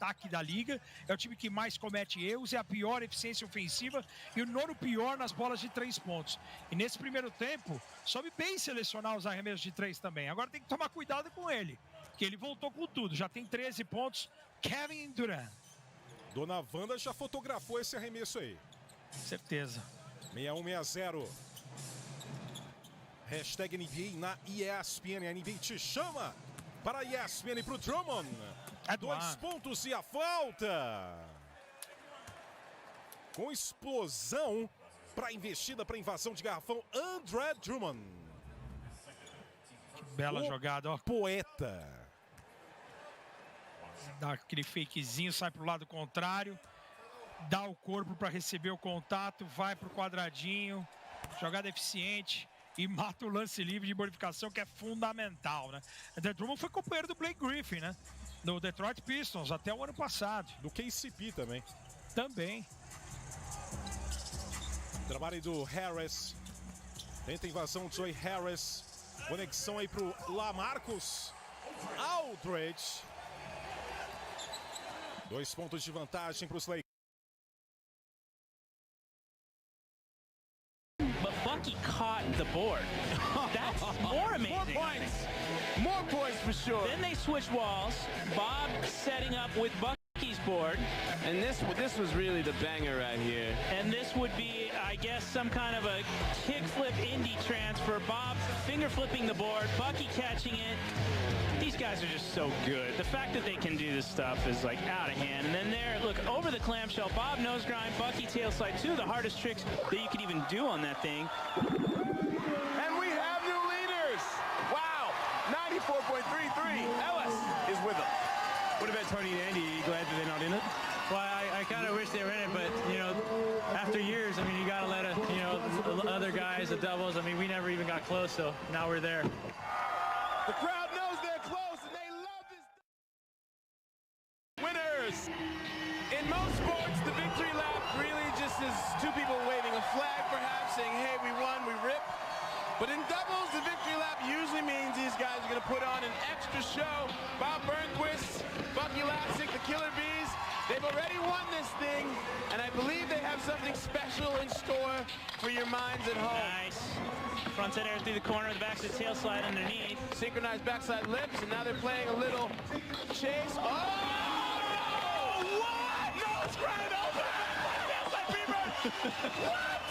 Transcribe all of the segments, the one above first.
ataque da liga, é o time que mais comete erros, é a pior eficiência ofensiva e o nono pior nas bolas de 3 pontos. E nesse primeiro tempo, soube bem selecionar os arremessos de 3 também. Agora tem que tomar cuidado com ele, que ele voltou com tudo, já tem 13 pontos, Kevin Durant. Dona Wanda já fotografou esse arremesso aí. Certeza. 6160. Hashtag NBA na ESPN. A NBA te chama para a ESPN pro Drummond. 2 pontos e a falta. Com explosão para investida, para invasão de garrafão, Andre Drummond. Que bela jogada, ó. Poeta. Dá aquele fakezinho, sai pro lado contrário. Dá o corpo para receber o contato, vai pro quadradinho. Jogada eficiente. E mata o lance livre de bonificação, que é fundamental, né? Andre Drummond foi companheiro do Blake Griffin, né? No Detroit Pistons, até o ano passado. Do KCP também. Também. Trabalho do Harris. Tenta invasão do Joey Harris. Conexão aí pro Lamarcus Aldridge. 2 pontos de vantagem para os Lakers. But Bucky caught the board. That's more amazing. More points. More points for sure. Then they switched walls. Bob setting up with Bucky's board. And this was really the banger right here. And this would be, I guess, some kind of a kickflip indie transfer. Bob finger flipping the board, Bucky catching it. These guys are just so good. The fact that they can do this stuff is like out of hand. And then there, look, over the clamshell, Bob nose grind, Bucky tail slide, 2 of the hardest tricks that you could even do on that thing. And we have new leaders. Wow, 94.33. Ellis is with them. What about Tony and Andy? Glad that they're not in it? Well, I kind of wish they were in it, but, you know, after years, I mean, you got to let, the other guys, the doubles, I mean, we never even got close, so now we're there. The crowd knows they're close, and they love this. Winners. In most sports, the victory lap really just is 2 people waving a flag, perhaps, saying, hey, we won, we ripped. But in doubles, the victory lap usually means these guys are going to put on an extra show. Bob Burnquist, Bucky Lasik, the Killer Bees, they've already won this thing, and I believe they have something special in store for your minds at home. Nice. Frontside air through the corner, the backside tail slide underneath. Synchronized backside lips, and now they're playing a little chase. Oh, no! What? No, it's right over! Tailslide rebound! What?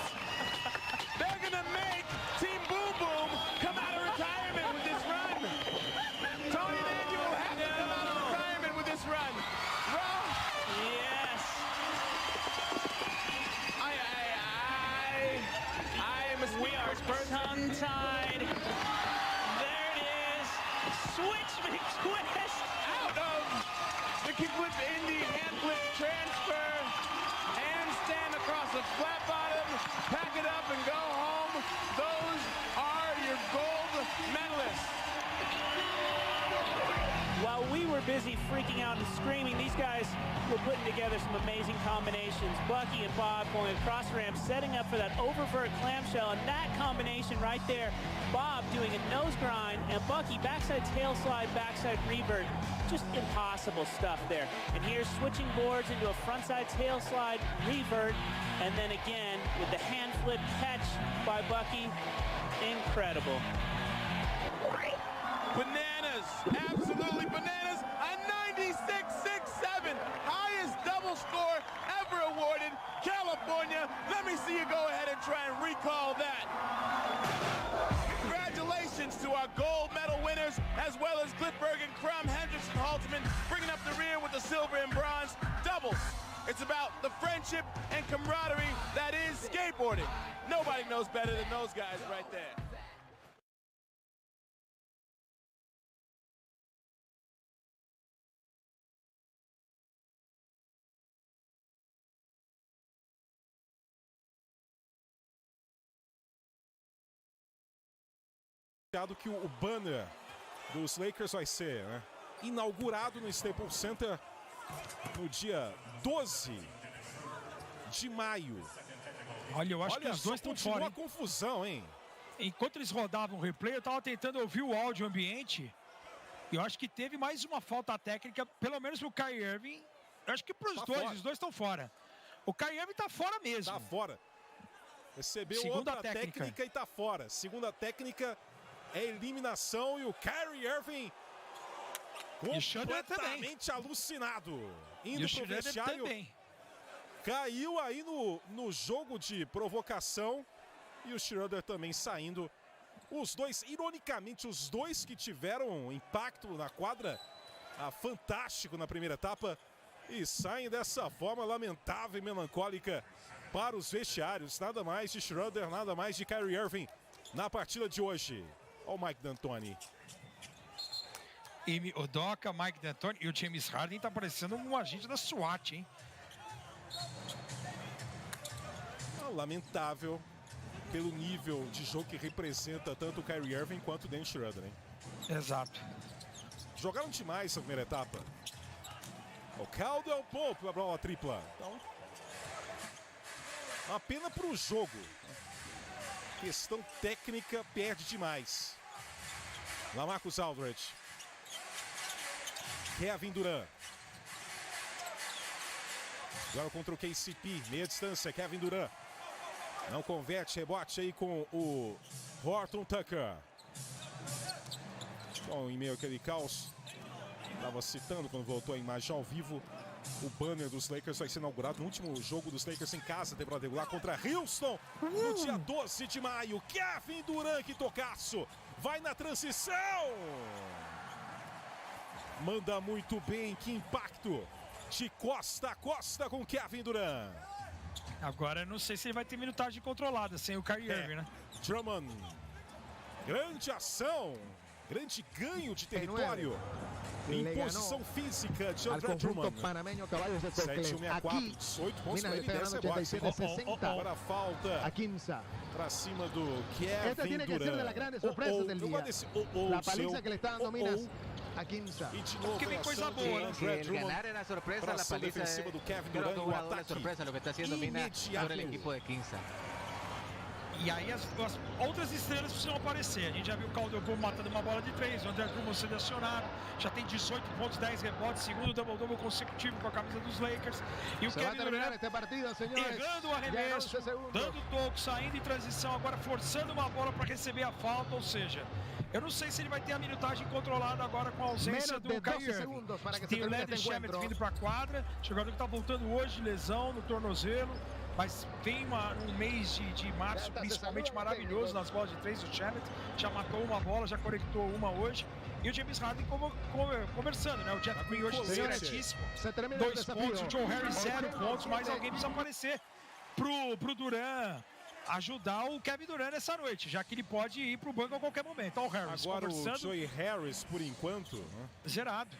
They're going to make Team Boom Boom come out of retirement with this run. Tony and Andy will have to come out of retirement with this run. Yes. We are tongue-tied. There it is. Switch McTwist. Out of the kickflip indie, handflip transfer, handstand across the flat bottom, pack it up and go home. Those are your gold medalists. While we were busy freaking out and screaming, these guys were putting together some amazing combinations. Bucky and Bob going across ramp, setting up for that oververt clamshell, and that combination right there, Bob doing a nose grind, and Bucky backside tail slide, backside revert. Just impossible stuff there. And here's switching boards into a frontside tail slide, revert, and then again with the hand flip catch by Bucky. Incredible. Bananas, absolutely bananas. A 96.67, highest double score ever awarded. California, let me see you go ahead and try and recall that. Congratulations to our gold medal winners, as well as Glitberg and Crum, Hendrickson, Halterman, bringing up the rear with the silver and bronze doubles. It's about the friendship and camaraderie that is skateboarding. Nobody knows better than those guys right there. Que o banner dos Lakers vai ser, né, inaugurado no Staples Center no dia 12 de maio. Olha, eu acho que os dois estão fora. Continua a confusão, hein? Enquanto eles rodavam o replay, eu estava tentando ouvir o áudio ambiente. E eu acho que teve mais uma falta técnica, pelo menos pro Kyrie Irving Eu acho que para os dois, os dois estão fora. O Kyrie Irving tá fora mesmo. Tá fora. Recebeu Segunda outra técnica e tá fora. Segunda técnica é eliminação e o Kyrie Irving completamente alucinado. Indo pro vestiário. Também. Caiu aí no jogo de provocação. E o Schroeder também saindo. Os dois, ironicamente, os dois que tiveram impacto na quadra, fantástico na primeira etapa, e saem dessa forma lamentável e melancólica para os vestiários. Nada mais de Schroeder, nada mais de Kyrie Irving na partida de hoje. Olha o Mike D'Antoni. E o Doca, Mike D'Antoni e o James Harden tá parecendo um agente da SWAT, hein? Lamentável pelo nível de jogo que representa tanto o Kyrie Irving quanto o Dennis Schroeder, hein? Exato. Jogaram demais essa primeira etapa. O Caldwell Pope, a bola tripla. Então, uma pena para o jogo. Questão técnica, perde demais. LaMarcus Aldridge. Kevin Durant. Agora contra o KCP, meia distância, Kevin Durant. Não converte, rebote aí com o Horton Tucker. Bom, em meio àquele caos, estava citando quando voltou a imagem ao vivo, o banner dos Lakers vai ser inaugurado no último jogo dos Lakers em casa, temporada regular contra Houston, no dia 12 de maio. Kevin Durant, que tocaço, vai na transição. Manda muito bem, que impacto. De costa a costa com Kevin Durant. Agora eu não sei se ele vai ter minutagem controlada sem o Kyrie Irving, né? Drummond. Grande ação. Grande ganho de território. Em posição física de André Drummond. 7-1-64, 18 pontos para ele, 10 rebotes. Agora falta para cima do Kevin Durant. Eu gosto desse E de novo que vem coisa boa, né? Ganar era sorpresa, la paliza defensiva do Kevin creo Durant que e o una ataque sorpresa lo que está haciendo Mina sobre el equipo de Quinza. E aí as outras estrelas precisam aparecer. A gente já viu o Caldwell Pope matando uma bola de 3, o André Drummond selecionado, já tem 18 pontos, 10 rebotes, segundo double-double consecutivo com a camisa dos Lakers. E o Kevin Durant errando o arremesso, dando toco, saindo em transição, agora forçando uma bola para receber a falta, ou seja, eu não sei se ele vai ter a minutagem controlada agora com a ausência do Kyrie Irving. Tem o Landry Shamet vindo para a quadra, jogador que está voltando hoje de lesão no tornozelo. Mas vem um mês de março principalmente maravilhoso nas bolas de 3 do Shamet. Já matou uma bola, já conectou uma hoje. E o James Harden conversando, né? O Jeff Green hoje discretíssimo. 2 pontos, o Joe Harris 0 pontos, mas alguém precisa aparecer pro Durant ajudar o Kevin Durant nessa noite, já que ele pode ir pro banco a qualquer momento. Olha o Harris agora conversando. O Joey Harris, por enquanto, né? Zerado.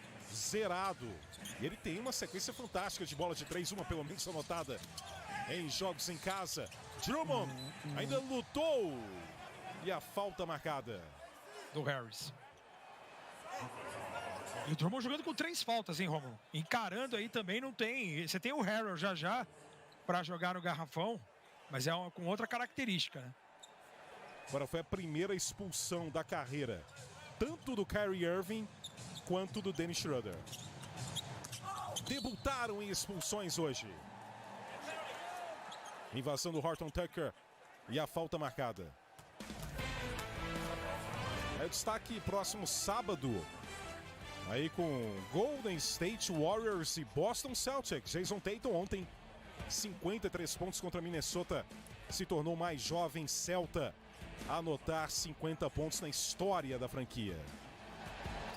E ele tem uma sequência fantástica de bola de 3, uma pelo menos anotada em jogos em casa. Drummond ainda lutou. E a falta marcada do Harris. E o Drummond jogando com 3 faltas, hein, Romulo? Encarando aí também não tem. Você tem o Harrell já para jogar no garrafão, mas é com outra característica, né? Agora foi a primeira expulsão da carreira, tanto do Kyrie Irving quanto do Dennis Schroeder. Debutaram em expulsões hoje. Invasão do Horton Tucker e a falta marcada. É o destaque próximo sábado. Aí com Golden State Warriors e Boston Celtics. Jason Tatum ontem 53 pontos contra Minnesota. Se tornou o mais jovem Celta a anotar 50 pontos na história da franquia.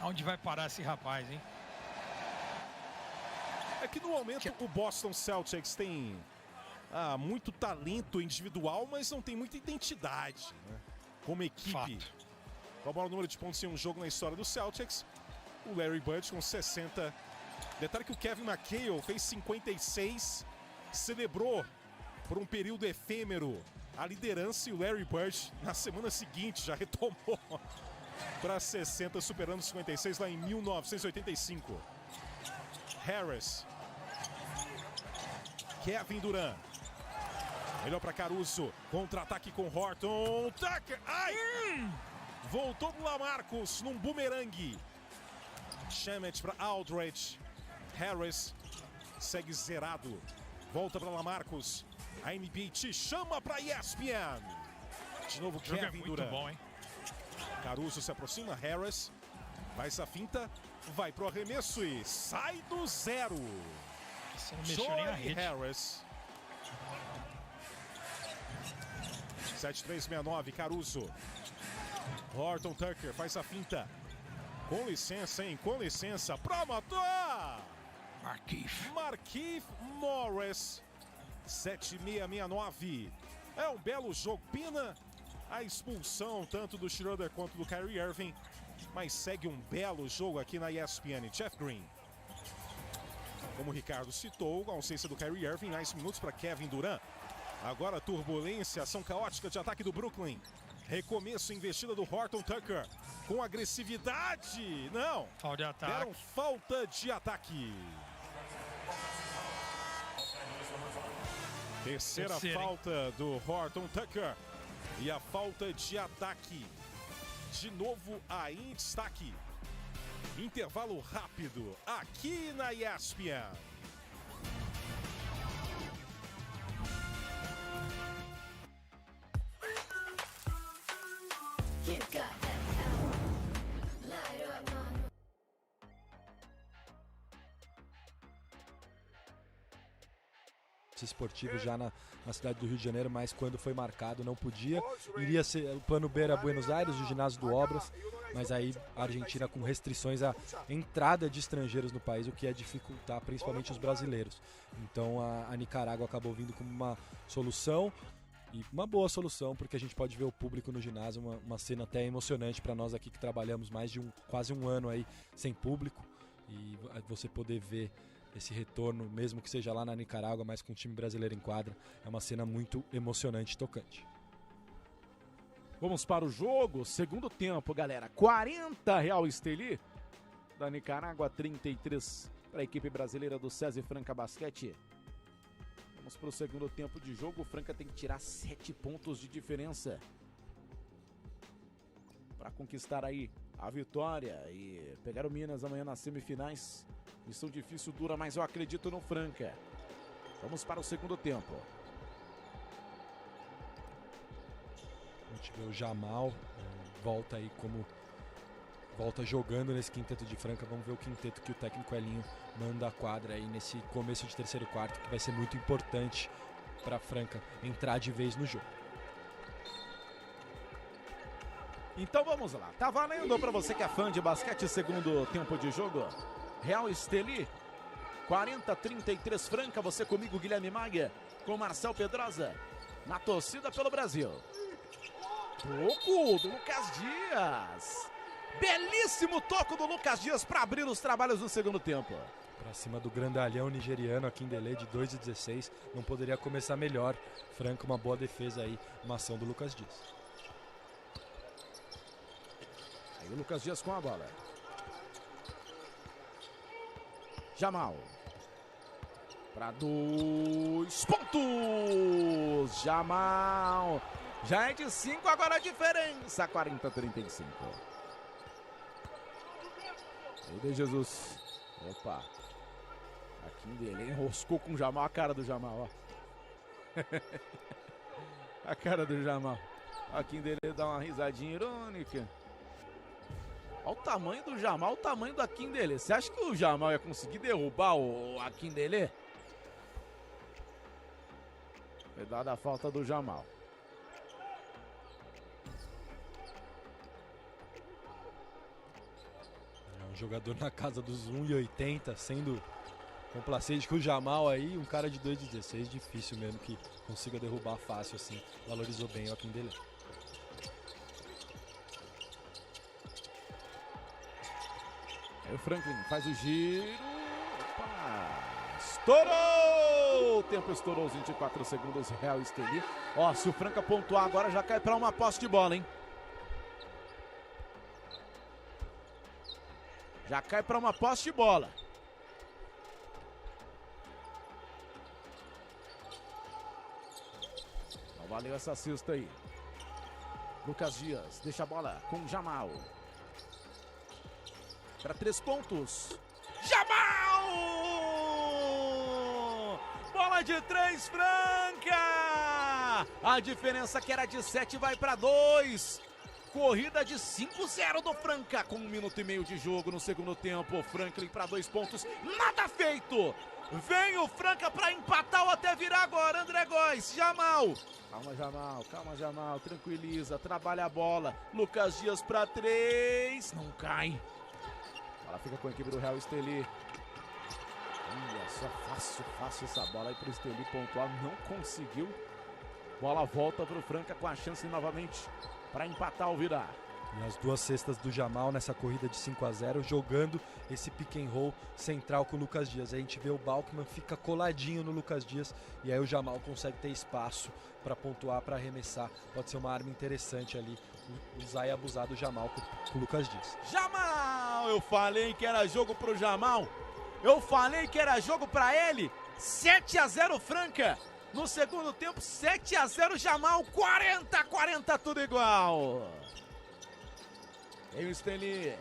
Onde vai parar esse rapaz, hein? É que no momento o Boston Celtics tem muito talento individual, mas não tem muita identidade, né? Como equipe. Fato. Com o maior número de pontos em um jogo na história do Celtics, o Larry Bird com 60. Detalhe que o Kevin McHale fez 56, celebrou por um período efêmero a liderança, e o Larry Bird na semana seguinte já retomou para 60, superando 56 lá em 1985. Harris. Kevin Durant. Melhor para Caruso. Contra-ataque com Horton Tucker. Ai! Voltou do LaMarcus num bumerangue. Shamet para Aldridge. Harris segue zerado. Volta para Lamarcus. A NBA te chama para ESPN. De novo, Kevin Durant. Bom, hein? Caruso se aproxima, Harris. Faz a finta, vai pro arremesso e sai do zero. Você não mexeu nem na rede. Harris. 7-3-69, Caruso. Horton Tucker faz a finta. Com licença, hein? Com licença. Pra matar! Markieff Morris. 7-6-69. É um belo jogo. Pena a expulsão tanto do Schroeder quanto do Kyrie Irving. Mas segue um belo jogo aqui na ESPN. Jeff Green. Como o Ricardo citou, a ausência do Kyrie Irving, mais minutos para Kevin Durant. Agora turbulência, ação caótica de ataque do Brooklyn. Recomeço, investida do Horton Tucker. Com agressividade. Não. Falta de ataque. Deram falta de ataque. Terceira falta do Horton Tucker. E a falta de ataque. De novo aí em destaque. Intervalo rápido aqui na ESPN. Esportivo já na cidade do Rio de Janeiro, mas quando foi marcado não podia. Iria ser o plano B era Buenos Aires, o ginásio do Obras, mas aí a Argentina com restrições à entrada de estrangeiros no país, o que ia dificultar principalmente os brasileiros. Então a Nicarágua acabou vindo como uma solução, e uma boa solução, porque a gente pode ver o público no ginásio, uma cena até emocionante para nós aqui que trabalhamos mais de quase um ano aí sem público, e você poder ver esse retorno, mesmo que seja lá na Nicarágua, mas com o time brasileiro em quadra, é uma cena muito emocionante e tocante. Vamos para o jogo, segundo tempo, galera. 40 Real Estelí da Nicarágua, 33 para a equipe brasileira do César Franca Basquete. Vamos para o segundo tempo de jogo. O Franca tem que tirar 7 pontos de diferença para conquistar aí a vitória e pegar o Minas amanhã nas semifinais. Missão difícil, dura, mas eu acredito no Franca. Vamos para o segundo tempo. A gente vê o Jamal, volta aí como volta jogando nesse quinteto de Franca. Vamos ver o quinteto que o técnico Elinho manda a quadra aí nesse começo de terceiro quarto, que vai ser muito importante para a Franca entrar de vez no jogo. Então vamos lá, tá valendo para você que é fã de basquete, segundo tempo de jogo. Real Estelí, 40-33 Franca, você comigo, Guilherme Maia, com Marcel Pedrosa, na torcida pelo Brasil. Toco do Lucas Dias, belíssimo toco do Lucas Dias para abrir os trabalhos no segundo tempo. Para cima do grandalhão nigeriano, Akindele de 2,16, não poderia começar melhor. Franca, uma boa defesa aí, uma ação do Lucas Dias. Aí o Lucas Dias com a bola. Jamal. Para 2 pontos. Jamal. Já é de 5, agora a diferença. 40-35. Meu Deus, Jesus. Opa. Akindele enroscou com o Jamal. A cara do Jamal, ó. A cara do Jamal. Akindele dá uma risadinha irônica. Olha o tamanho do Jamal, o tamanho do Akindele. Você acha que o Jamal ia conseguir derrubar o Akindele? Foi dada a falta do Jamal. É um jogador na casa dos 1,80, sendo complacente com o Jamal aí, um cara de 2,16, difícil mesmo que consiga derrubar fácil assim. Valorizou bem o Akindele. Aí o Franklin faz o giro. Opa! Estourou! O tempo estourou os 24 segundos. Real Estelí. Ó, se o Franca pontuar agora, já cai para uma posse de bola, hein? Já cai para uma posse de bola. Não valeu essa cesta aí. Lucas Dias deixa a bola com Jamal. Para 3 pontos. Jamal! Bola de 3, Franca! A diferença que era de 7 vai para 2. Corrida de 5-0 do Franca, com 1 minuto e meio de jogo no segundo tempo. Franklin para 2 pontos, nada feito. Vem o Franca para empatar ou até virar agora. André Góes, Jamal. Calma, Jamal, tranquiliza, trabalha a bola. Lucas Dias para 3, não cai. Ela fica com a equipe do Real Estelí. Olha só, fácil essa bola aí para o Estelí pontuar, não conseguiu. Bola volta para o Franca com a chance novamente para empatar ou virar. E as 2 cestas do Jamal nessa corrida de 5-0, jogando esse pick and roll central com o Lucas Dias. Aí a gente vê o Balkman fica coladinho no Lucas Dias e aí o Jamal consegue ter espaço para pontuar, para arremessar. Pode ser uma arma interessante ali, usar e abusar do Jamal com o Lucas Dias. Jamal! Eu falei que era jogo pro Jamal. Eu falei que era jogo para ele. 7-0 Franca. No segundo tempo, 7-0 Jamal. 40-40, tudo igual. Vem o Stanley.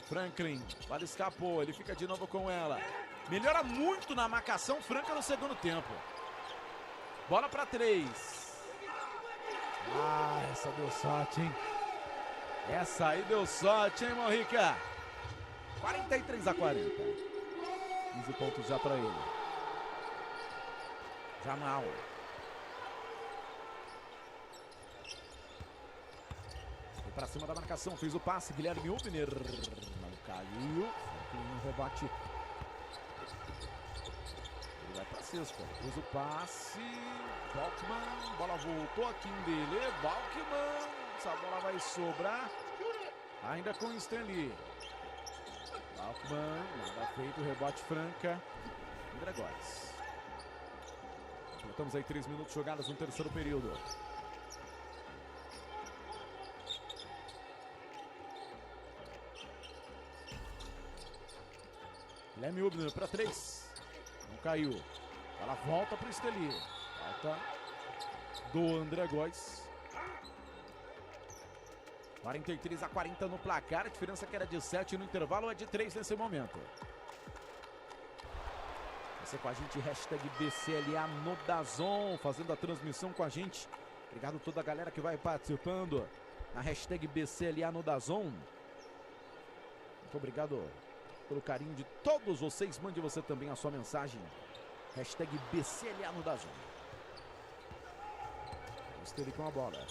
Franklin, bola escapou, ele fica de novo com ela. Melhora muito na marcação Franca no segundo tempo. Bola para 3. Ah, essa deu sorte, hein? Essa aí deu sorte, hein, Morrica? 43-40. 15 pontos já para ele. Jamal. Para cima da marcação, fez o passe, Guilherme Hubner, não caiu, no rebate, ele vai para a cesta, fez o passe, Balkman, bola voltou aqui em dele, Balkman, essa bola vai sobrar, ainda com o Stanley, Balkman, nada feito, rebote Franca, André Góes. Estamos aí 3 minutos jogados no terceiro período. Guilherme Hubner para 3. Não caiu. Ela volta para o Estelí. Falta do André Góes. 43-40 no placar. A diferença que era de 7 no intervalo é de 3 nesse momento. Você com a gente, hashtag BCLA no Dazon, fazendo a transmissão com a gente. Obrigado a toda a galera que vai participando na hashtag BCLA no Dazon. Muito obrigado pelo carinho de todos vocês. Mande você também a sua mensagem. Hashtag BCLA no Dazon. Esteve com a bola.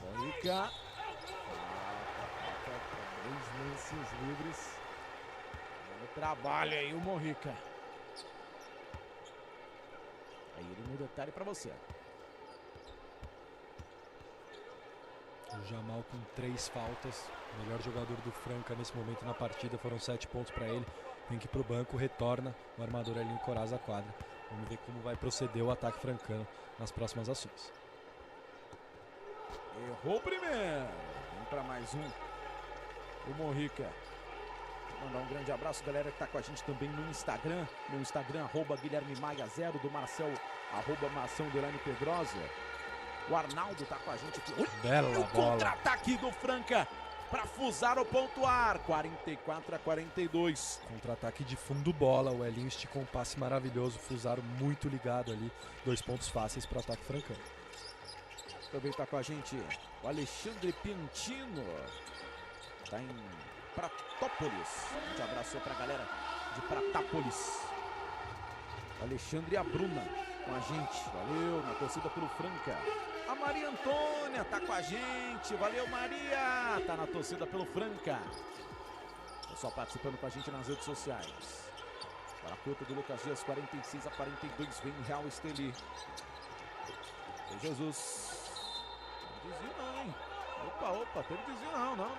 Morrica. 3 lances livres. Trabalha aí o Morrica. Aí ele no detalhe para você. O Jamal com 3 faltas. O melhor jogador do Franca nesse momento na partida. Foram 7 pontos para ele. Tem que ir pro banco, retorna o armador ali em Coraz a quadra. Vamos ver como vai proceder o ataque francano nas próximas ações. Errou o primeiro. Vem para mais um. O Morrica. Mandar um grande abraço, galera que tá com a gente também no Instagram. No Instagram, @GuilhermeMaia0, do Marcel, @Marção_Pedrosa. O Arnaldo tá com a gente aqui. Bela o bola. Contra-ataque do Franca para fusar ou pontuar. 44-42. Contra-ataque de fundo bola. O Elinho esticou um passe maravilhoso. Fusaram muito ligado ali. 2 pontos fáceis para o ataque francano. Também tá com a gente o Alexandre Piantino. Tá em Pratópolis. Um grande abraço aí pra galera de Pratópolis. O Alexandre e a Bruna com a gente. Valeu, na torcida pelo Franca. A Maria Antônia tá com a gente. Valeu, Maria. Tá na torcida pelo Franca. Pessoal participando com a gente nas redes sociais. Para a curta do Lucas Dias, 46-42. Vem Real Estelí. Vem Jesus. Teve desvio não, hein? Opa, teve desvio não. Não,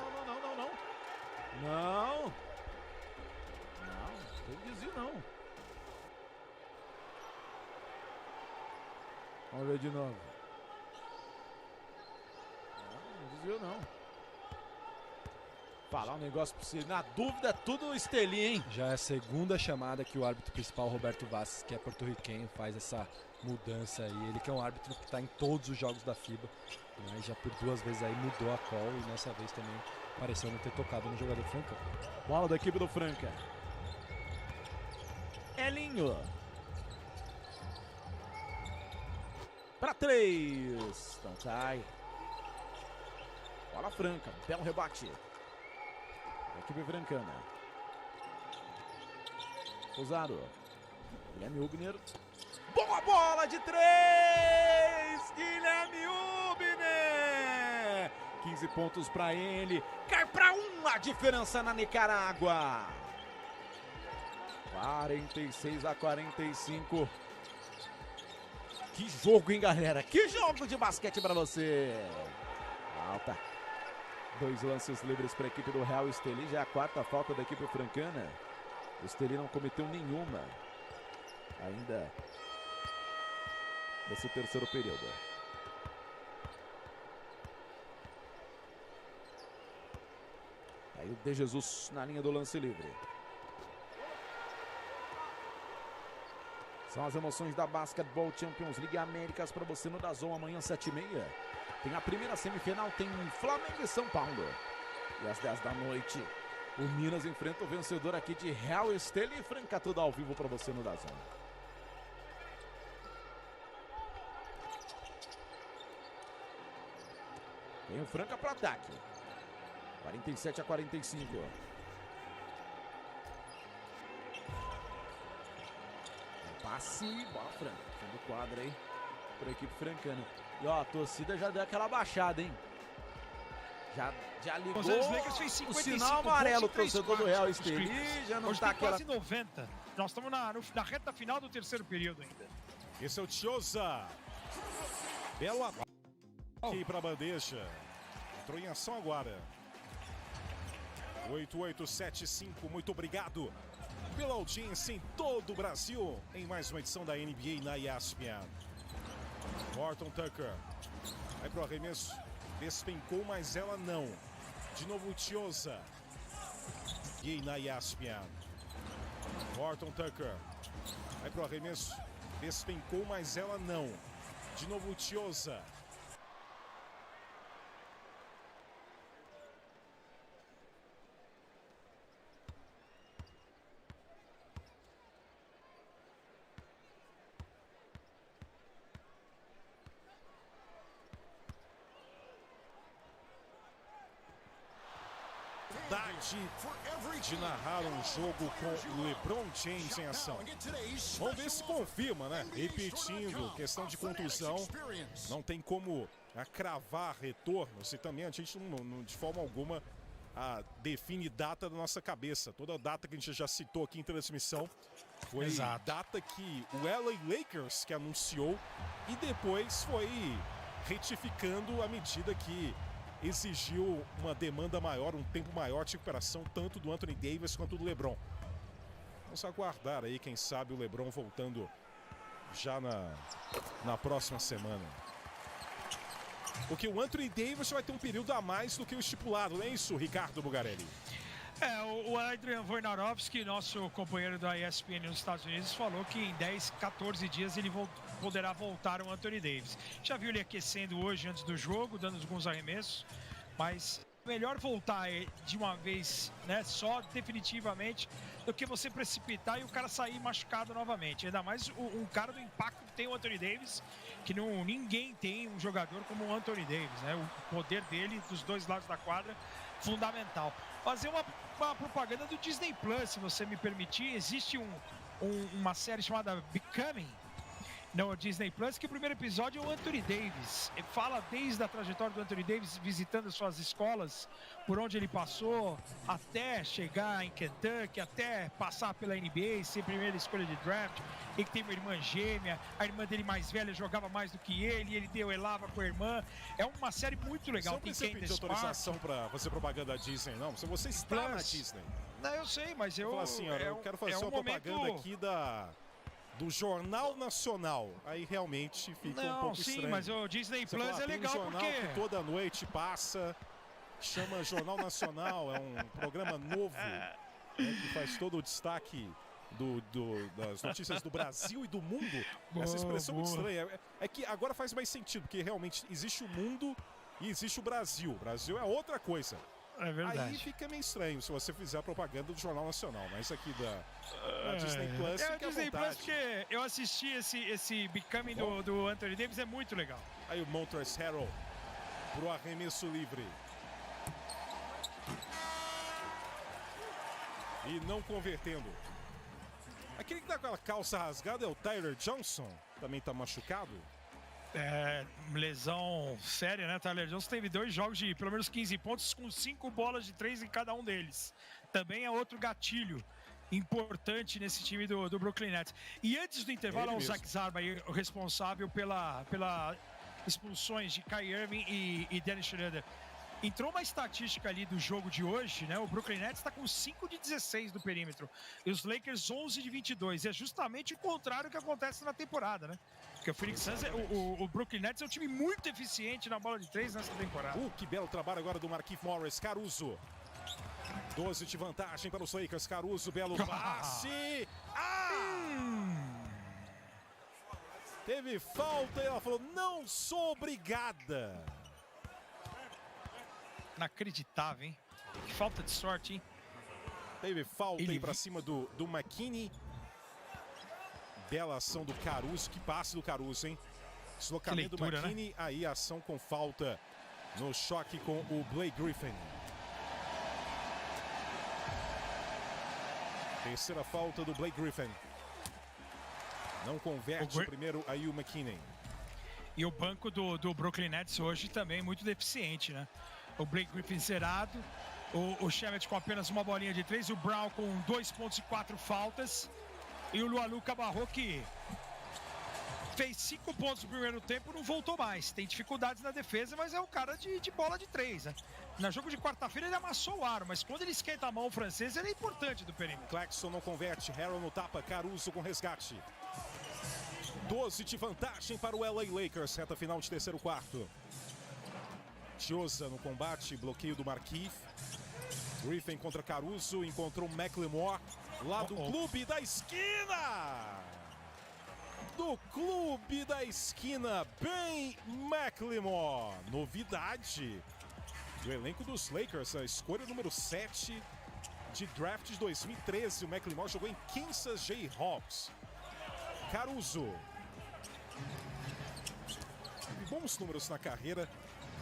teve desvio não. Vamos ver de novo. Não desviou não. Falar um negócio pra você. Na dúvida é tudo Estelí, hein? Já é a segunda chamada que o árbitro principal, Roberto Vaz, que é porto-riquenho, faz essa mudança aí. Ele que é um árbitro que está em todos os jogos da FIBA, mas já por 2 vezes aí mudou a call e nessa vez também pareceu não ter tocado no jogador Franca. Bola da equipe do Franca. Elinho. Para 3. Não cai. Bola franca. Belo rebate. Equipe francana. Fusaro. Guilherme Hubner. Boa bola de 3! Guilherme Hubner! 15 pontos para ele. Cai para 1 a diferença na Nicarágua. 46-45. Que jogo, hein, galera? Que jogo de basquete para você. Alta. 2 lances livres para a equipe do Real Estelí. Já é a 4ª falta da equipe francana. O Estelí não cometeu nenhuma ainda nesse terceiro período. Aí o De Jesus na linha do lance livre. São as emoções da Basketball Champions League Américas para você no DAZN amanhã 7h30. Tem a primeira semifinal, tem Flamengo e São Paulo. E às 10 da noite, o Minas enfrenta o vencedor aqui de Real Estelí e Franca, tudo ao vivo para você no DAZN. Tem o Franca para ataque. 47-45. Passe, bola franca. Fundo do quadro aí para a equipe francana. E ó, a torcida já deu aquela baixada, hein? Já ligou o sinal amarelo, torcedor do Real Estelí. Já não hoje tá tem aquela... quase 90. Nós estamos na reta final do terceiro período ainda. Esse é o Tiosa. Belo aqui para a bandeja. Entrou em ação agora. 8875, muito obrigado pela audiência em todo o Brasil em mais uma edição da NBA na ESPN. Morton Tucker vai pro arremesso, despencou, mas ela não. De novo o Tiosa. E na ESPN. Morton Tucker vai pro arremesso, despencou, mas ela não. De novo o Tiosa. De narrar um jogo com LeBron James em ação. Vamos ver se confirma, né? Repetindo, questão de contusão. Não tem como cravar retornos e também a gente não de forma alguma define data da nossa cabeça. Toda data que a gente já citou aqui em transmissão foi data que o LA Lakers que anunciou e depois foi retificando à medida que exigiu uma demanda maior, um tempo maior de recuperação, tanto do Anthony Davis quanto do LeBron. Vamos aguardar aí, quem sabe, o LeBron voltando já na próxima semana. Porque o Anthony Davis vai ter um período a mais do que o estipulado, não é isso, Ricardo Bugarelli? O Adrian Wojnarowski, nosso companheiro da ESPN nos Estados Unidos, falou que em 10, 14 dias ele poderá voltar o Anthony Davis. Já viu ele aquecendo hoje antes do jogo, dando alguns arremessos, mas melhor voltar de uma vez, né, só definitivamente, do que você precipitar e o cara sair machucado novamente. Ainda mais um cara do impacto que tem o Anthony Davis, que ninguém tem um jogador como o Anthony Davis, né? O poder dele dos dois lados da quadra, fundamental. Fazer uma propaganda do Disney Plus, se você me permitir. Existe uma série chamada Becoming no Disney Plus, que o primeiro episódio é o Anthony Davis. Ele fala desde a trajetória do Anthony Davis visitando suas escolas, por onde ele passou, até chegar em Kentucky, até passar pela NBA, ser primeira escolha de draft. Ele tem uma irmã gêmea, a irmã dele mais velha jogava mais do que ele deu elava com a irmã. É uma série muito legal. Você não precisa pedir autorização para fazer propaganda da Disney, não. Se você está na Disney. Não, eu sei, mas eu... Fala assim, eu quero fazer uma propaganda aqui do Jornal Nacional. Aí realmente fica um pouco estranho. Sim, mas o Disney Plus é legal jornal porque... que toda noite passa, chama Jornal Nacional, é um programa novo, né, que faz todo o destaque das notícias do Brasil e do mundo. Essa expressão é muito estranha. É que agora faz mais sentido, porque realmente existe o mundo e existe o Brasil. O Brasil é outra coisa. É verdade. Aí fica meio estranho se você fizer a propaganda do Jornal Nacional, mas aqui da Disney Plus É a fica à Disney Plus vontade. porque eu assisti esse Becoming do Anthony Davis, é muito legal. Aí o Montrezl Harrell pro arremesso livre. E não convertendo. Aquele que tá com a calça rasgada é o Tyler Johnson. Também tá machucado. Lesão séria, né? Tyler Johnson teve 2 jogos de pelo menos 15 pontos com 5 bolas de 3 em cada um deles. Também é outro gatilho importante nesse time do Brooklyn Nets. E antes do intervalo, o Zach Zarba, o responsável pela expulsões de Kyrie Irving e Dennis Schroeder. Entrou uma estatística ali do jogo de hoje, né? O Brooklyn Nets está com 5 de 16 do perímetro. E os Lakers 11 de 22. E é justamente o contrário que acontece na temporada, né? Porque o Phoenix Suns, o Brooklyn Nets é um time muito eficiente na bola de 3 nessa temporada. Que belo trabalho agora do Markieff Morris. Caruso. 12 de vantagem para os Lakers. Caruso, belo passe. Teve falta e ela falou, não sou obrigada. Inacreditável, hein? Que falta de sorte, hein? Teve falta aí pra cima do McKinney. Bela ação do Caruso. Que passe do Caruso, hein? Deslocamento do McKinney. Né? Aí ação com falta no choque com o Blake Griffin. Terceira falta do Blake Griffin. Não converte o primeiro aí o McKinney. E o banco do Brooklyn Nets hoje também muito deficiente, né? O Blake Griffin zerado, o Shemet com apenas uma bolinha de 3, o Brown com 2 pontos e 4 faltas, e o Lualuka Barro que fez 5 pontos no primeiro tempo, não voltou mais. Tem dificuldades na defesa, mas é um cara de bola de 3, né? No jogo de quarta-feira ele amassou o aro, mas quando ele esquenta a mão o francês, ele é importante do perímetro. Claxton não converte, Harrell no tapa, Caruso com resgate. 12 de vantagem para o LA Lakers, reta final de terceiro quarto. Chiosa no combate, bloqueio do Markieff. Griffin contra Caruso, encontrou McLemore lá do clube da esquina. Do clube da esquina, Ben McLemore. Novidade do elenco dos Lakers, a escolha número 7 de draft de 2013. O McLemore jogou em Kansas Jayhawks. Caruso. Bons números na carreira,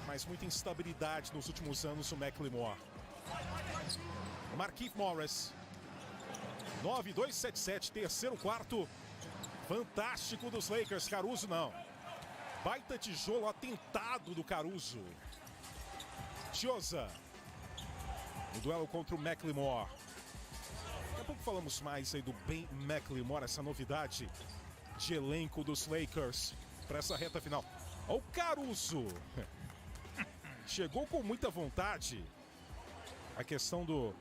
mas muita instabilidade nos últimos anos o McLemore. Markieff Morris. 9-2-7-7, terceiro quarto. Fantástico dos Lakers. Caruso não. Baita tijolo atentado do Caruso. Chiosa. No duelo contra o McLemore. Daqui a pouco falamos mais aí do Ben McLemore, essa novidade de elenco dos Lakers para essa reta final. Olha o Caruso. Chegou com muita vontade. A questão do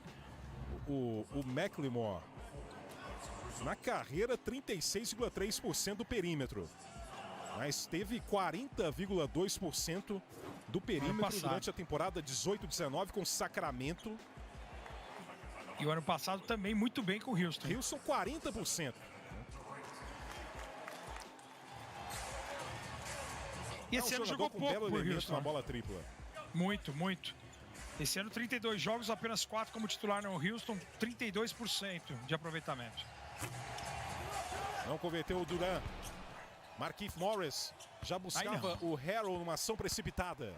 o McLemore. Na carreira, 36,3% do perímetro. Mas teve 40,2% do perímetro durante a temporada 18-19 com Sacramento. E o ano passado também muito bem com o Houston. Houston, 40%. E esse ano jogou pouco belo por elemento Houston. Na bola tripla. Muito, muito. Esse ano, 32 jogos, apenas 4 como titular no Houston, 32% de aproveitamento. Não converteu o Durant. Markieff Morris já buscava o Harrell numa ação precipitada.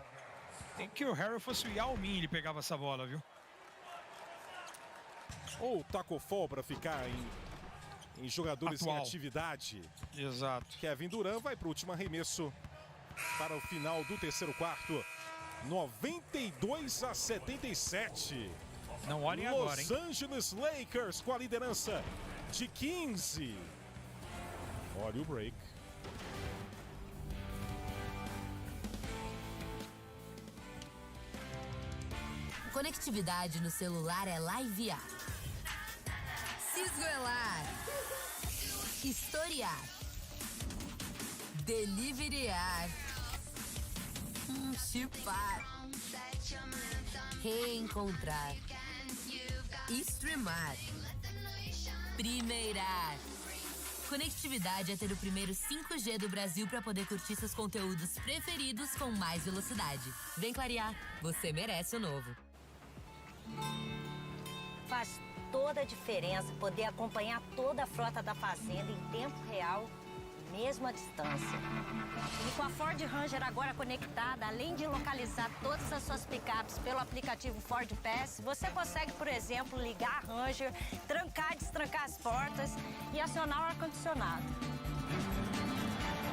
Tem que o Harrell fosse o Yao Ming, ele pegava essa bola, viu? Ou Taco Fall para ficar em jogadores em atividade. Exato. Kevin Durant vai para o último arremesso para o final do terceiro quarto. 92-77. Não olhem agora, hein? Los Angeles Lakers com a liderança de 15. Olha o break. Conectividade no celular é Livear. Cisgoelar. Historiar. Deliveryar. Chipar. Reencontrar. Streamar. Primeirar. Conectividade é ter o primeiro 5G do Brasil para poder curtir seus conteúdos preferidos com mais velocidade. Vem clarear, você merece o novo. Faz toda a diferença poder acompanhar toda a frota da fazenda em tempo real, mesmo à distância. E com a Ford Ranger agora conectada, além de localizar todas as suas picapes pelo aplicativo Ford Pass, você consegue, por exemplo, ligar a Ranger, trancar e destrancar as portas e acionar o ar-condicionado.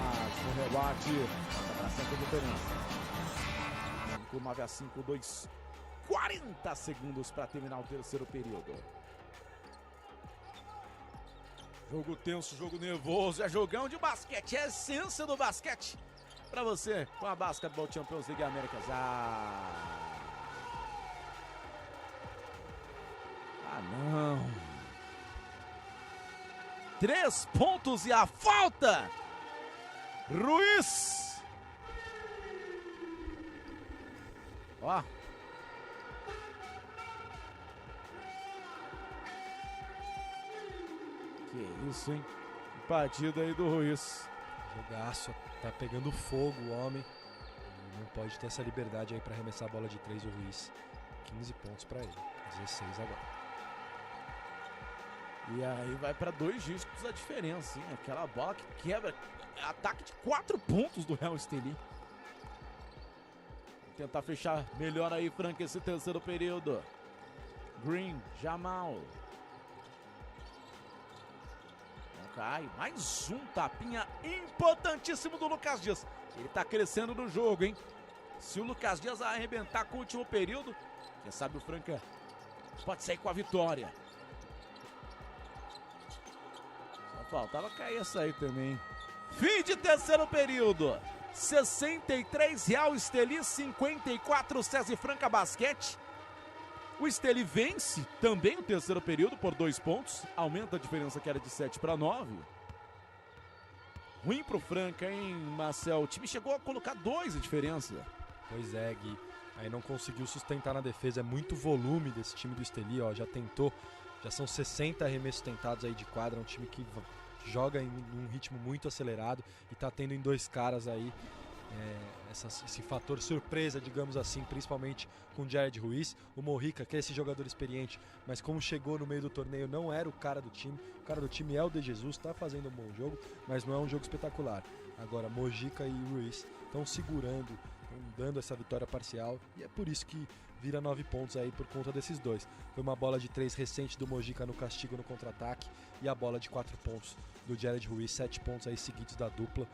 O rebate para a diferença. Com 9-5, 2, 40 segundos para terminar o terceiro período. Jogo tenso, jogo nervoso, é jogão de basquete, é a essência do basquete. Pra você, com a Basketball Champions League Américas. Não. 3 pontos e a falta. Ruiz. Ó. Que isso, hein? Partida aí do Ruiz. Jogaço, tá pegando fogo o homem. Não pode ter essa liberdade aí pra arremessar a bola de 3 o Ruiz. 15 pontos pra ele, 16 agora. E aí vai pra 2 dígitos a diferença, hein? Aquela bola que quebra. Ataque de 4 pontos do Real Estelí. Tentar fechar melhor aí, Franca, esse terceiro período. Green, Jamal. Não cai. Mais um tapinha importantíssimo do Lucas Dias. Ele tá crescendo no jogo, hein? Se o Lucas Dias arrebentar com o último período, quem sabe o Franca pode sair com a vitória. Só faltava cair essa aí também. Fim de terceiro período. 63 Real Estelí, 54 César Franca Basquete. O Estelí vence também o terceiro período por 2 pontos. Aumenta a diferença que era de 7 para 9. Ruim pro Franca, hein, Marcel? O time chegou a colocar 2 de diferença. Pois é, Gui. Aí não conseguiu sustentar na defesa. É muito volume desse time do Estelí, ó. Já tentou. Já são 60 arremessos tentados aí de quadra. É um time que joga em um ritmo muito acelerado e tá tendo em 2 caras aí esse fator surpresa, digamos assim, principalmente com o Jared Ruiz. O Mojica, que é esse jogador experiente, mas como chegou no meio do torneio, não era o cara do time. O cara do time é o De Jesus, tá fazendo um bom jogo, mas não é um jogo espetacular. Agora, Mojica e Ruiz estão segurando, estão dando essa vitória parcial, e é por isso que vira 9 pontos aí por conta desses dois. Foi uma bola de 3 recente do Mojica no castigo no contra-ataque e a bola de 4 pontos do Jared Ruiz, 7 pontos aí seguidos da dupla,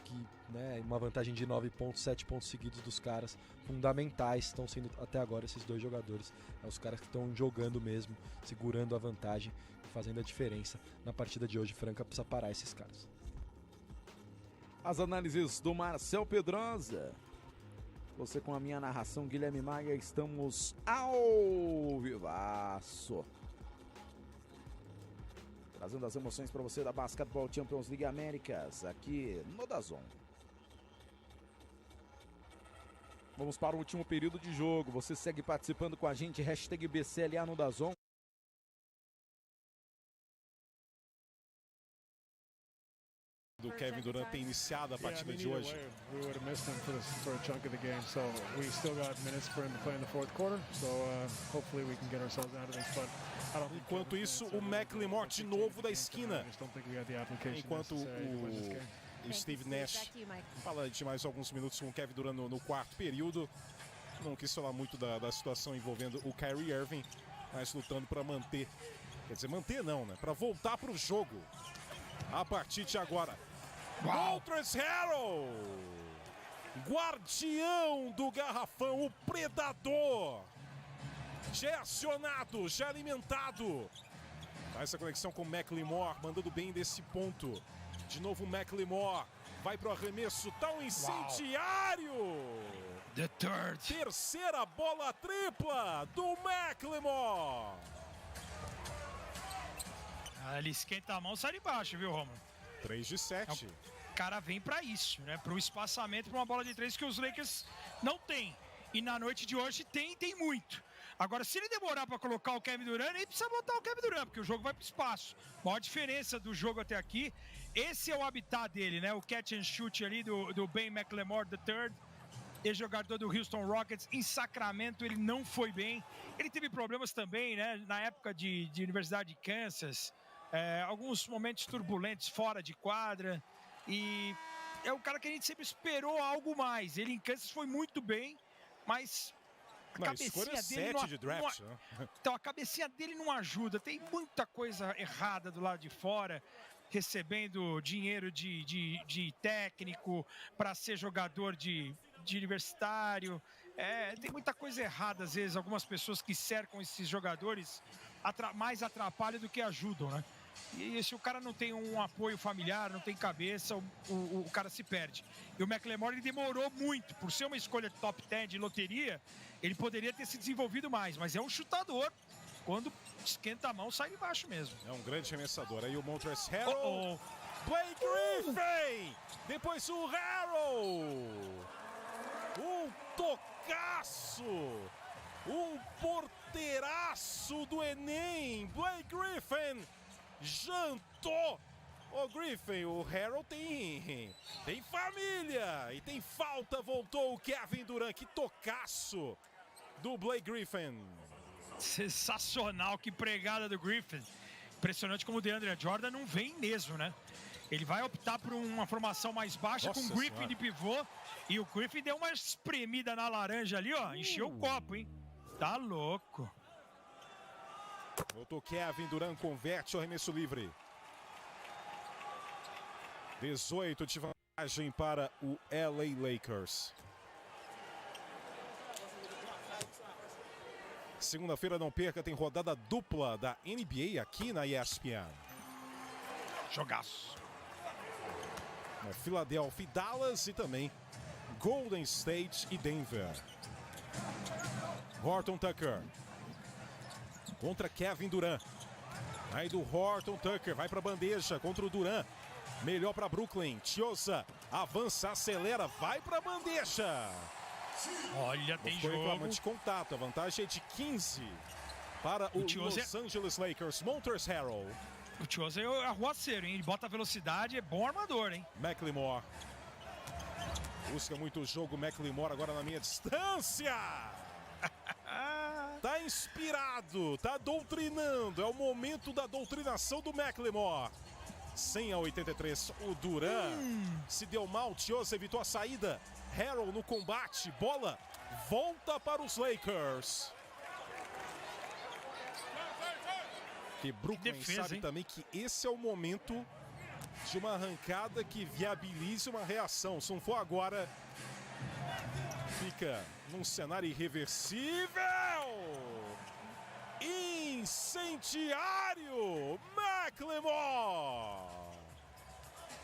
que, né, uma vantagem de 9 pontos, 7 pontos seguidos dos caras fundamentais estão sendo até agora esses 2 jogadores. Os caras que estão jogando mesmo, segurando a vantagem e fazendo a diferença na partida de hoje. Franca precisa parar esses caras. As análises do Marcel Pedrosa. Você com a minha narração, Guilherme Maia, estamos ao vivaço. Trazendo as emoções para você da Basketball Champions League Américas, aqui no DAZN. Vamos para o último período de jogo. Você segue participando com a gente, hashtag BCLA no DAZN. Do Kevin Durant tem iniciado a partida de hoje. Enquanto isso, o McLemore de novo da esquina. Enquanto o Steve Nash fala de mais alguns minutos com o Kevin Durant no quarto período. Não quis falar muito da situação envolvendo o Kyrie Irving, mas lutando para manter. Quer dizer, manter não, né? Para voltar para o jogo. A partir de agora. Montrezl Harrell, guardião do garrafão, o predador, já é acionado, já é alimentado. Faz essa conexão com o McLemore, mandando bem desse ponto. De novo o McLemore, vai pro arremesso, tá um incendiário. The third. Terceira bola tripla do McLemore. Ele esquenta a mão, sai de baixo, viu, Romulo? 3 de 7. O cara vem pra isso, né? Pro espaçamento, pra uma bola de 3 que os Lakers não tem. E na noite de hoje tem muito. Agora, se ele demorar pra colocar o Kevin Durant, ele precisa botar o Kevin Durant, porque o jogo vai pro espaço. A maior diferença do jogo até aqui, esse é o habitat dele, né? O catch and shoot ali do Ben McLemore III. ex-jogador do Houston Rockets. Em Sacramento ele não foi bem. Ele teve problemas também, né, na época de Universidade de Kansas. Alguns momentos turbulentos fora de quadra. E é um cara que a gente sempre esperou algo mais. Ele em Kansas foi muito bem, mas a cabecinha dele não, de draft, né? Então a cabecinha dele não ajuda. Tem muita coisa errada do lado de fora, recebendo dinheiro de técnico para ser jogador de universitário. Tem muita coisa errada às vezes. Algumas pessoas que cercam esses jogadores mais atrapalham do que ajudam, né? E se o cara não tem um apoio familiar, não tem cabeça, o cara se perde. E o McLemore, ele demorou muito. Por ser uma escolha de top 10 de loteria, ele poderia ter se desenvolvido mais. Mas é um chutador. Quando esquenta a mão, sai de baixo mesmo. É um grande arremessador. Aí o Montrezl Harrell. Blake Griffin! Depois o Harrell! Um tocaço! Um porteiraço do Enem! Blake Griffin! Jantou! Ô Griffin, o Harrell tem família! E tem falta, voltou o Kevin Durant. Que tocaço do Blake Griffin! Sensacional, que pregada do Griffin. Impressionante como o DeAndre Jordan não vem mesmo, né? Ele vai optar por uma formação mais baixa. Nossa, com o Griffin de pivô. E o Griffin deu uma espremida na laranja ali, ó. Encheu o copo, hein? Tá louco. Voltou Kevin Durant, converte o arremesso livre. 18 de vantagem para o LA Lakers. Segunda-feira, não perca, tem rodada dupla da NBA aqui na ESPN. Jogaço. Philadelphia e Dallas, e também Golden State e Denver. Horton Tucker contra Kevin Durant. Aí do Horton Tucker, vai para bandeja contra o Durant. Melhor para Brooklyn. Tiosa avança, acelera, vai para bandeja. Olha, tem jogo. Reclamando de contato. A vantagem é de 15 para o Los Angeles Lakers. Montrezl Harrell. O Tiosa é arruaceiro, hein? Ele bota velocidade, é bom armador, hein? McLemore. Busca muito o jogo. McLemore agora na minha distância. Tá inspirado, tá doutrinando. É o momento da doutrinação do McLemore. 100-83, o Durant se deu mal. Tiosa evitou a saída. Harrell no combate, bola volta para os Lakers. E Brooklyn defesa, sabe também que esse é o momento de uma arrancada que viabilize uma reação. Se não for agora, fica num cenário irreversível. Incendiário, McLemore.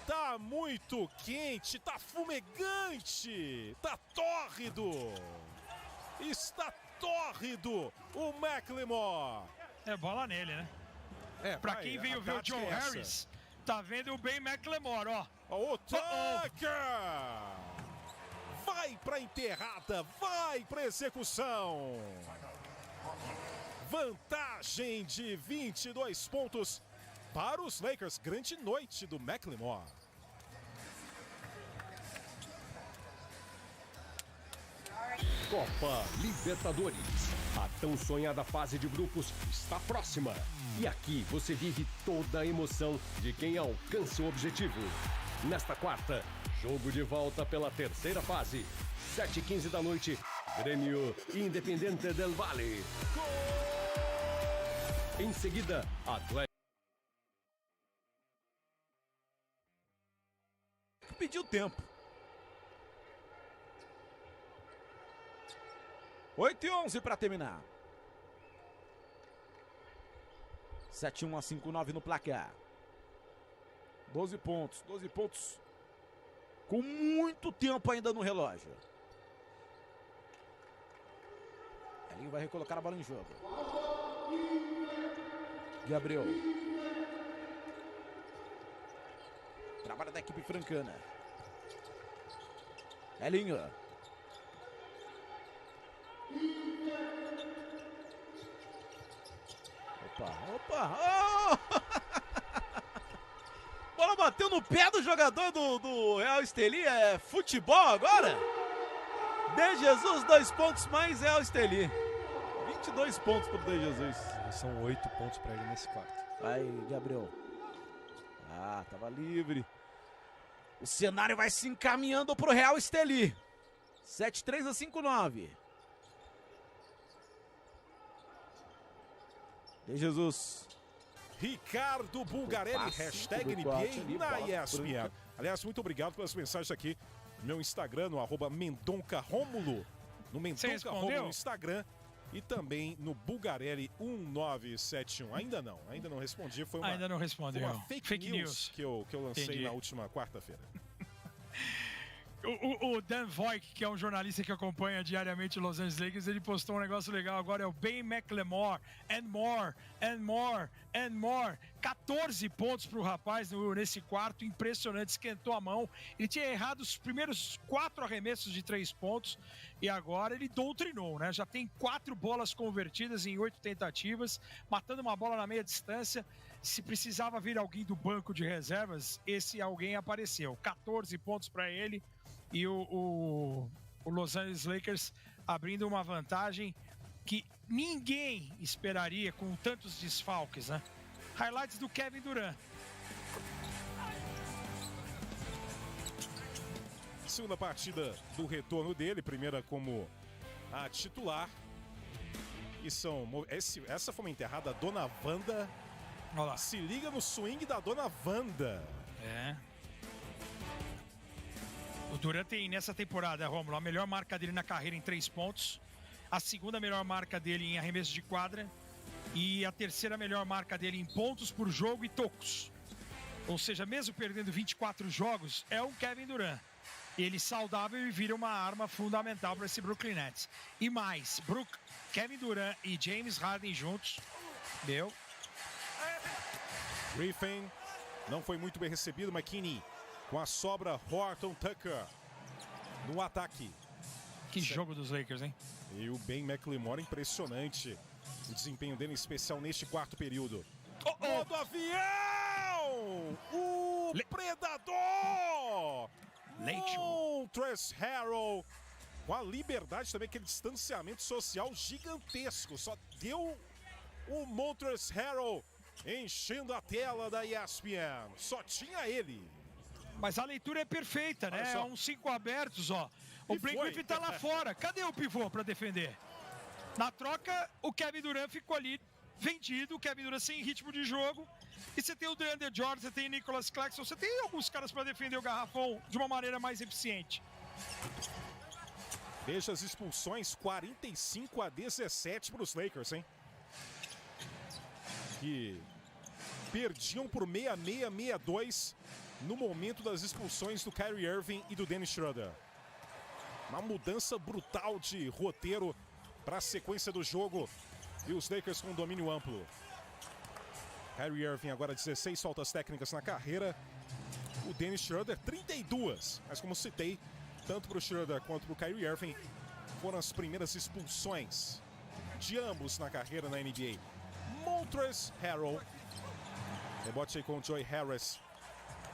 Tá muito quente, tá fumegante, tá tórrido. Está tórrido o McLemore. É bola nele, né? Pra quem veio ver o Joe Harris, tá vendo o bem McLemore, ó. O Tucker! Vai pra enterrada, vai pra execução. Vantagem de 22 pontos para os Lakers. Grande noite do McLemore. Copa Libertadores. A tão sonhada fase de grupos está próxima. E aqui você vive toda a emoção de quem alcança o objetivo. Nesta quarta, jogo de volta pela terceira fase. 7h15 da noite, Grêmio Independente del Valle. Em seguida, Atlético. Pediu tempo. 8h11 para terminar. 7-1-5-9 no placar. 12 pontos. 12 pontos. Com muito tempo ainda no relógio. Elinho vai recolocar a bola em jogo. Gabriel. Trabalho da equipe francana. Elinho. Opa! Oh! Bola bateu no pé do jogador do Real Estelí. É futebol agora? De Jesus, 2 pontos, mais é o Esteli. 22 pontos pro De Jesus. São 8 pontos para ele nesse quarto. Vai, Gabriel. Ah, tava livre. O cenário vai se encaminhando pro Real Esteli. 7-3 a 5-9. De Jesus. Ricardo Bulgarelli, hashtag NBA na ESPN. Aliás, muito obrigado pelas mensagens aqui no meu Instagram, no @mendoncarômulo. No Mendonca Romulo no Instagram e também no Bulgarelli 1971. Ainda não respondi. Foi uma, ainda não respondeu. Foi uma fake news que eu lancei Entendi. na última quarta-feira. O Dan Voigt, que é um jornalista que acompanha diariamente o Los Angeles Lakers, ele postou um negócio legal agora, é o Ben McLemore, and more. 14 pontos pro rapaz nesse quarto, impressionante, esquentou a mão. Ele tinha errado os primeiros 4 arremessos de 3 pontos e agora ele doutrinou, né? Já tem 4 bolas convertidas em 8 tentativas, matando uma bola na meia distância. Se precisava vir alguém do banco de reservas, esse alguém apareceu. 14 pontos para ele. E o Los Angeles Lakers abrindo uma vantagem que ninguém esperaria com tantos desfalques, né? Highlights do Kevin Durant. Segunda partida do retorno dele, primeira como a titular. E essa foi uma enterrada da Dona Wanda. Olha lá. Se liga no swing da Dona Wanda. É. O Durant tem nessa temporada, Rômulo, a melhor marca dele na carreira em 3 pontos, a segunda melhor marca dele em arremesso de quadra e a terceira melhor marca dele em pontos por jogo e tocos. Ou seja, mesmo perdendo 24 jogos, é um Kevin Durant. Ele saudável e vira uma arma fundamental para esse Brooklyn Nets. E mais, Kevin Durant e James Harden juntos, Griffin não foi muito bem recebido, McKinney com a sobra, Horton Tucker no ataque. Que jogo dos Lakers, hein? E o Ben McLemore, impressionante o desempenho dele, em especial neste quarto período. Modo avião! O predador! Montrezl Harrell com a liberdade também, aquele distanciamento social gigantesco. Só deu o Montrezl Harrell enchendo a tela da ESPN. Só tinha ele. Mas a leitura é perfeita, né? É uns 5 abertos, ó. O Blake Griffin tá lá fora. Cadê o pivô para defender? Na troca, o Kevin Durant ficou ali vendido. O Kevin Durant sem ritmo de jogo. E você tem o DeAndre Jordan, você tem o Nicholas Claxton. Você tem alguns caras para defender o garrafão de uma maneira mais eficiente. Veja as expulsões, 45 a 17 para os Lakers, hein? Que perdiam por 66-62 no momento das expulsões do Kyrie Irving e do Dennis Schroeder. Uma mudança brutal de roteiro para a sequência do jogo e os Lakers com domínio amplo. Kyrie Irving agora 16 faltas técnicas na carreira. O Dennis Schroeder 32. Mas como citei, tanto para o Schroeder quanto para o Kyrie Irving foram as primeiras expulsões de ambos na carreira na NBA. Montrezl Harrell. Rebote aí com o Joe Harris.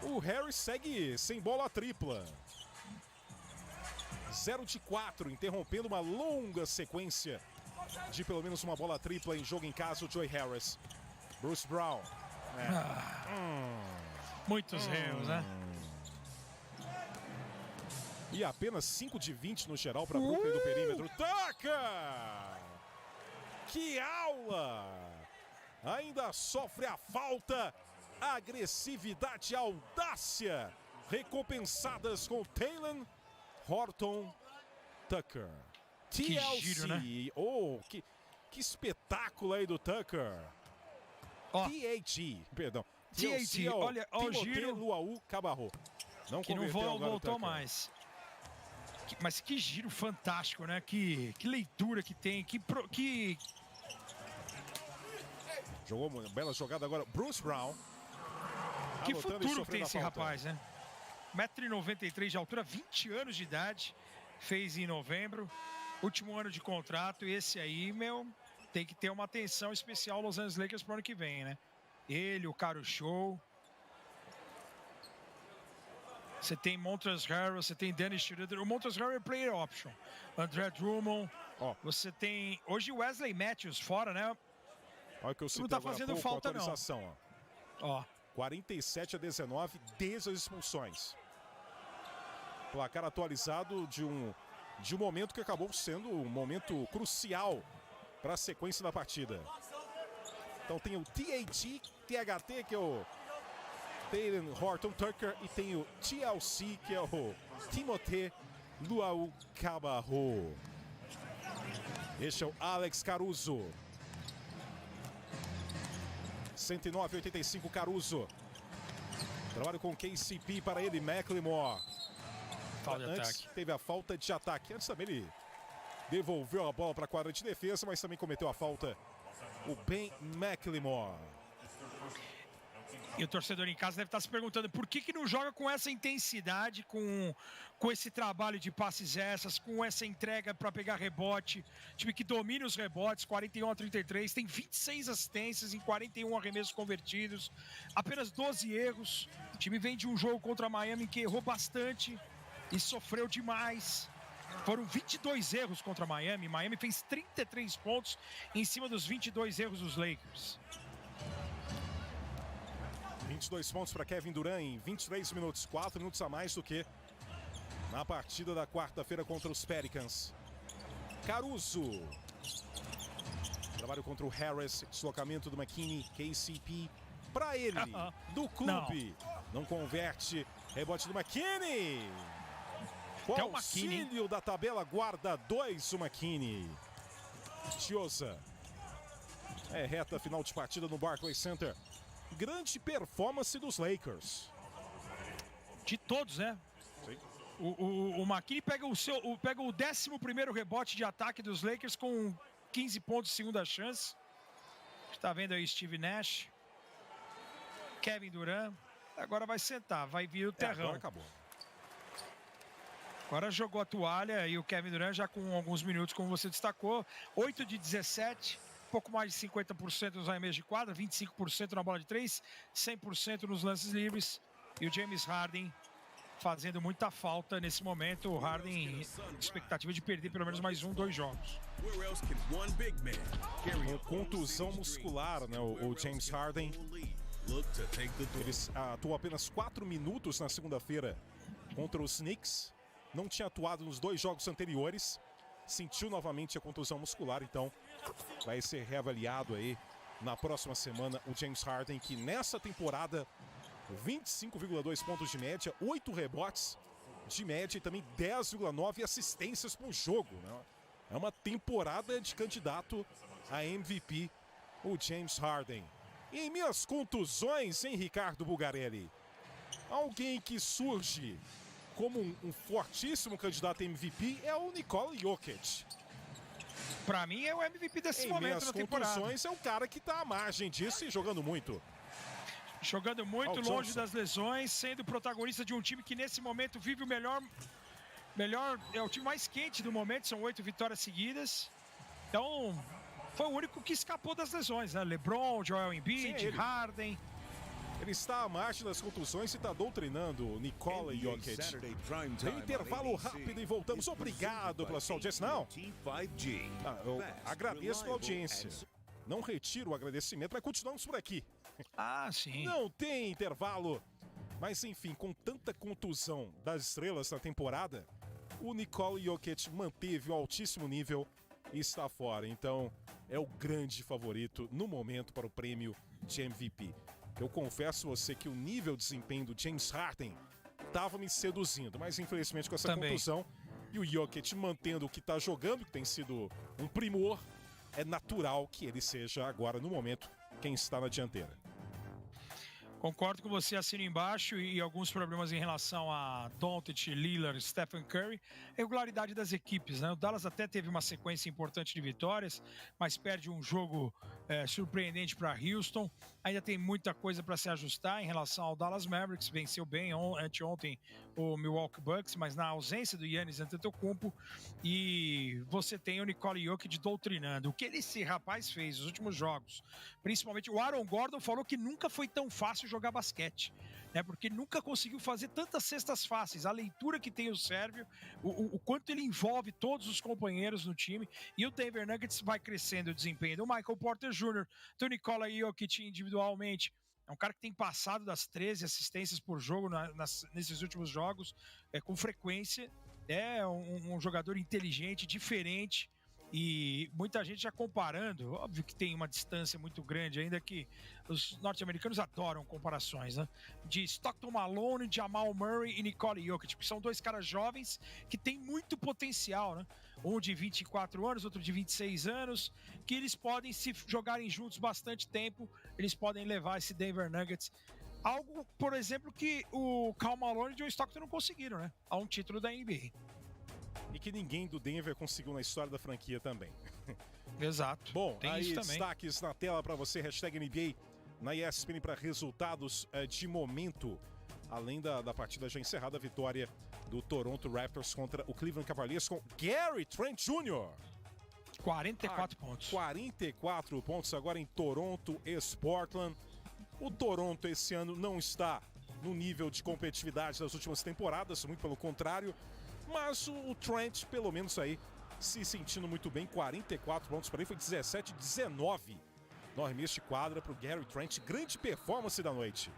O Harris segue sem bola tripla. 0 de 4, interrompendo uma longa sequência de pelo menos uma bola tripla em jogo em casa. O Joe Harris. Bruce Brown. Muitos erros, né? E apenas 5 de 20 no geral para Brooklyn do perímetro. Tucker! Que aula! Ainda sofre a falta. Agressividade e audácia recompensadas com Taylor Horton Tucker. TLC. Giro, né? Que espetáculo aí do Tucker. TAT, perdão. TAT, olha o giro. Luau Cabarro. Não que não voltou mais. Mas que giro fantástico, né? Que leitura que tem. Jogou uma bela jogada agora. Bruce Brown. Que futuro tem esse rapaz, né? 1,93 m de altura, 20 anos de idade. Fez em novembro. Último ano de contrato. E esse aí, tem que ter uma atenção especial Los Angeles Lakers pro ano que vem, né? Ele, o Caro Show. Você tem Montrezl Harrell, você tem Dennis Schroeder. O Montrezl Harrell é player option. André Drummond. Você tem hoje Wesley Matthews fora, né? Olha o que eu citei não tá agora fazendo pouco, falta, atualização, ó. 47-19 desde as expulsões. Placar atualizado de um momento que acabou sendo um momento crucial para a sequência da partida. Então tem o THT, que é o Taylor Horton Tucker, e tem o TLC, que é o Timothée Luau Cabarro. Este é o Alex Caruso. 109-85 Caruso. Trabalho com KCP para ele, McLemore. Antes teve a falta de ataque. Antes também ele devolveu a bola para a quadra de defesa, mas também cometeu a falta o Ben McLemore. E o torcedor em casa deve estar se perguntando por que não joga com essa intensidade, com esse trabalho de passes essas, com essa entrega para pegar rebote. Time que domina os rebotes, 41-33, tem 26 assistências em 41 arremessos convertidos, apenas 12 erros. O time vem de um jogo contra a Miami que errou bastante e sofreu demais. Foram 22 erros contra a Miami. Miami fez 33 pontos em cima dos 22 erros dos Lakers. 22 pontos para Kevin Durant em 23 minutos, 4 minutos a mais do que na partida da quarta-feira contra os Pelicans. Caruso. Trabalho contra o Harris, deslocamento do McKinney, KCP para ele, do clube. Não converte, rebote do McKinney. Com auxílio da tabela, guarda 2 o McKinney. Chiosa. É reta final de partida no Barclays Center. Grande performance dos Lakers. De todos, né? Sim. O McKinney pega o 11º rebote de ataque dos Lakers com 15 pontos de segunda chance. Está vendo aí Steve Nash. Kevin Durant. Agora vai sentar, vai vir o terrão. Agora acabou. Agora jogou a toalha e o Kevin Durant já com alguns minutos, como você destacou. 8 de 17. Pouco mais de 50% nos arremessos de quadra, 25% na bola de 3, 100% nos lances livres. E o James Harden fazendo muita falta nesse momento. O Harden, expectativa de perder pelo menos mais 2 jogos. Com contusão muscular, né, o James Harden. Ele atuou apenas 4 minutos na segunda-feira contra os Knicks. Não tinha atuado nos 2 jogos anteriores. Sentiu novamente a contusão muscular, então vai ser reavaliado aí na próxima semana o James Harden, que nessa temporada 25,2 pontos de média, 8 rebotes de média e também 10,9 assistências por jogo, né? É uma temporada de candidato a MVP, o James Harden. E em minhas contusões, hein, Ricardo Bulgarelli? Alguém que surge como um fortíssimo candidato a MVP é o Nikola Jokic. Pra mim é o MVP desse momento na temporada. Em contusões é o cara que tá à margem disso e jogando muito. Jogando muito, longe das lesões, sendo protagonista de um time que nesse momento vive o melhor, é o time mais quente do momento, são 8 vitórias seguidas. Então, foi o único que escapou das lesões, né? LeBron, Joel Embiid, Harden. Ele está à margem das contusões e está doutrinando o Nikola Jokic. Tem intervalo rápido e voltamos. Obrigado pela sua audiência. Não, eu agradeço pela audiência. Não retiro o agradecimento, mas continuamos por aqui. Ah, sim. Não tem intervalo. Mas enfim, com tanta contusão das estrelas na temporada, o Nikola Jokic manteve um altíssimo nível e está fora. Então, é o grande favorito no momento para o prêmio de MVP. Eu confesso a você que o nível de desempenho do James Harden estava me seduzindo, mas infelizmente com essa contusão e o Jokic mantendo o que está jogando, que tem sido um primor, é natural que ele seja agora, no momento, quem está na dianteira. Concordo com você, assino embaixo, e alguns problemas em relação a Doncic, Lillard, Stephen Curry. Regularidade das equipes, né? O Dallas até teve uma sequência importante de vitórias, mas perde um jogo surpreendente para Houston. Ainda tem muita coisa para se ajustar em relação ao Dallas Mavericks. Venceu bem anteontem o Milwaukee Bucks, mas na ausência do Giannis Antetokounmpo. E você tem o Nikola Jokic doutrinando. O que esse rapaz fez nos últimos jogos, principalmente o Aaron Gordon falou que nunca foi tão fácil jogar basquete. né? Porque nunca conseguiu fazer tantas cestas fáceis. A leitura que tem o Sérvio, o quanto ele envolve todos os companheiros no time, e o Denver Nuggets vai crescendo o desempenho do Michael Porter Jr., do Nikola Jokic individualmente. É um cara que tem passado das 13 assistências por jogo nesses últimos jogos, com frequência. É um jogador inteligente, diferente, e muita gente já comparando. Óbvio que tem uma distância muito grande, ainda que os norte-americanos adoram comparações, né? De Stockton Malone, Jamal Murray e Nikola Jokic, que são dois caras jovens que têm muito potencial, né? Um de 24 anos, outro de 26 anos, que eles podem, se jogarem juntos bastante tempo, eles podem levar esse Denver Nuggets. Algo, por exemplo, que o Karl Malone e o John Stockton não conseguiram, né? A um título da NBA. E que ninguém do Denver conseguiu na história da franquia também. Exato. Bom, tem aí isso também. Destaques na tela para você, hashtag NBA na ESPN para resultados de momento. Além da partida já encerrada, a vitória do Toronto Raptors contra o Cleveland Cavaliers com Gary Trent Jr. 44 pontos. 44 pontos agora em Toronto e Portland. O Toronto esse ano não está no nível de competitividade das últimas temporadas, muito pelo contrário. Mas o Trent, pelo menos aí, se sentindo muito bem. 44 pontos para ele, foi 17-19 no arremesso de quadra para o Gary Trent. Grande performance da noite.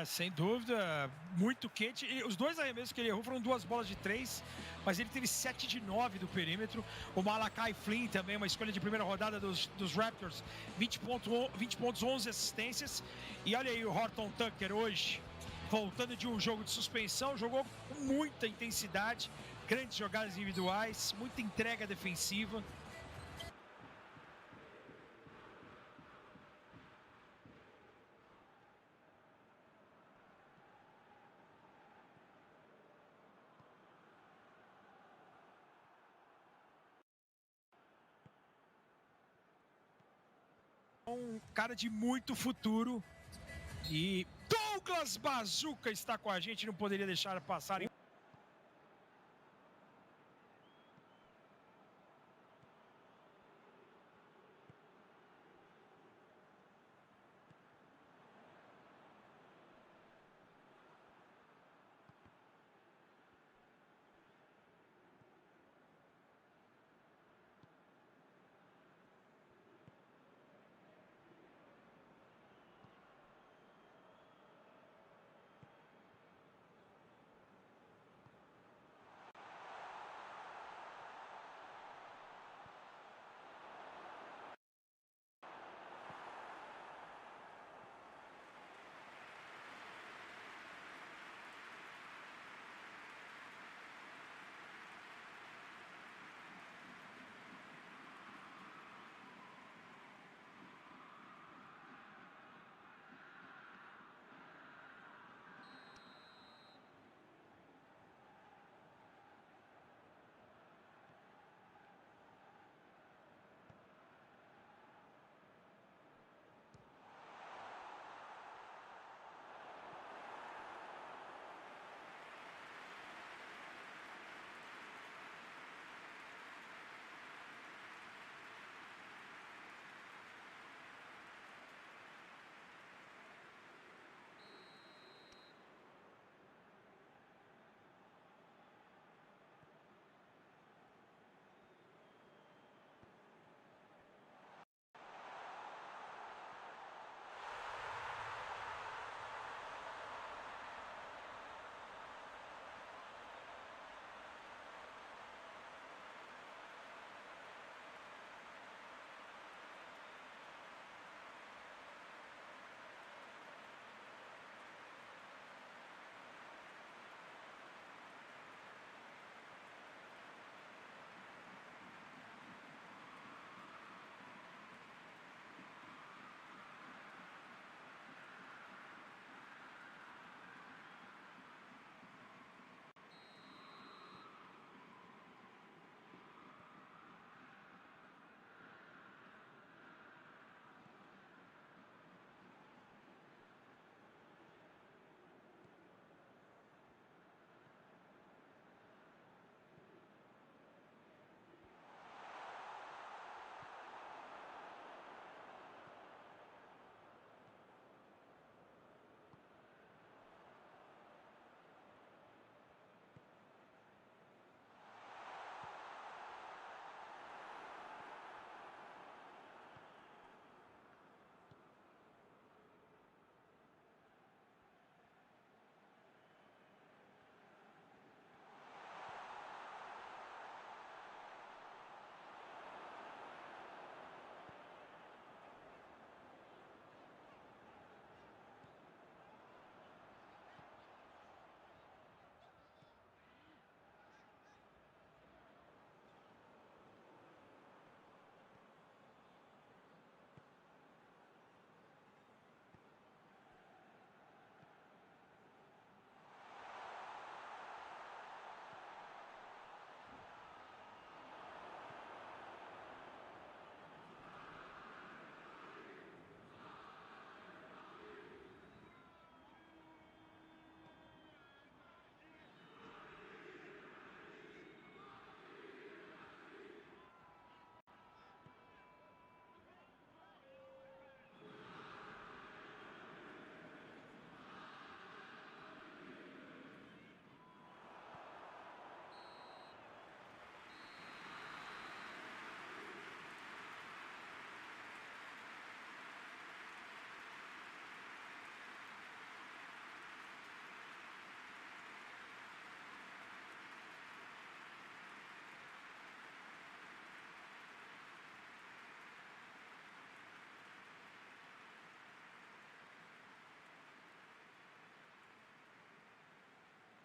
Sem dúvida, muito quente. E os dois arremessos que ele errou foram 2 bolas de 3, mas ele teve 7 de 9 do perímetro. O Malachi Flynn também, uma escolha de primeira rodada dos Raptors, 20 pontos, 11 assistências. E olha aí o Horton Tucker hoje, voltando de um jogo de suspensão, jogou com muita intensidade, grandes jogadas individuais, muita entrega defensiva. Um cara de muito futuro. E Douglas Bazooka está com a gente, não poderia deixar passar.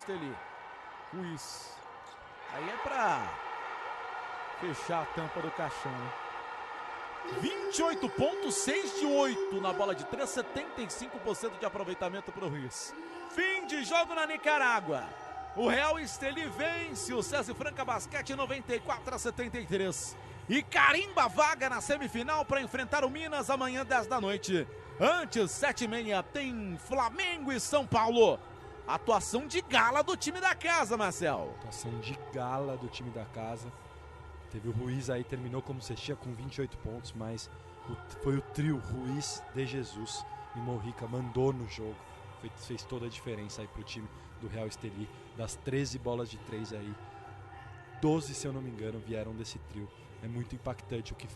Esteli. Ruiz. Aí é pra fechar a tampa do caixão, né? 28 pontos, 6 de 8 na bola de 3, 75% de aproveitamento pro Ruiz. Fim de jogo na Nicarágua. O Real Esteli vence o César Franca Basquete 94-73 e carimba a vaga na semifinal para enfrentar o Minas amanhã 10 da noite. Antes, 7h30, tem Flamengo e São Paulo. Atuação de gala do time da casa, Marcel. Atuação de gala do time da casa. Teve o Ruiz aí, terminou como cestinha com 28 pontos, mas foi o trio Ruiz, De Jesus e Mojica, mandou no jogo. Fez toda a diferença aí pro time do Real Esteli. Das 13 bolas de 3 aí, 12, se eu não me engano, vieram desse trio. É muito impactante o que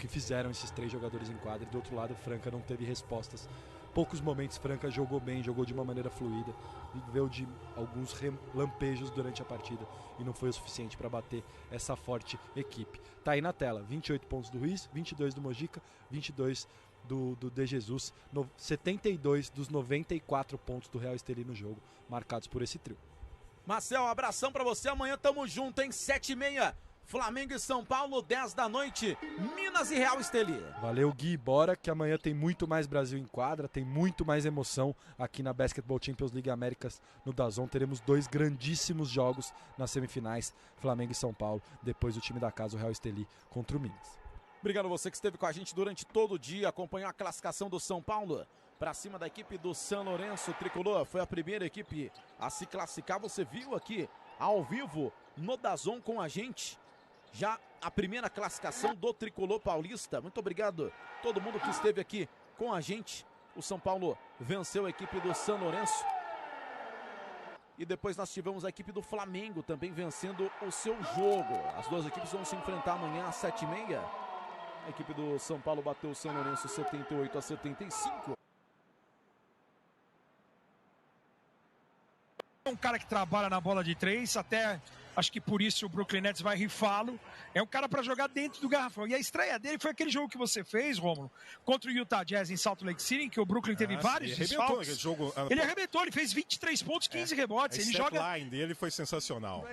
fizeram esses 3 jogadores em quadra. E do outro lado, Franca não teve respostas. Poucos momentos Franca jogou bem, jogou de uma maneira fluida, viveu de alguns lampejos durante a partida e não foi o suficiente para bater essa forte equipe. Tá aí na tela, 28 pontos do Ruiz, 22 do Mojica, 22 do De Jesus, 72 dos 94 pontos do Real Esteli no jogo, marcados por esse trio. Marcel, um abração pra você, amanhã tamo junto, hein? 7h30, Flamengo e São Paulo, 10 da noite, Minas e Real Esteli. Valeu, Gui, bora que amanhã tem muito mais Brasil em quadra, tem muito mais emoção aqui na Basketball Champions League Américas no DAZN. Teremos 2 grandíssimos jogos nas semifinais, Flamengo e São Paulo, depois o time da casa, o Real Esteli, contra o Minas. Obrigado a você que esteve com a gente durante todo o dia, acompanhou a classificação do São Paulo para cima da equipe do São Lourenço Tricolor. Foi a primeira equipe a se classificar, você viu aqui ao vivo no DAZN com a gente. Já a primeira classificação do Tricolor Paulista. Muito obrigado a todo mundo que esteve aqui com a gente. O São Paulo venceu a equipe do São Lourenço. E depois nós tivemos a equipe do Flamengo também vencendo o seu jogo. As duas equipes vão se enfrentar amanhã às 7h30. A equipe do São Paulo bateu o São Lourenço 78-75. Um cara que trabalha na bola de 3, até acho que por isso o Brooklyn Nets vai rifá-lo. É um cara para jogar dentro do garrafão. E a estreia dele foi aquele jogo que você fez, Rômulo, contra o Utah Jazz em Salt Lake City, em que o Brooklyn teve vários desfalques. Ele arrebentou, ele fez 23 pontos, 15 rebotes. Ele joga. A line dele foi sensacional.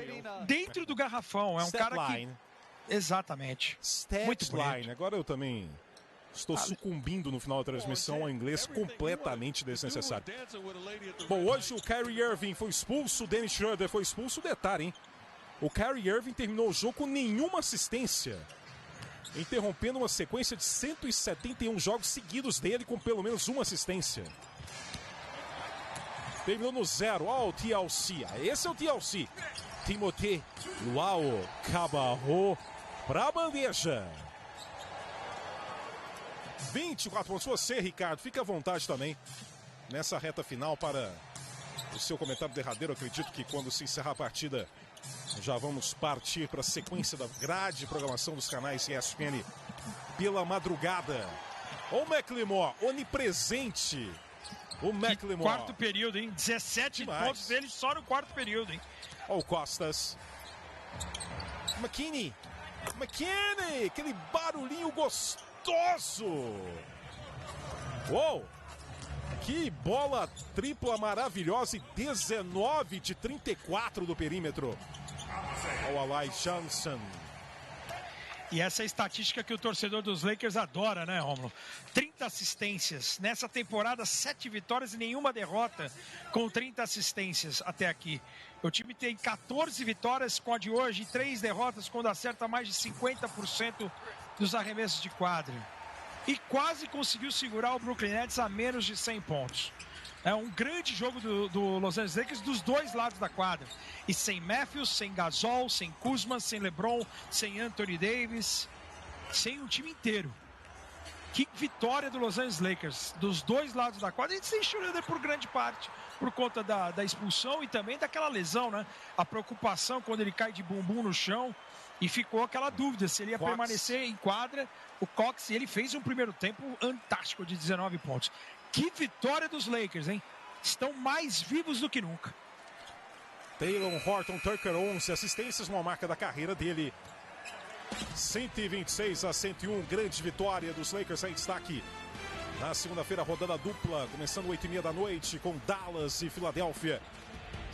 Dentro do garrafão. É um cara que... Exatamente. Muito line. Agora eu também estou sucumbindo no final da transmissão ao inglês completamente desnecessário. Bom, hoje o Kyrie Irving foi expulso, o Dennis Schroeder foi expulso. Detalhe, hein? O Kyrie Irving terminou o jogo com nenhuma assistência, interrompendo uma sequência de 171 jogos seguidos dele com pelo menos uma assistência. Terminou no 0. Ó, o TLC. Esse é o TLC. Timothée Luau Cabarro para a bandeja. 24 pontos. Você, Ricardo, fica à vontade também nessa reta final para o seu comentário derradeiro. Acredito que quando se encerrar a partida já vamos partir para a sequência da grade de programação dos canais ESPN pela madrugada. O McLemore, onipresente. O McLemore. Quarto período, hein? 17 pontos dele só no quarto período, hein? Ó o Costas. McKinney, aquele barulhinho gostoso. Uou! Que bola tripla maravilhosa e 19 de 34 do perímetro. Ó o Alai Johnson. E essa é a estatística que o torcedor dos Lakers adora, né, Rômulo? 30 assistências. Nessa temporada, 7 vitórias e nenhuma derrota com 30 assistências até aqui. O time tem 14 vitórias com a de hoje e 3 derrotas quando acerta mais de 50% dos arremessos de quadra. E quase conseguiu segurar o Brooklyn Nets a menos de 100 pontos. É um grande jogo do Los Angeles Lakers dos dois lados da quadra. E sem Matthews, sem Gasol, sem Kuzma, sem LeBron, sem Anthony Davis, sem o time inteiro. Que vitória do Los Angeles Lakers, dos dois lados da quadra. E sem Schroeder por grande parte, por conta da expulsão e também daquela lesão, né? A preocupação quando ele cai de bumbum no chão. E ficou aquela dúvida se ele ia permanecer em quadra. O Cox, ele fez um primeiro tempo fantástico de 19 pontos. Que vitória dos Lakers, hein? Estão mais vivos do que nunca. Taylor Horton Tucker, 11 assistências, uma marca da carreira dele. 126-101, grande vitória dos Lakers em destaque. Na segunda-feira, rodada dupla, começando 8h30 da noite, com Dallas e Filadélfia.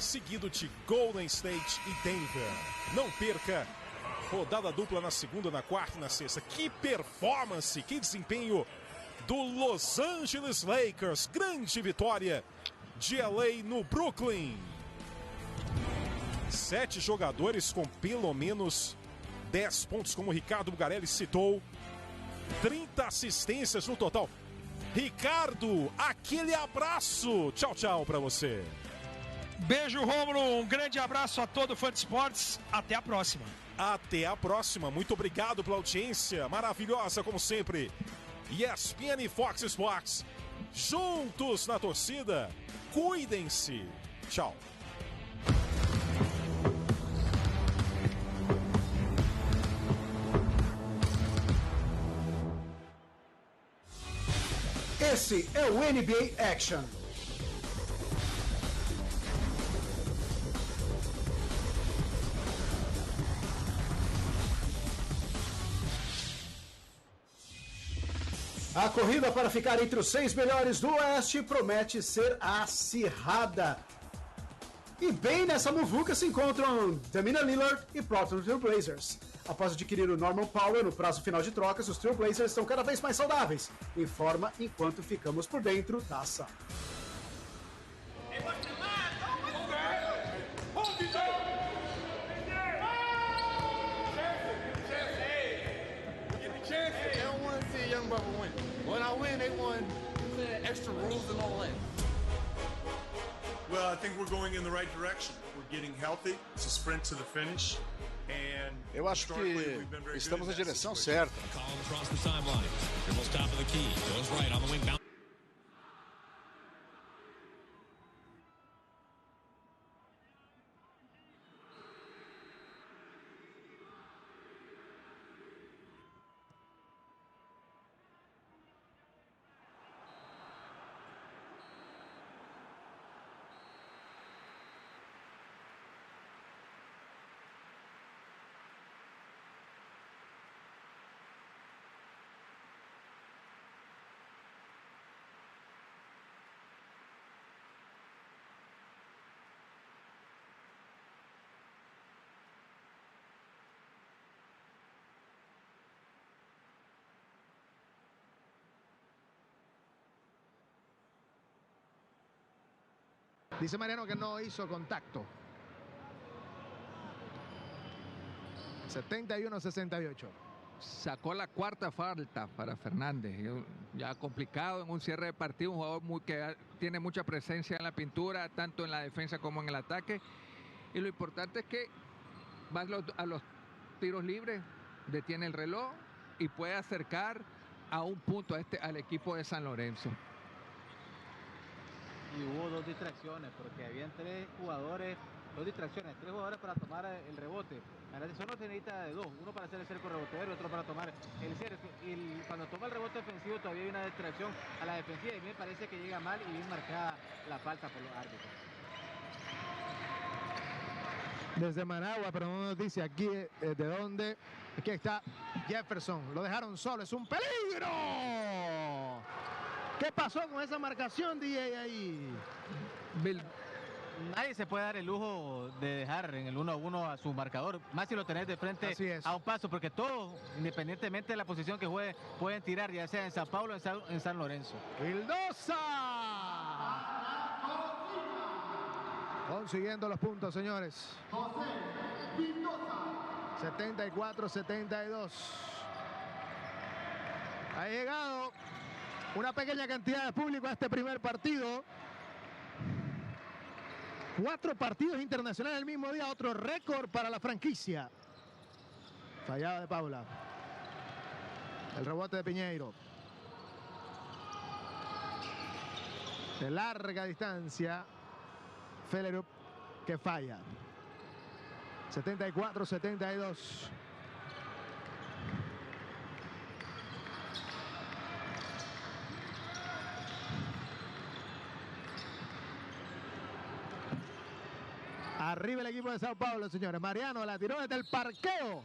seguido de Golden State e Denver. Não perca, rodada dupla na segunda, na quarta e na sexta. Que performance, que desempenho do Los Angeles Lakers. Grande vitória de LA no Brooklyn. 7 jogadores com pelo menos 10 pontos, como o Ricardo Bugarelli citou. 30 assistências no total. Ricardo, aquele abraço. Tchau, tchau pra você. Beijo, Rômulo. Um grande abraço a todo fã de esportes. Até a próxima. Até a próxima. Muito obrigado pela audiência maravilhosa, como sempre. ESPN e Fox Sports, juntos na torcida. Cuidem-se. Tchau. Esse é o NBA Action. A corrida para ficar entre os 6 melhores do Oeste promete ser acirrada. E bem nessa muvuca se encontram Damian Lillard e Portland Trail Blazers. Após adquirir o Norman Powell no prazo final de trocas, os Trail Blazers estão cada vez mais saudáveis, em forma enquanto ficamos por dentro da ação. Well, I think we're going in the right direction. We're getting healthy. It's a sprint to the finish. Eu acho que estamos na direção certa. Dice Mariano que no hizo contacto. 71-68. Sacó la cuarta falta para Fernández. Ya complicado en un cierre de partido. Un jugador que tiene mucha presencia en la pintura, tanto en la defensa como en el ataque. Y lo importante es que va a los tiros libres, detiene el reloj y puede acercar a un punto al equipo de San Lorenzo. Y hubo 2 distracciones, porque habían 3 jugadores, 2 distracciones, 3 jugadores para tomar el rebote. Solo se necesita de 2, uno para hacer el cerco rebotero y otro para tomar el cerco. Y cuando toma el rebote ofensivo todavía hay una distracción a la defensiva y me parece que llega mal y bien marcada la falta por los árbitros. Desde Managua, pero no nos dice aquí de dónde. Aquí está Jefferson, lo dejaron solo, es un peligro. ¿Qué pasó con esa marcación, DJ, ahí? Nadie se puede dar el lujo de dejar en el 1-1 a su marcador, más si lo tenés de frente a un paso, porque todos, independientemente de la posición que juegue, pueden tirar, ya sea en San Pablo o en San Lorenzo. Vildosa consiguiendo los puntos, señores. 74-72. Ha llegado una pequeña cantidad de público a este primer partido. 4 partidos internacionales el mismo día, otro récord para la franquicia. Fallada de Paula. El rebote de Piñeiro. De larga distancia. Felerup que falla. 74-72. Arriba el equipo de Sao Paulo, señores. Mariano la tiró desde el parqueo.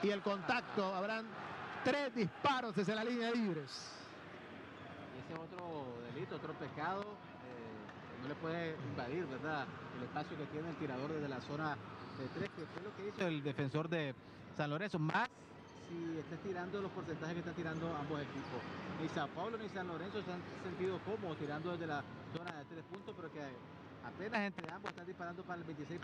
Y el contacto. Habrán 3 disparos desde la línea de libres. Y ese es otro delito, otro pecado. no le puede invadir, ¿verdad? El espacio que tiene el tirador desde la zona de 3, que fue lo que hizo el defensor de San Lorenzo, más si está tirando los porcentajes que están tirando ambos equipos. Ni Sao Paulo ni San Lorenzo se han sentido cómodos tirando desde la zona de 3 puntos, pero que apenas entre ambos están disparando para el 26%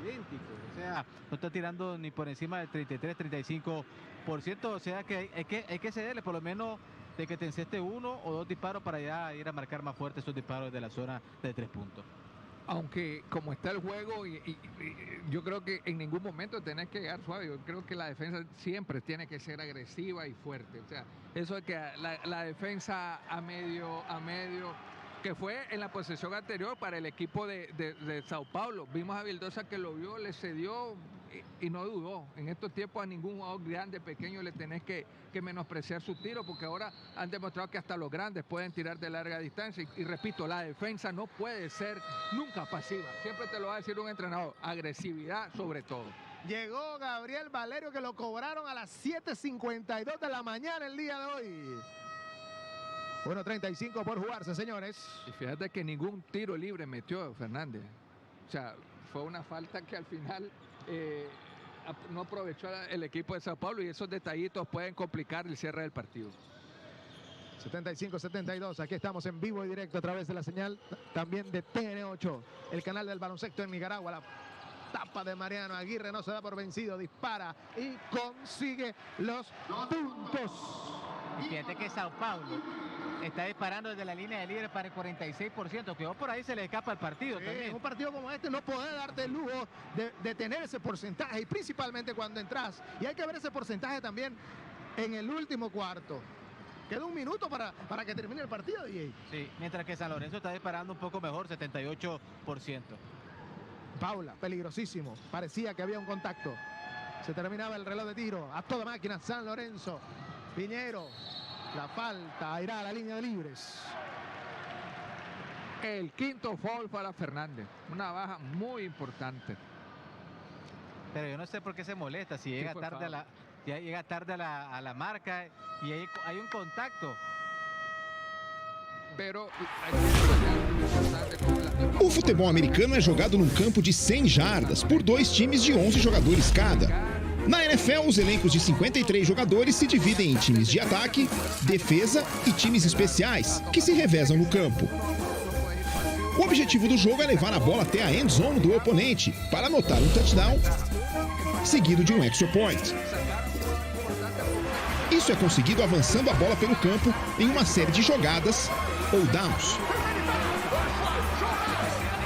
idéntico, o sea, no está tirando ni por encima del 33-35%, o sea que hay que cederle por lo menos de que te enceste 1 o 2 disparos para ya ir a marcar más fuerte esos disparos de la zona de 3 puntos. Aunque como está el juego, y yo creo que en ningún momento tenés que llegar suave. Yo creo que la defensa siempre tiene que ser agresiva y fuerte. O sea, eso es que la defensa a medio, que fue en la posesión anterior para el equipo de Sao Paulo. Vimos a Vildosa que lo vio, le cedió y no dudó. En estos tiempos a ningún jugador grande, pequeño, le tenés que menospreciar su tiro, porque ahora han demostrado que hasta los grandes pueden tirar de larga distancia. Y repito, la defensa no puede ser nunca pasiva. Siempre te lo va a decir un entrenador. Agresividad sobre todo. Llegó Gabriel Valerio, que lo cobraron a las 7:52 de la mañana el día de hoy. 1:35 por jugarse, señores. Y fíjate que ningún tiro libre metió Fernández. O sea, fue una falta que al final no aprovechó el equipo de Sao Paulo, y esos detallitos pueden complicar el cierre del partido. 75-72, aquí estamos en vivo y directo a través de la señal también de TN8, el canal del baloncesto en Nicaragua. La tapa de Mariano Aguirre no se da por vencido, dispara y consigue los puntos. Fíjate que Sao Paulo está disparando desde la línea de libre para el 46%, que por ahí se le escapa el partido también. En un partido como este no podés darte el lujo de tener ese porcentaje, y principalmente cuando entras. Y hay que ver ese porcentaje también en el último cuarto. Queda un minuto para que termine el partido, DJ. Sí, mientras que San Lorenzo está disparando un poco mejor, 78%. Paula, peligrosísimo. Parecía que había un contacto. Se terminaba el reloj de tiro. A toda máquina, San Lorenzo. Piñero, la falta, irá a la línea de libres. El quinto foul para Fernández. Una baja muy importante. Pero yo no sé por qué se molesta. Si llega tarde a la marca y hay un contacto. Pero o futebol americano é jogado num campo de 100 jardas por 2 times de 11 jogadores cada. Na NFL, os elencos de 53 jogadores se dividem em times de ataque, defesa e times especiais, que se revezam no campo. O objetivo do jogo é levar a bola até a end zone do oponente para anotar um touchdown, seguido de um extra point. Isso é conseguido avançando a bola pelo campo em uma série de jogadas ou downs.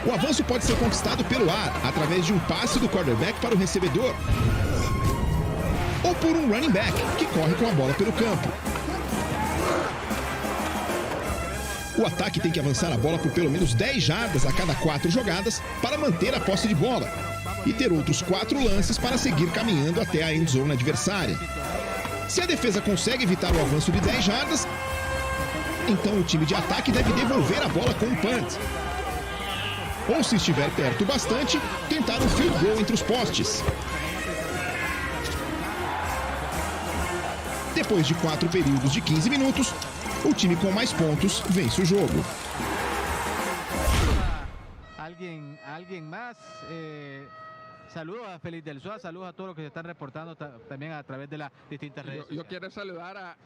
O avanço pode ser conquistado pelo ar, através de um passe do quarterback para o recebedor, ou por um running back, que corre com a bola pelo campo. O ataque tem que avançar a bola por pelo menos 10 jardas a cada 4 jogadas para manter a posse de bola, e ter outros 4 lances para seguir caminhando até a end zone adversária. Se a defesa consegue evitar o avanço de 10 jardas, então o time de ataque deve devolver a bola com um punt. Ou, se estiver perto bastante, tentar um field goal entre os postes. Depois de 4 períodos de 15 minutos, o time com mais pontos vence o jogo. Alguien más. Saludos a Félix del Suárez, saludos a todos los que se están reportando también a través de las distintas redes. Yo quiero saludar a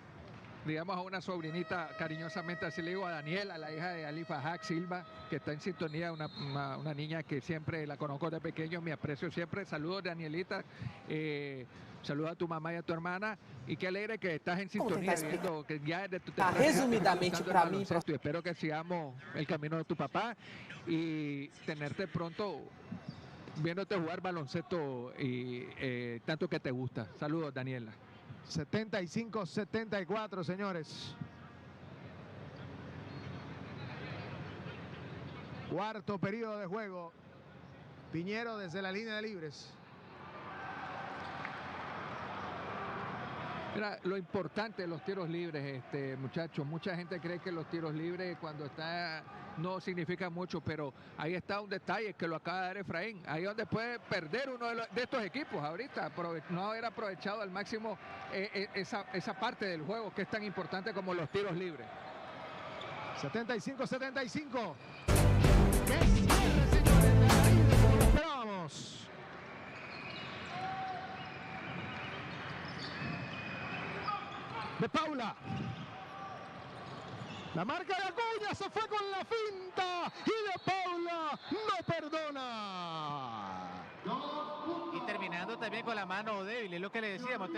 una sobrinita, cariñosamente así le digo, a Daniela, la hija de Alifa Hack Silva, que está en sintonía, una niña que siempre la conozco de pequeño, me aprecio siempre. Saludos, Danielita. Saludos a tu mamá y a tu hermana, y qué alegre que estás en sintonía, viendo que ya es de tu resumidamente para mí. Espero que sigamos el camino de tu papá y tenerte pronto viéndote jugar baloncesto y tanto que te gusta. Saludos, Daniela. 75-74, señores. Cuarto periodo de juego. Piñero desde la línea de libres. Mira, lo importante de los tiros libres, muchachos, mucha gente cree que los tiros libres cuando está no significa mucho, pero ahí está un detalle que lo acaba de dar Efraín. Ahí donde puede perder uno de estos equipos ahorita, no haber aprovechado al máximo esa parte del juego que es tan importante como los tiros libres. 75-75. ¡Qué cierre, señores! De la ida como lo esperábamos. De Paula. La marca de Acuña se fue con la finta y de Paula no perdona. Y terminando también con la mano débil, es lo que le decíamos,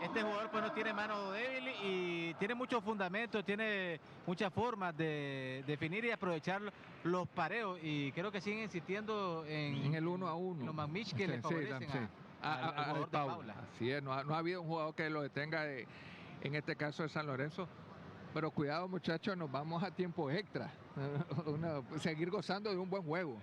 este jugador pues no tiene mano débil y tiene muchos fundamentos, tiene muchas formas de definir y aprovechar los pareos y creo que siguen insistiendo en el 1 a 1. Los magmich que le favorecen al jugador de Paula. Así es, no ha habido un jugador que lo detenga en este caso de San Lorenzo. Pero cuidado, muchachos, nos vamos a tiempo extra. Seguir gozando de un buen juego.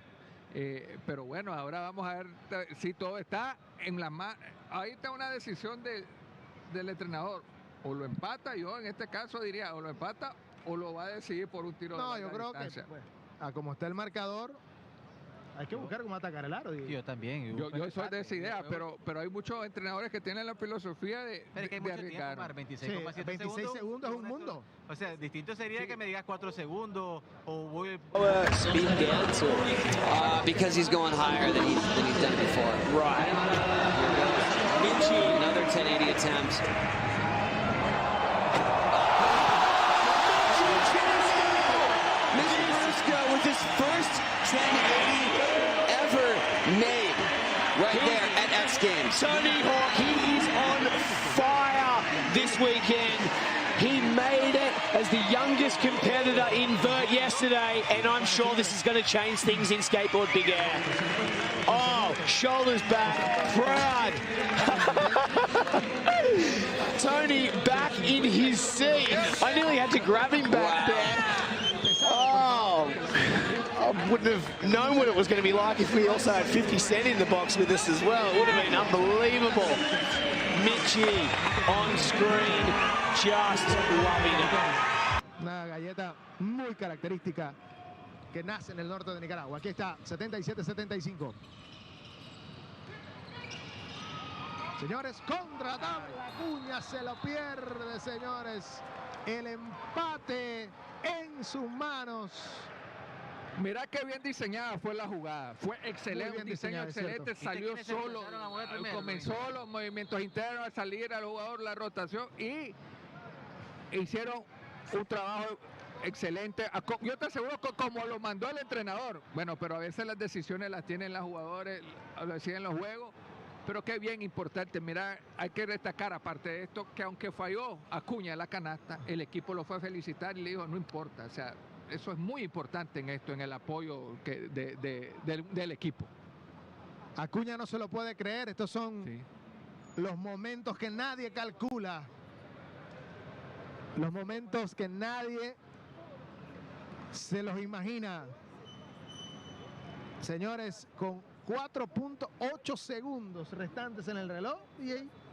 Pero bueno, ahora vamos a ver si todo está en la mano. Ahí está una decisión del entrenador. O lo empata, yo en este caso diría, o lo empata o lo va a decidir por un tiro de larga distancia. Que bueno, como está el marcador, hay que buscar cómo atacar el aro. Yo también. Yo soy de esa idea, pero hay muchos entrenadores que tienen la filosofía de arriesgar. 26 segundos es un mundo. O sea, distinto sería que me digas 4 segundos o voy... Speed dance because he's going higher than he's done before. Right. Another 1080 attempts. With his first 1080 ever made right there at X Games. Tony Hawk, he is on fire this weekend. He made it as the youngest competitor in vert yesterday, and I'm sure this is going to change things in skateboard big air. Oh, shoulders back, proud. Tony back in his seat. I nearly had to grab him back there. Oh, I wouldn't have known what it was going to be like if we also had 50 Cent in the box with us as well. It would have been unbelievable. Mitchie on screen, just loving it. Una galleta muy característica que nace en el norte de Nicaragua. Aquí está, 77-75. Señores, contraataque. Acuña se lo pierde, señores. El empate en sus manos. Mirá qué bien diseñada fue la jugada. Fue excelente, un diseño excelente. Salió solo, comenzó los movimientos internos, al salir al jugador, la rotación y hicieron un trabajo excelente. Yo te aseguro que como lo mandó el entrenador. Bueno, pero a veces las decisiones las tienen los jugadores, lo deciden los juegos. Pero qué bien importante, mira, hay que destacar aparte de esto que aunque falló Acuña la canasta, el equipo lo fue a felicitar y le dijo no importa, o sea, eso es muy importante en esto, en el apoyo del equipo. Acuña no se lo puede creer, estos son los momentos que nadie calcula, los momentos que nadie se los imagina. Señores, con 4.8 segundos restantes en el reloj.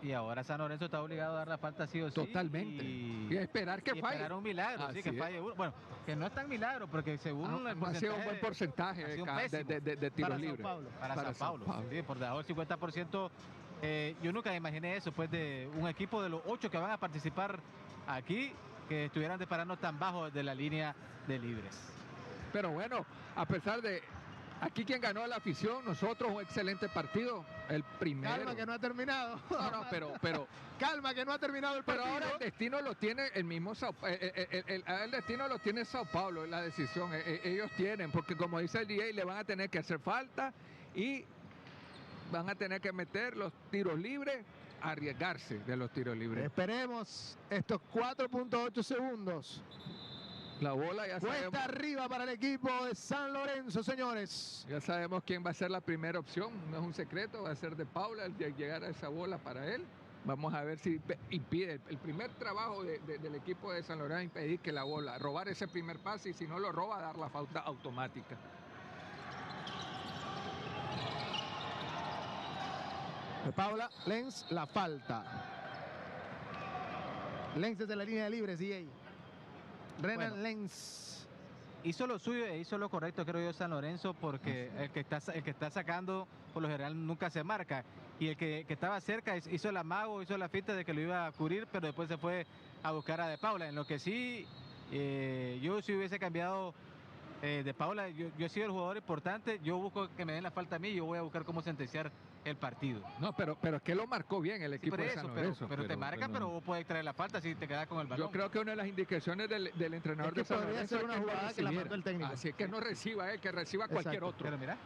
Y ahora San Lorenzo está obligado a dar la falta sí o sí. Totalmente. Y a esperar que falle. Esperar un milagro, sí, que falle uno. Bueno, que no es tan milagro, porque según el ha sido un buen porcentaje de tiros libres. Para Sao Paulo. Sí, por debajo del 50%. Yo nunca imaginé eso, pues, de un equipo de los 8 que van a participar aquí, que estuvieran disparando tan bajo de la línea de libres. Pero bueno, a pesar de... Aquí quien ganó la afición, nosotros, un excelente partido, el primero. Calma que no ha terminado. No, pero calma que no ha terminado el partido. Pero ahora el destino lo tiene el mismo el destino lo tiene Sao Paulo, la decisión. Ellos tienen, porque como dice el DJ, le van a tener que hacer falta y van a tener que meter los tiros libres, arriesgarse de los tiros libres. Esperemos estos 4.8 segundos. La bola ya cuesta sabemos. Arriba para el equipo de San Lorenzo, señores. Ya sabemos quién va a ser la primera opción. No es un secreto, va a ser de Paula el de llegar a esa bola para él. Vamos a ver si impide. El primer trabajo del equipo de San Lorenzo es impedir que la bola, robar ese primer pase y si no lo roba, dar la falta automática. De Paula, Lenz, la falta. Lenz desde la línea de libres, DJ. Renan Lenz hizo lo suyo e hizo lo correcto, creo yo, San Lorenzo, porque el que está sacando por lo general nunca se marca, y el que estaba cerca hizo el amago, hizo la finta de que lo iba a cubrir, pero después se fue a buscar a De Paula, en lo que sí yo si hubiese cambiado De Paula, yo he sido el jugador importante, yo busco que me den la falta a mí y yo voy a buscar cómo sentenciar el partido. No, pero es que lo marcó bien el equipo de San Lorenzo. Pero te marca, pero vos podés traer la falta si te quedas con el balón. Yo creo que una de las indicaciones del entrenador de San Lorenzo es una jugada que la mandó el técnico. Así que no reciba él, que reciba cualquier otro. Pero mira,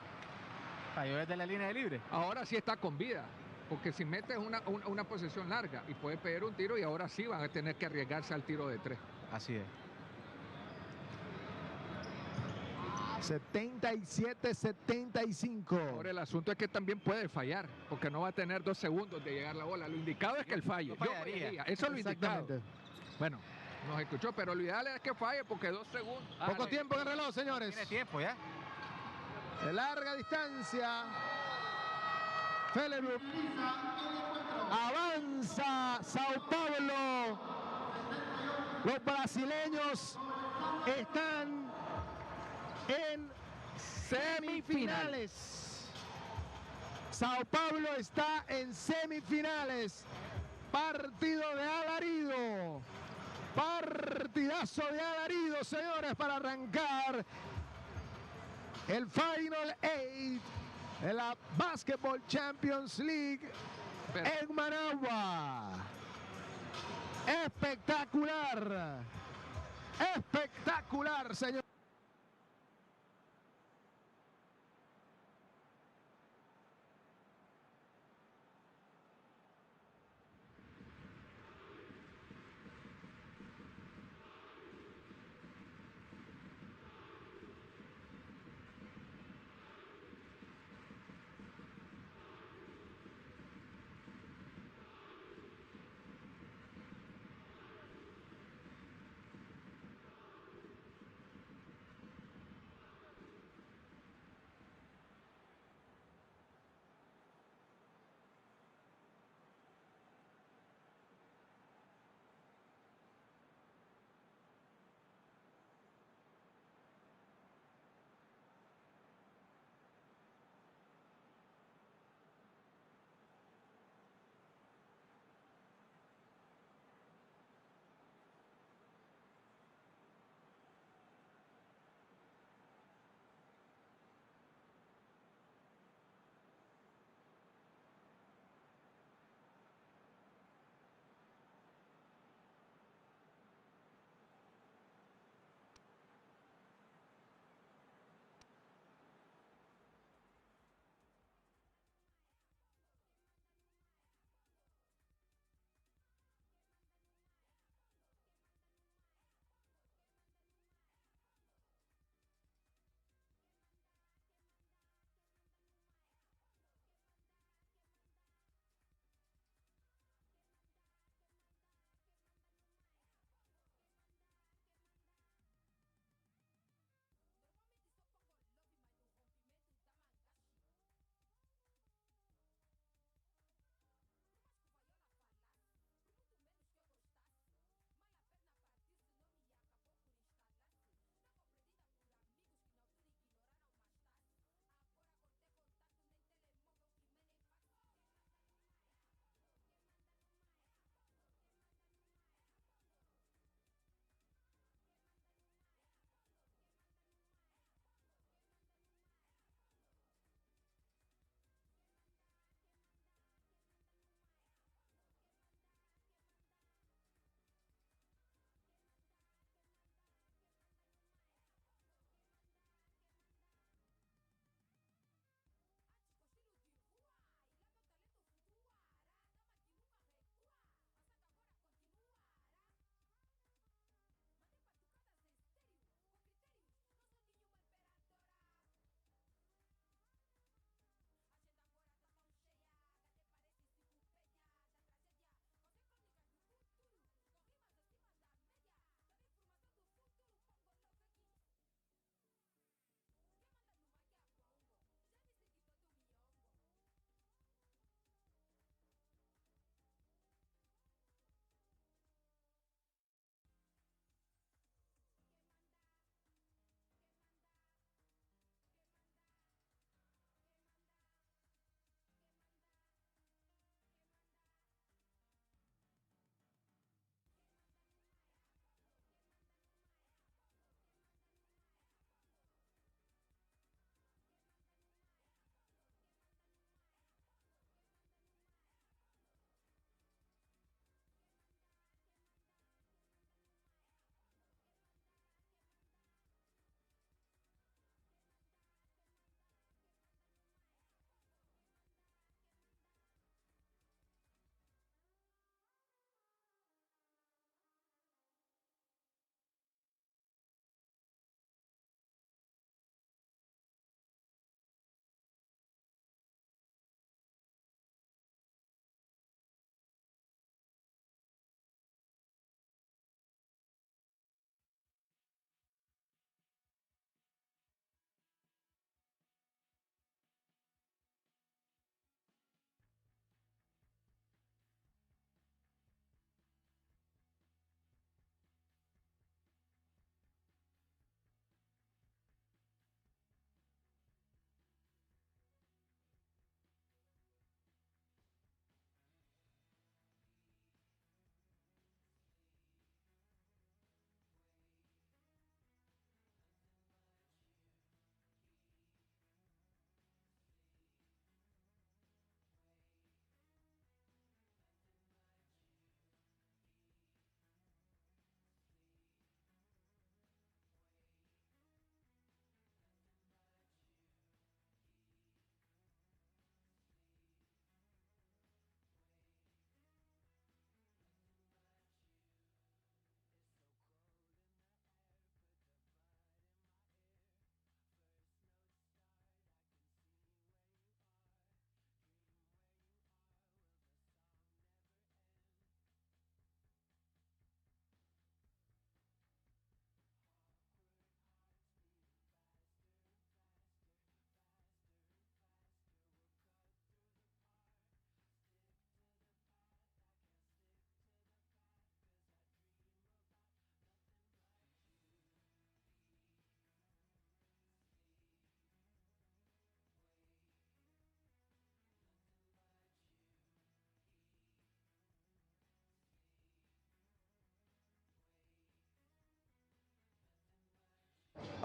falló desde la línea de libre. Ahora sí está con vida, porque si metes una posesión larga y puede pegar un tiro, y ahora sí van a tener que arriesgarse al tiro de 3. Así es. 77-75. Ahora el asunto es que también puede fallar, porque no va a tener 2 segundos de llegar la bola. Lo indicado es que él falle. Yo fallaría. Eso es lo indicado. Bueno, nos escuchó, pero lo ideal es que falle, porque 2 segundos. Poco tiempo en el reloj, señores. Tiene tiempo ya. De larga distancia. Felebuk. Avanza Sao Paulo. Los brasileños están en semifinales. Sao Paulo está en semifinales. Partido de alarido. Partidazo de alarido, señores, para arrancar el Final 8 de la Basketball Champions League en Managua. Espectacular. Espectacular, señor.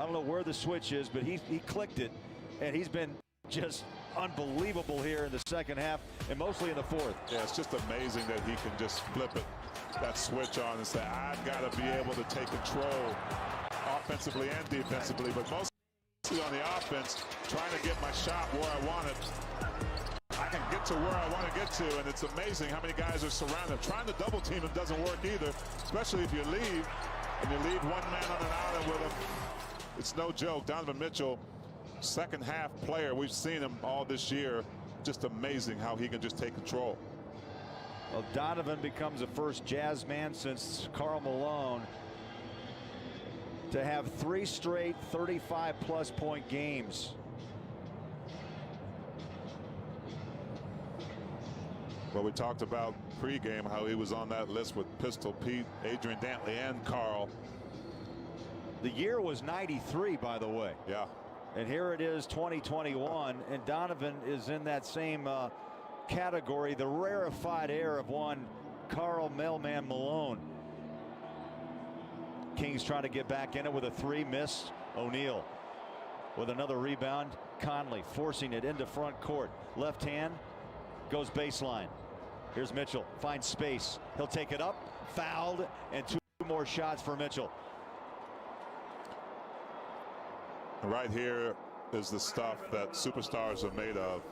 I don't know where the switch is, but he clicked it, and he's been just unbelievable here in the second half and mostly in the fourth. Yeah, it's just amazing that he can just flip it, that switch on, and say, I've got to be able to take control offensively and defensively, but mostly on the offense, trying to get my shot where I want it. I can get to where I want to get to, and it's amazing how many guys are surrounded. Trying to double team him doesn't work either, especially if you leave, and you leave one man on an island with him. It's no joke. Donovan Mitchell, second half player. We've seen him all this year. Just amazing how he can just take control. Well, Donovan becomes the first Jazz man since Karl Malone to have 3 straight 35-plus point games. Well, we talked about pregame how he was on that list with Pistol Pete, Adrian Dantley, and Karl. The year was 93, by the way. Yeah. And here it is, 2021, and Donovan is in that same category, the rarefied air of one Karl Mailman Malone. Kings trying to get back in it with a 3, missed. O'Neal with another rebound. Conley forcing it into front court. Left hand goes baseline. Here's Mitchell, finds space. He'll take it up, fouled, and 2 more shots for Mitchell. Right here is the stuff that superstars are made of.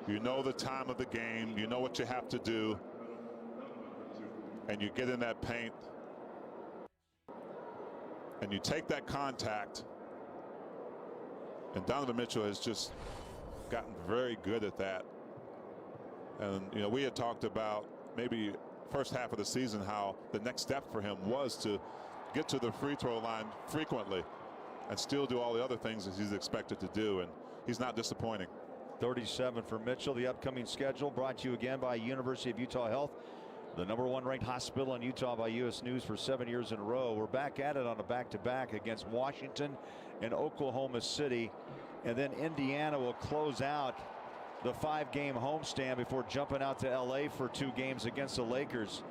You know the time of the game, you know what you have to do, and you get in that paint, and you take that contact, and Donovan Mitchell has just gotten very good at that. And, you know, we had talked about maybe first half of the season how the next step for him was to get to the free throw line frequently and still do all the other things that he's expected to do, and he's not disappointing. 37 for Mitchell. The upcoming schedule brought to you again by University of Utah Health, the #1 ranked hospital in Utah by U.S. News for 7 years in a row. We're back at it on a back-to-back against Washington and Oklahoma City, and then Indiana will close out the 5-game homestand before jumping out to L.A. for 2 games against the Lakers.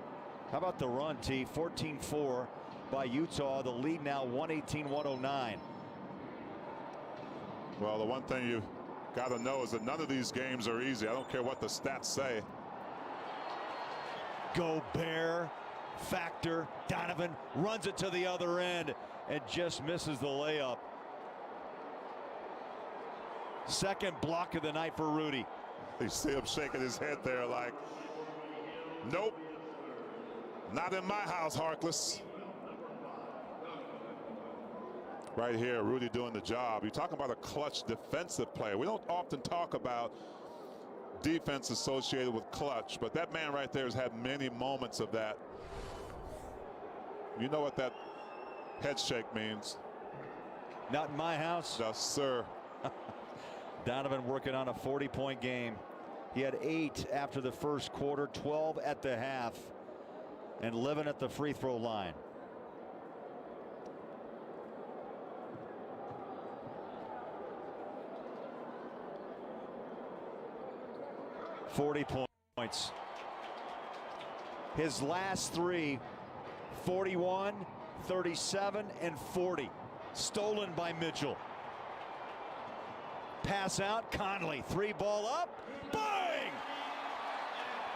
How about the run, T? 14-4 by Utah. The lead now 118-109. Well, the one thing you got to know is that none of these games are easy. I don't care what the stats say. Gobert, factor. Donovan runs it to the other end and just misses the layup. Second block of the night for Rudy. You see him shaking his head there like, nope, not in my house, Harkless. Right here, Rudy doing the job. You're talking about a clutch defensive player. We don't often talk about defense associated with clutch, but that man right there has had many moments of that. You know what that head shake means. Not in my house. Yes, sir. Donovan working on a 40-point game. He had 8 after the first quarter, 12 at the half, and living at the free throw line. .40 points. His last 3, 41, 37, and 40. Stolen by Mitchell. Pass out, Conley, 3-ball up, bang!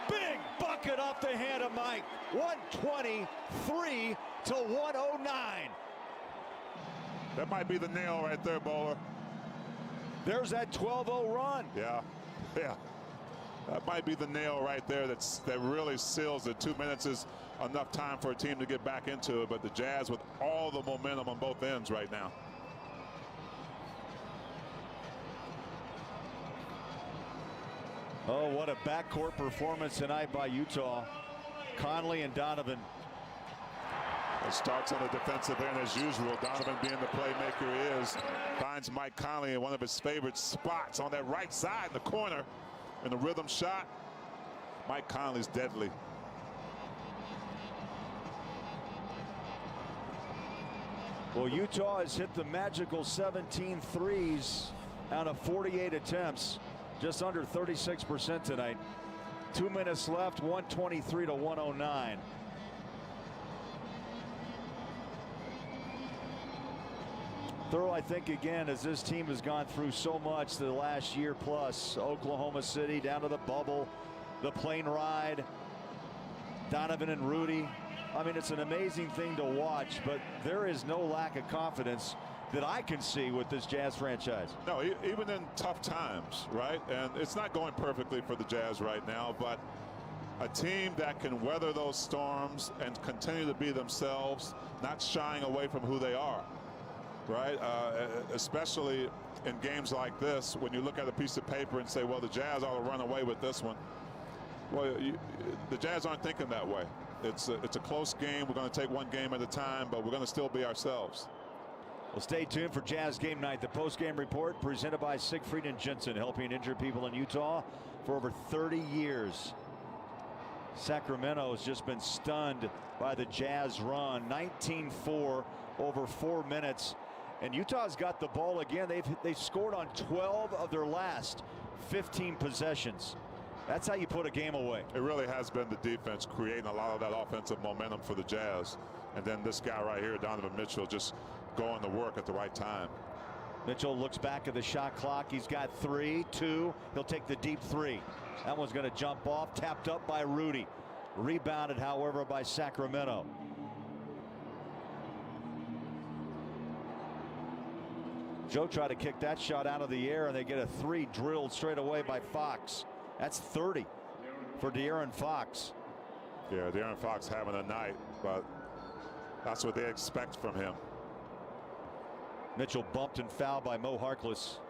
Big bucket off the hand of Mike. 123 to 109. That might be the nail right there, Bowler. There's that 12-0 run. Yeah, yeah. That might be the nail right there that really seals it. 2 minutes is enough time for a team to get back into it, but the Jazz with all the momentum on both ends right now. Oh, what a backcourt performance tonight by Utah. Conley and Donovan. It starts on the defensive end as usual. Donovan being the playmaker he is. Finds Mike Conley in one of his favorite spots on that right side in the corner. And the rhythm shot. Mike Conley's deadly. Well, Utah has hit the magical 17 threes out of 48 attempts. Just under 36% tonight. 2 minutes left, 123 to 109. Thorough, I think, again, as this team has gone through so much the last year plus, Oklahoma City down to the bubble, the plane ride, Donovan and Rudy. I mean, it's an amazing thing to watch, but there is no lack of confidence that I can see with this Jazz franchise. No, even in tough times, right? And it's not going perfectly for the Jazz right now, but a team that can weather those storms and continue to be themselves, not shying away from who they are, right? Especially in games like this, when you look at a piece of paper and say, well, the Jazz ought to run away with this one. Well, the Jazz aren't thinking that way. It's a close game. We're going to take one game at a time, but we're going to still be ourselves. Well, stay tuned for Jazz Game Night, the post-game report presented by Siegfried and Jensen, helping injured people in Utah for over 30 years. Sacramento has just been stunned by the Jazz run, 19-4 over 4 minutes. And Utah's got the ball again. They've scored on 12 of their last 15 possessions. That's how you put a game away. It really has been the defense creating a lot of that offensive momentum for the Jazz. And then this guy right here, Donovan Mitchell, just going to work at the right time. Mitchell looks back at the shot clock. He's got 3, 2. He'll take the deep 3. That one's going to jump off, tapped up by Rudy. Rebounded, however, by Sacramento. Joe tried to kick that shot out of the air, and they get a 3 drilled straight away by Fox. That's 30 for De'Aaron Fox. Yeah, De'Aaron Fox having a night, but that's what they expect from him. Mitchell bumped and fouled by Mo Harkless.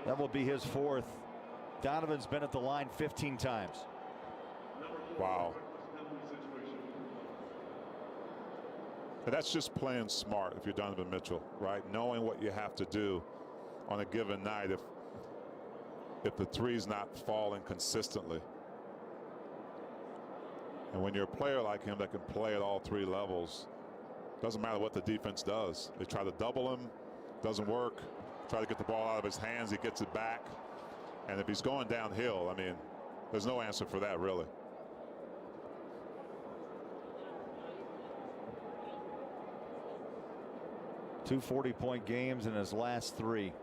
That will be his 4th. Donovan's been at the line 15 times. Wow. And that's just playing smart if you're Donovan Mitchell, right? Knowing what you have to do on a given night if the three's not falling consistently. And when you're a player like him that can play at all 3 levels, doesn't matter what the defense does. They try to double him, doesn't work. Try to get the ball out of his hands, he gets it back. And if he's going downhill, I mean, there's no answer for that, really. Two 40-point games in his last 3.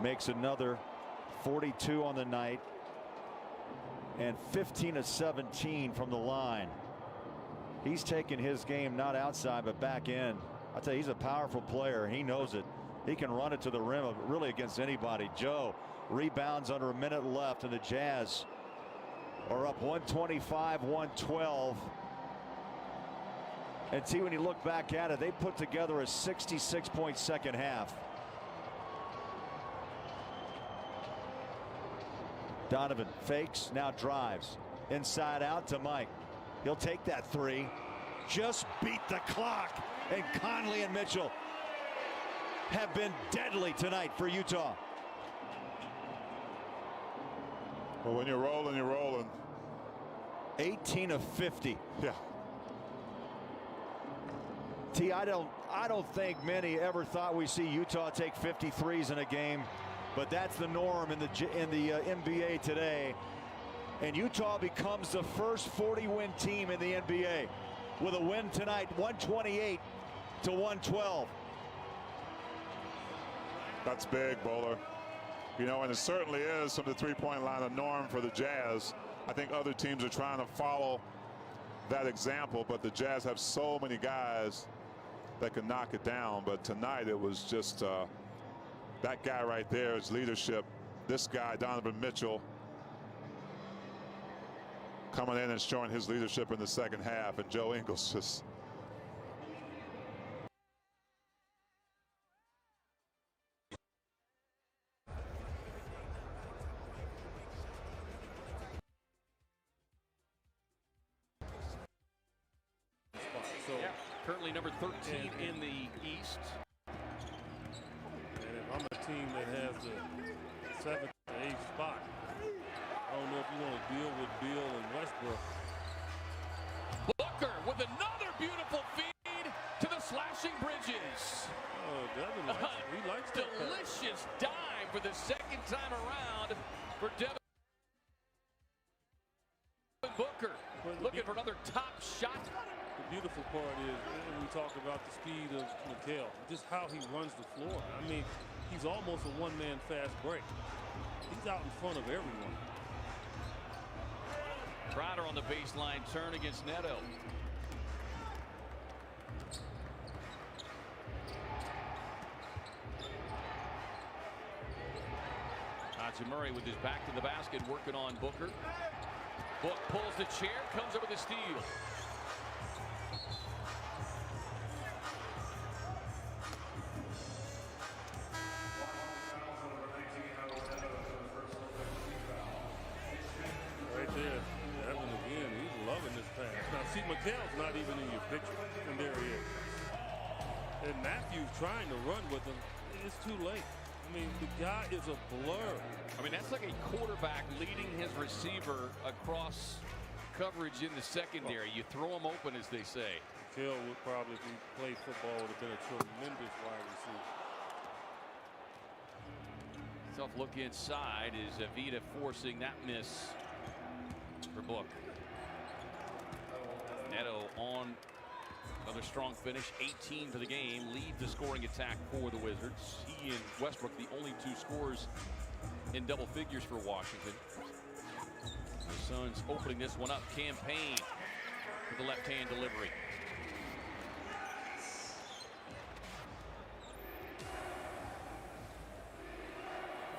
Makes another 42 on the night and 15 of 17 from the line. He's taking his game not outside but back in. I tell you, he's a powerful player. He knows it. He can run it to the rim really against anybody. Joe rebounds under a minute left, and the Jazz are up 125-112. And see, when you look back at it, they put together a 66-point second half. Donovan fakes, now drives. Inside out to Mike. He'll take that 3. Just beat the clock. And Conley and Mitchell have been deadly tonight for Utah. Well, when you're rolling, you're rolling. 18 of 50. Yeah. T, I don't think many ever thought we'd see Utah take 53s in a game. But that's the norm in the NBA today. And Utah becomes the first 40-win team in the NBA with a win tonight, 128-112. That's big, Bowler. You know, and it certainly is from the three-point line a norm for the Jazz. I think other teams are trying to follow that example, but the Jazz have so many guys that can knock it down. But tonight it was just that guy right there is leadership. This guy, Donovan Mitchell, coming in and showing his leadership in the second half, and Joe Ingles just. So currently number 13 in the East. And if I'm a team that has the 7th to 8th spot, I don't know if you want to deal with Beal and Westbrook. Booker with another beautiful feed to the slashing Bridges. Oh, Devin likes it. He likes that. Delicious dive for the second time around for Devin. Booker looking for another top shot. The beautiful part is when we talk about the speed of Mikal, just how he runs the floor. I mean, he's almost a one-man fast break. He's out in front of everyone. Crowder on the baseline turn against Neto. Murray with his back to the basket, working on Booker. Book pulls the chair, comes up with a steal. Right there, Evan again, he's loving this pass. Now see, Mikal's not even in your picture, and there he is. And Matthews trying to run with him, it's too late. I mean, the guy is a blur. I mean, that's like a quarterback leading his receiver across coverage in the secondary. You throw him open, as they say. Mikal would probably, if he played football, would have been a tremendous wide receiver. Tough look inside is Avita forcing that miss for Book. Neto on another strong finish, 18 for the game, lead the scoring attack for the Wizards. He and Westbrook the only two scorers in double figures for Washington. The Suns opening this one up. Campaign with the left-hand delivery.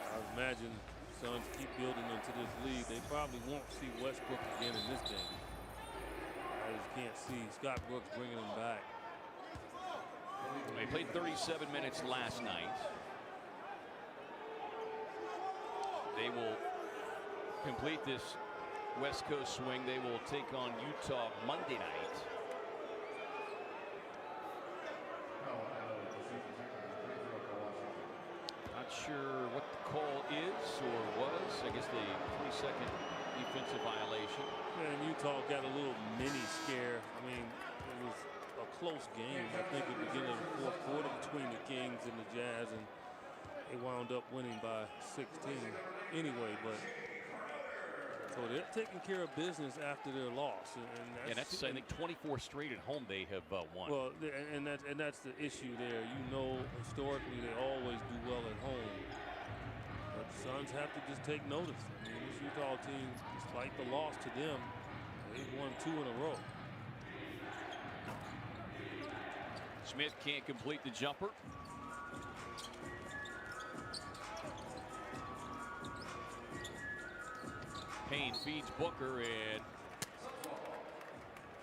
I imagine Suns keep building into this lead. They probably won't see Westbrook again in this game. I just can't see Scott Brooks bringing him back. They played 37 minutes last night. They will complete this West Coast swing. They will take on Utah Monday night. Not sure what the call is or was. I guess the 3-second defensive violation. And Utah got a little mini scare. I mean, it was a close game. I think at the beginning of the fourth quarter between the Kings and the Jazz, and they wound up winning by 16 anyway. But so they're taking care of business after their loss, and that's I think 24 straight at home they have won. Well, and that's the issue there. You know, historically they always do well at home. But the Suns have to just take notice. I mean, this Utah team, despite the loss to them, they've won 2 in a row. Smith can't complete the jumper. Payne feeds Booker, and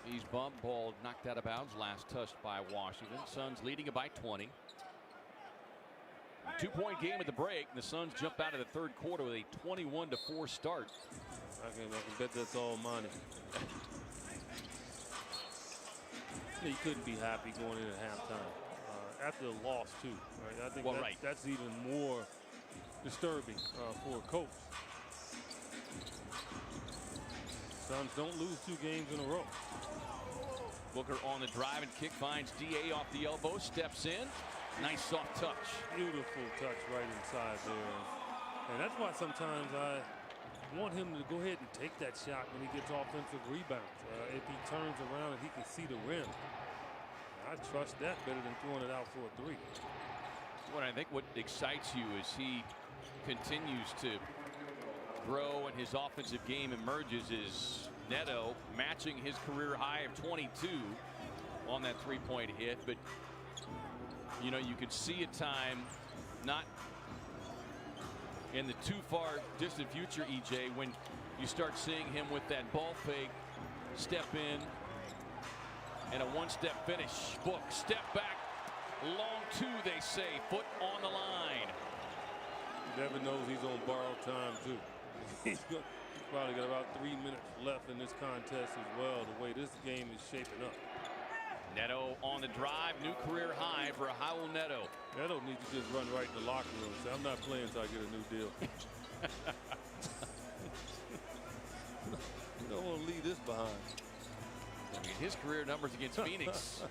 he's bumped. Ball knocked out of bounds. Last touched by Washington. Suns leading it by 20. 2-point game at the break. The Suns jump out of the third quarter with a 21-4 start. I can bet that's all money. You couldn't be happy going into halftime after the loss too. Right? I think that's even more disturbing for a coach. Suns don't lose 2 games in a row. Booker on the drive and kick, finds DA off the elbow, steps in. Nice soft touch. Beautiful touch right inside there. And that's why sometimes I want him to go ahead and take that shot when he gets offensive rebounds. If he turns around and he can see the rim, I trust that better than throwing it out for a 3. I think what excites you is he continues to grow and his offensive game emerges. Is Neto matching his career high of 22 on that 3-point hit, but you know, you could see a time not in the too far distant future, EJ, when you start seeing him with that ball fake, step in, and a one-step finish. Book, step back, long 2, they say, foot on the line. Devin knows he's on borrowed time too. He's probably got about 3 minutes left in this contest as well, the way this game is shaping up. Neto on the drive, new career high for Raul Neto. Neto needs to just run right in the locker room and say, I'm not playing until I get a new deal. You don't want to leave this behind. I mean, his career numbers against Phoenix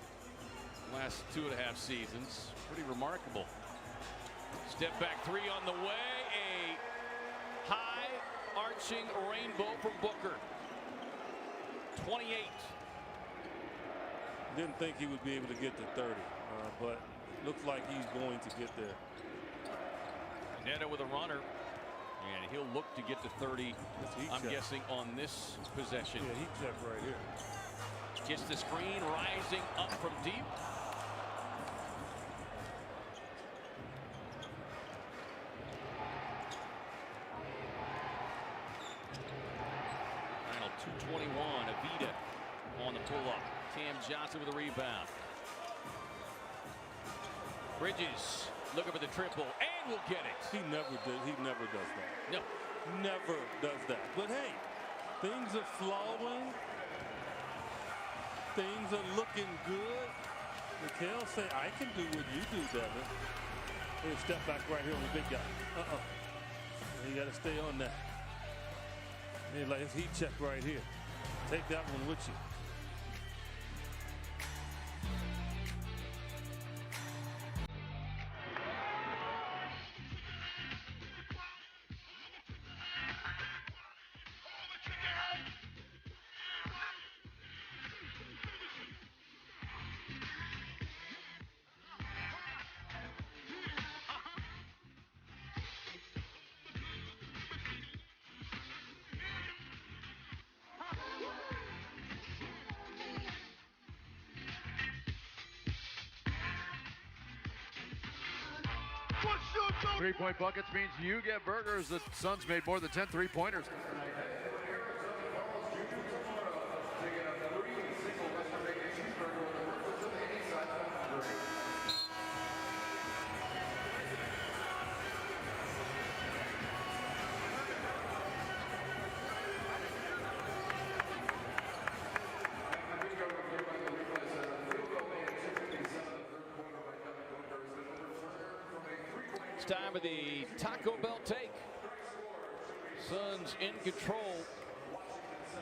last 2.5 seasons, pretty remarkable. Step back 3 on the way, a high arching rainbow from Booker. 28. Didn't think he would be able to get to 30, but looks like he's going to get there. Neto with a runner, and he'll look to get to 30. I'm guessing on this possession. Yeah, he checked right here. Gets the screen, rising up from deep. Final 2:21. Avita on the pull-up. Cam Johnson with a rebound. Bridges looking for the triple and will get it. He never does that. No. Never does that. But hey, things are flowing. Things are looking good. Mikhail say, I can do what you do, Devin. Hey, step back right here on the big guy. You got to stay on that. Hey, like his heat check right here. Take that one with you. Three-point buckets means you get burgers. The Suns made more than 10 three-pointers. Time of the Taco Bell take. Suns in control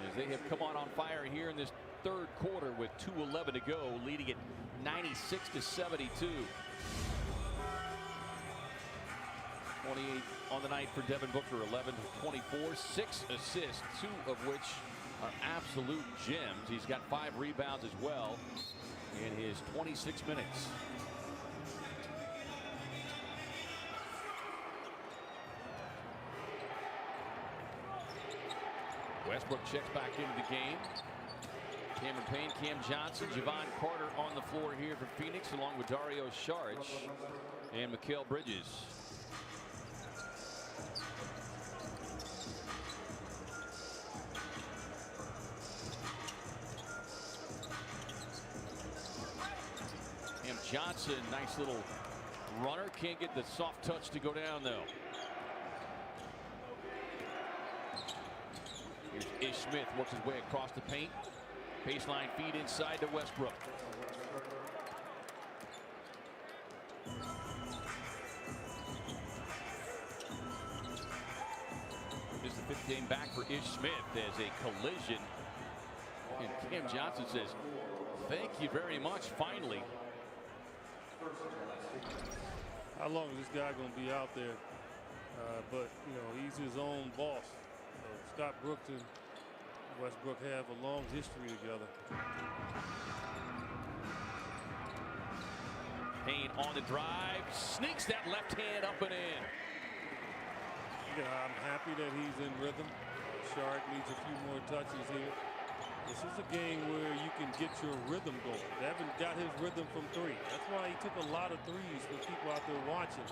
as they have come on fire here in this third quarter with 2:11 to go, leading it 96-72. 28 on the night for Devin Booker, 11-24, 6 assists, 2 of which are absolute gems. He's got 5 rebounds as well in his 26 minutes. Westbrook checks back into the game. Cameron Payne, Cam Johnson, Javon Carter on the floor here for Phoenix, along with Dario Saric and Mikal Bridges. Cam Johnson, nice little runner. Can't get the soft touch to go down, though. Here's Ish Smith, works his way across the paint. Baseline feed inside to Westbrook. This is the 5th game back for Ish Smith as a collision. And Cam Johnson says, thank you very much, finally. How long is this guy going to be out there? But, you know, he's his own boss. Scott Brooks and Westbrook have a long history together. Payne on the drive, sneaks that left hand up and in. Yeah, I'm happy that he's in rhythm. Shark needs a few more touches here. This is a game where you can get your rhythm going. Devin got his rhythm from 3. That's why he took a lot of threes for people out there watching.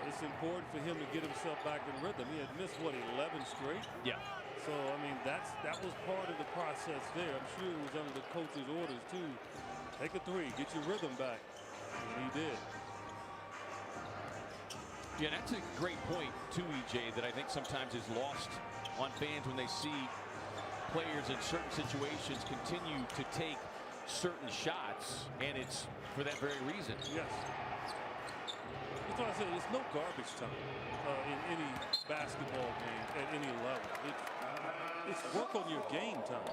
It's important for him to get himself back in rhythm. He had missed, what, 11 straight? Yeah. So, I mean, that was part of the process there. I'm sure it was under the coach's orders, too. Take a 3, get your rhythm back. And he did. Yeah, that's a great point, too, EJ, that I think sometimes is lost on fans when they see players in certain situations continue to take certain shots, and it's for that very reason. Yes. That's why I said it's no garbage time in any basketball game at any level. It's work on your game time.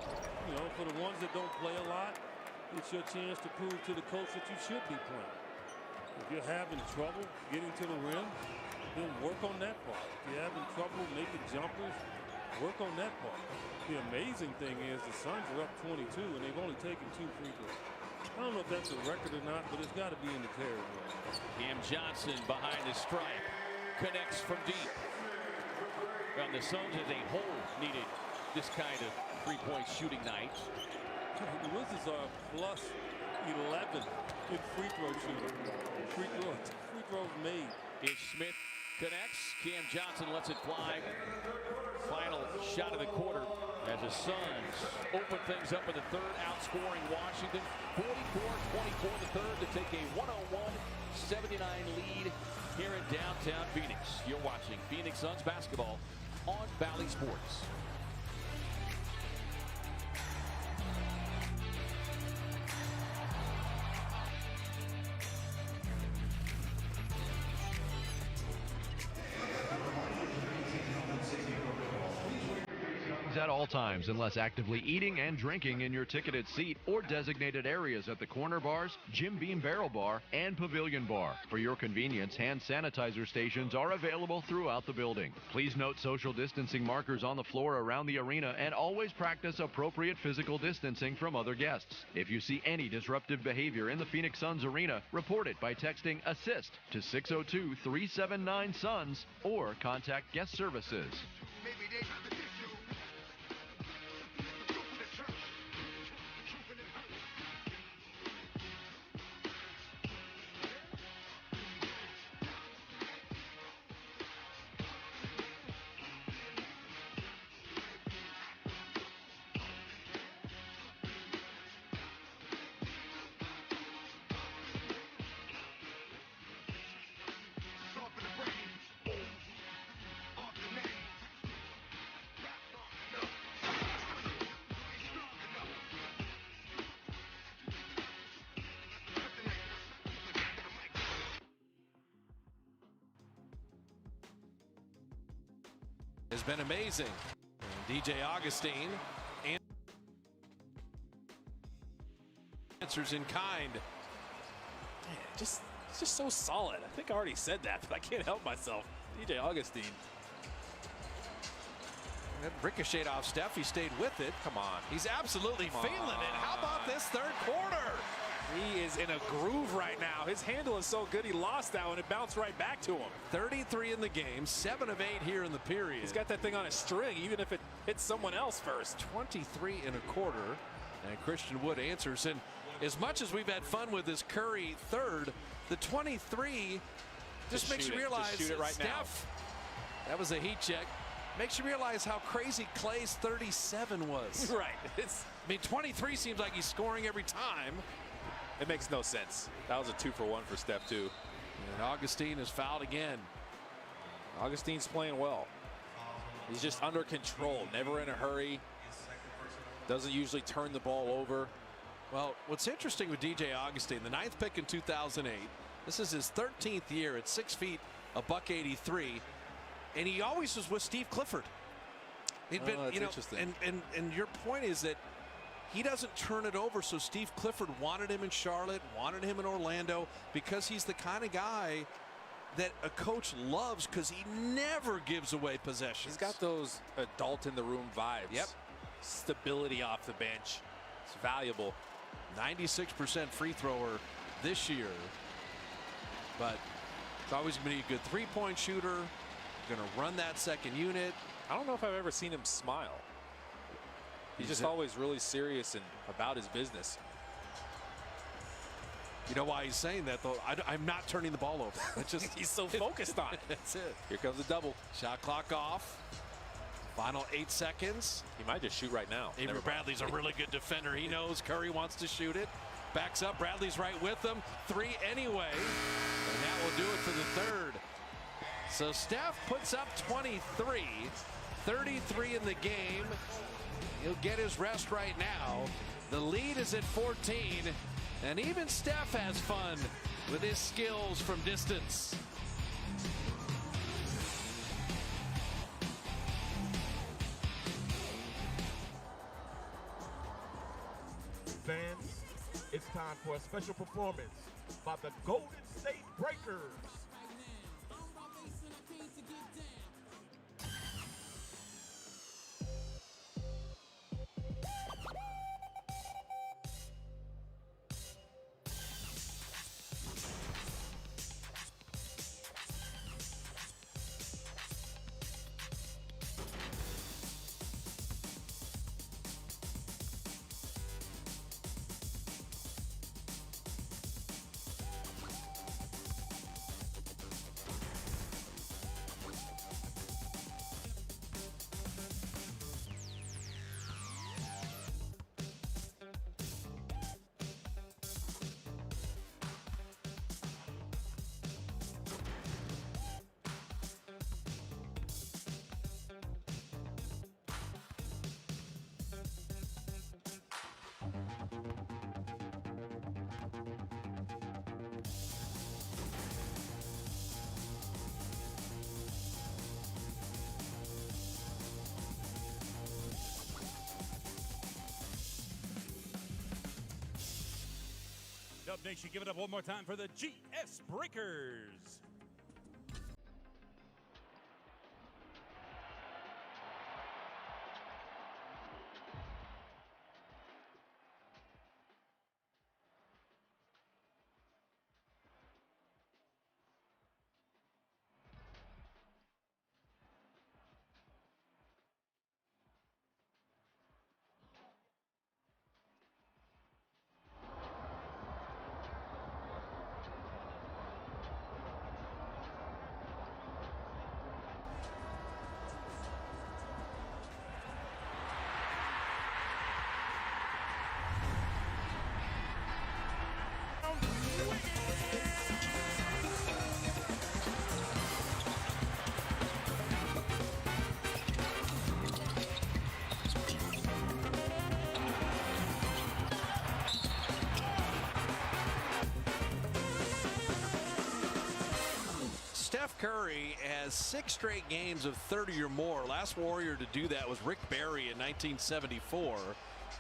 You know, for the ones that don't play a lot, it's your chance to prove to the coach that you should be playing. If you're having trouble getting to the rim, then work on that part. If you're having trouble making jumpers, Work on that part. The amazing thing is the Suns are up 22 and they've only taken 2 free throws. I don't know if that's a record or not, but it's got to be in the territory. Cam Johnson behind the stripe connects from deep. Well, the Suns as a whole needed this kind of three-point shooting night. The Wizards are plus 11 in free throw shooting. Free throws made. Ish Smith connects. Cam Johnson lets it fly. Final shot of the quarter as the Suns open things up in the third, outscoring Washington 44-24 the third to take a 101-79 lead here in downtown Phoenix. You're watching Phoenix Suns basketball on Valley Sports. At all times unless actively eating and drinking in your ticketed seat or designated areas at the corner bars, Jim Beam Barrel Bar, and Pavilion Bar. For your convenience, hand sanitizer stations are available throughout the building. Please note social distancing markers on the floor around the arena and always practice appropriate physical distancing from other guests. If you see any disruptive behavior in the Phoenix Suns arena, report it by texting ASSIST to 602-379-SUNS or contact guest services. Has been amazing. DJ Augustine answers in kind. Man, just so solid. I think I already said that, but I can't help myself. DJ Augustine. That ricocheted off Steph. He stayed with it. Come on. He's absolutely feeling it. How about this third quarter? He is in a groove right now. His handle is so good, he lost that one. It bounced right back to him. 33 in the game, 7 of 8 here in the period. He's got that thing on a string, even if it hits someone else first. 23 and a quarter, and Christian Wood answers. And as much as we've had fun with this Curry third, the 23 just makes you realize, just shoot it right Steph, now. That was a heat check. Makes you realize how crazy Clay's 37 was. Right. I mean, 23 seems like he's scoring every time. It makes no sense. That was a 2-for-1 for Steph, too. And Augustine is fouled again. Augustine's playing well. He's just under control, never in a hurry. Doesn't usually turn the ball over. Well, what's interesting with DJ Augustine, the 9th pick in 2008, this is his 13th year at 6 feet, $183, and he always was with Steve Clifford. He'd been, that's you know, interesting. And your point is that he doesn't turn it over, so Steve Clifford wanted him in Charlotte, wanted him in Orlando, because he's the kind of guy that a coach loves because he never gives away possessions. He's got those adult in the room vibes. Yep. Stability off the bench. It's valuable. 96% free thrower this year, but it's always going to be a good three-point shooter. Going to run that second unit. I don't know if I've ever seen him smile. He's just always really serious and about his business. You know why he's saying that, though? I'm not turning the ball over. It's just he's so focused on it. That's it. Here comes the double. Shot clock off. Final 8 seconds. He might just shoot right now. Avery Bradley's a really good defender. He knows Curry wants to shoot it. Backs up. Bradley's right with him. 3 anyway. And that will do it for the third. So Steph puts up 23. 33 in the game. He'll get his rest right now. The lead is at 14. And even Steph has fun with his skills from distance. Fans, it's time for a special performance by the Golden State Breakers. Dub Nation, give it up one more time for the GS Breakers. Steph Curry has 6 straight games of 30 or more. Last Warrior to do that was Rick Barry in 1974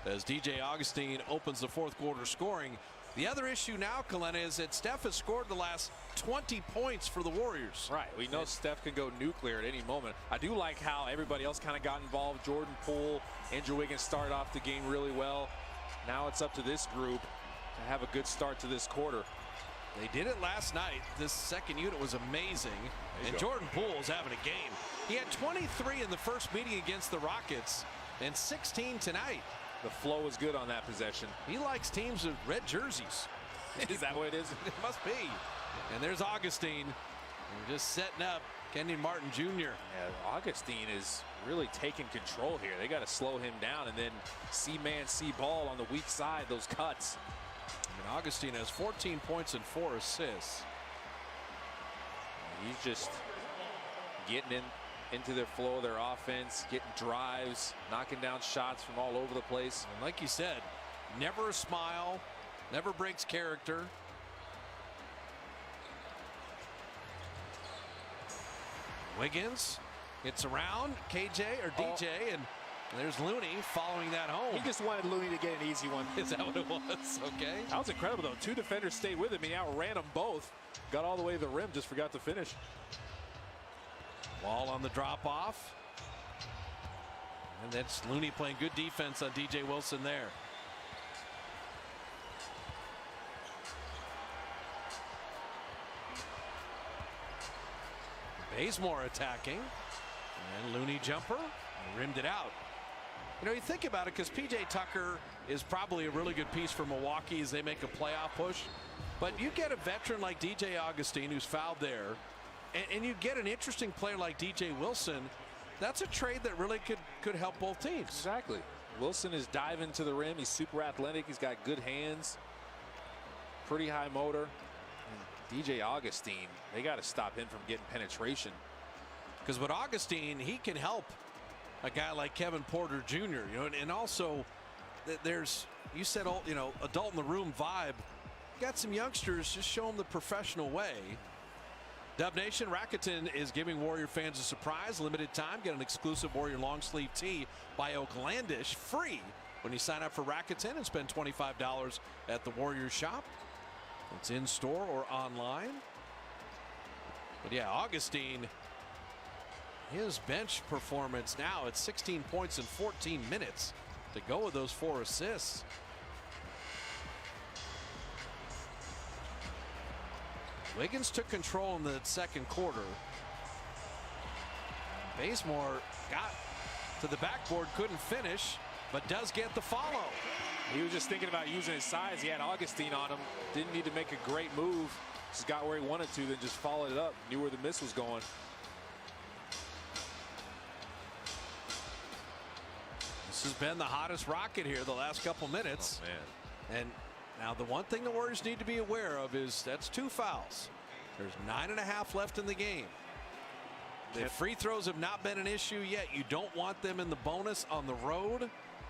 as DJ Augustine opens the fourth quarter scoring. The other issue now, Kalena, is that Steph has scored the last 20 points for the Warriors. Right. We know Steph can go nuclear at any moment. I do like how everybody else kind of got involved. Jordan Poole, Andrew Wiggins started off the game really well. Now it's up to this group to have a good start to this quarter. They did it last night. This second unit was amazing. And Jordan Poole's having a game. He had 23 in the first meeting against the Rockets and 16 tonight. The flow was good on that possession. He likes teams with red jerseys. Is that what it is? It must be. And there's Augustine. We're just setting up Kenyon Martin Jr. Yeah, Augustine is really taking control here. They got to slow him down and then see man, see ball on the weak side, those cuts. And Augustine has 14 points and 4 assists. He's just getting into their flow of their offense, getting drives, knocking down shots from all over the place. And like you said, never a smile, never breaks character. Wiggins gets around KJ or DJ, and there's Looney following that home. He just wanted Looney to get an easy one. Is that what it was? Okay. That was incredible, though. 2 defenders stayed with him. He outran them both. Got all the way to the rim, just forgot to finish. Ball on the drop-off. And that's Looney playing good defense on DJ Wilson there. Bazemore attacking. And Looney jumper. Rimmed it out. You know, you think about it, because P.J. Tucker is probably a really good piece for Milwaukee as they make a playoff push. But you get a veteran like DJ Augustine who's fouled there, and you get an interesting player like DJ Wilson. That's a trade that really could help both teams. Exactly. Wilson is diving to the rim. He's super athletic. He's got good hands. Pretty high motor. And DJ Augustine, they got to stop him from getting penetration. Because with Augustine, he can help a guy like Kevin Porter Jr. You know, and also there's, you said, you know, adult in the room vibe. Got some youngsters, just show them the professional way. Dub Nation, Rakuten is giving Warrior fans a surprise. Limited time, get an exclusive Warrior long sleeve tee by Oaklandish free when you sign up for Rakuten and spend $25 at the Warrior shop. It's in store or online. But yeah, Augustine, his bench performance now at 16 points in 14 minutes to go with those 4 assists. Wiggins took control in the second quarter. Bazemore got to the backboard, couldn't finish, but does get the follow. He was just thinking about using his size. He had Augustine on him. Didn't need to make a great move. Just got where he wanted to, then just followed it up. Knew where the miss was going. This has been the hottest rocket here the last couple minutes. Oh, man. And now the one thing the Warriors need to be aware of is that's 2 fouls. There's 9.5 left in the game. The free throws have not been an issue yet. You don't want them in the bonus on the road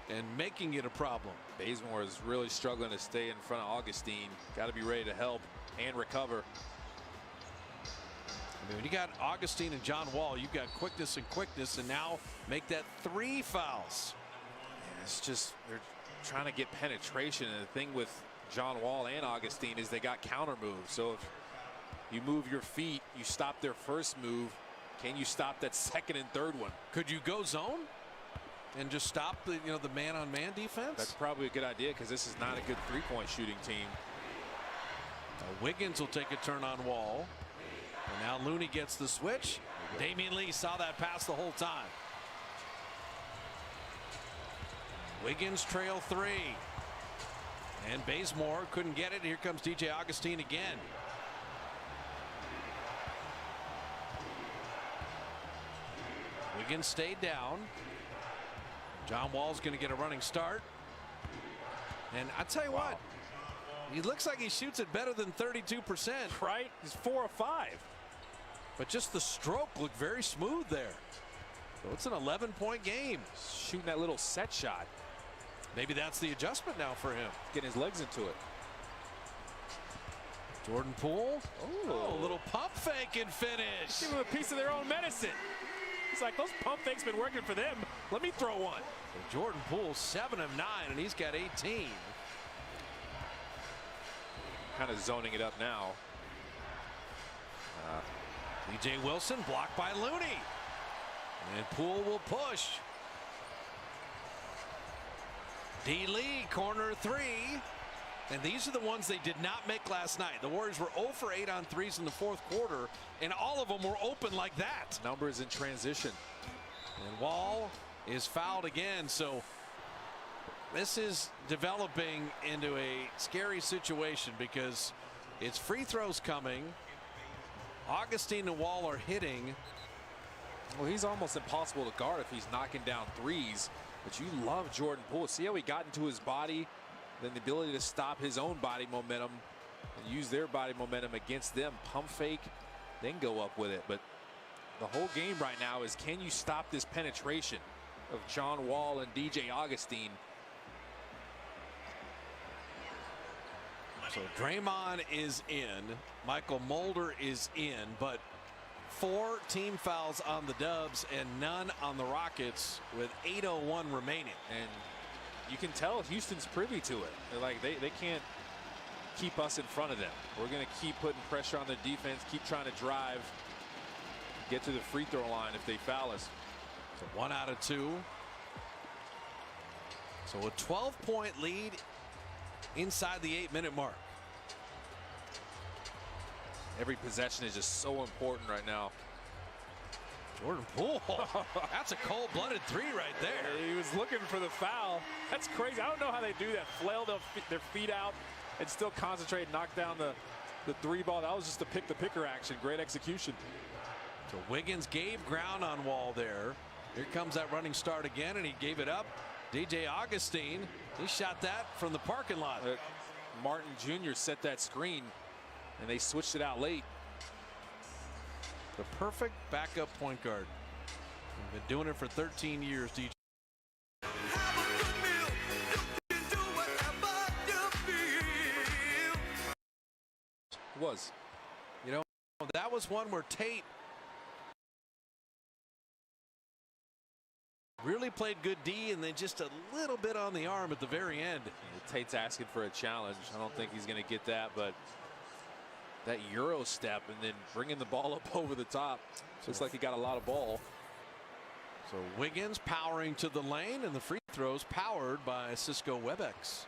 and making it a problem. Bazemore is really struggling to stay in front of Augustine. Got to be ready to help and recover. I mean, when you got Augustine and John Wall, you've got quickness, and now make that 3 fouls. Yeah, it's just they're trying to get penetration, and the thing with John Wall and Augustine is they got counter moves. So if you move your feet, you stop their first move. Can you stop that second and third one? Could you go zone and just stop the the man-on-man defense? That's probably a good idea because this is not a good three-point shooting team. Wiggins will take a turn on Wall. And now Looney gets the switch. Damian Lee saw that pass the whole time. Wiggins trail 3. And Bazemore couldn't get it. Here comes DJ Augustine again. Wiggins stayed down. John Wall's going to get a running start. And I tell you what, he looks like he shoots it better than 32%. Right? He's 4 of 5. But just the stroke looked very smooth there. So it's an 11-point game. Shooting that little set shot. Maybe that's the adjustment now for him. Getting his legs into it. Jordan Poole. Oh, a little pump fake and finish. Give him a piece of their own medicine. He's like, those pump fakes been working for them. Let me throw one. So Jordan Poole 7 of 9, and he's got 18. Kind of zoning it up now. DJ Wilson blocked by Looney. And Poole will push. D. Lee, corner 3. And these are the ones they did not make last night. The Warriors were 0 for 8 on threes in the fourth quarter, and all of them were open like that. Numbers in transition. And Wall is fouled again. So this is developing into a scary situation because it's free throws coming. Augustine and Wall are hitting. Well, he's almost impossible to guard if he's knocking down threes. But you love Jordan Poole. See how he got into his body, then the ability to stop his own body momentum and use their body momentum against them. Pump fake, then go up with it. But the whole game right now is, can you stop this penetration of John Wall and DJ Augustine? So Draymond is in, Michael Mulder is in, but 4 team fouls on the Dubs and none on the Rockets with 8:01 remaining. And you can tell Houston's privy to it. They're like, they can't keep us in front of them. We're going to keep putting pressure on the defense, keep trying to drive, get to the free throw line if they foul us. So 1 out of 2. So a 12-point lead inside the 8-minute mark. Every possession is just so important right now. Jordan Poole, that's a cold-blooded 3 right there. He was looking for the foul. That's crazy. I don't know how they do that. Flail their feet out and still concentrate and knock down the 3 ball. That was just a pick-the-picker action. Great execution. So Wiggins gave ground on Wall there. Here comes that running start again, and he gave it up. DJ Augustine, he shot that from the parking lot. Martin Jr. set that screen, and they switched it out late. The perfect backup point guard. We've been doing it for 13 years, DJ. Was. You know, that was one where Tate really played good D and then just a little bit on the arm at the very end. Tate's asking for a challenge. I don't think he's going to get that, but that Euro step and then bringing the ball up over the top. Looks like he got a lot of ball. So Wiggins powering to the lane, and the free throws powered by Cisco WebEx.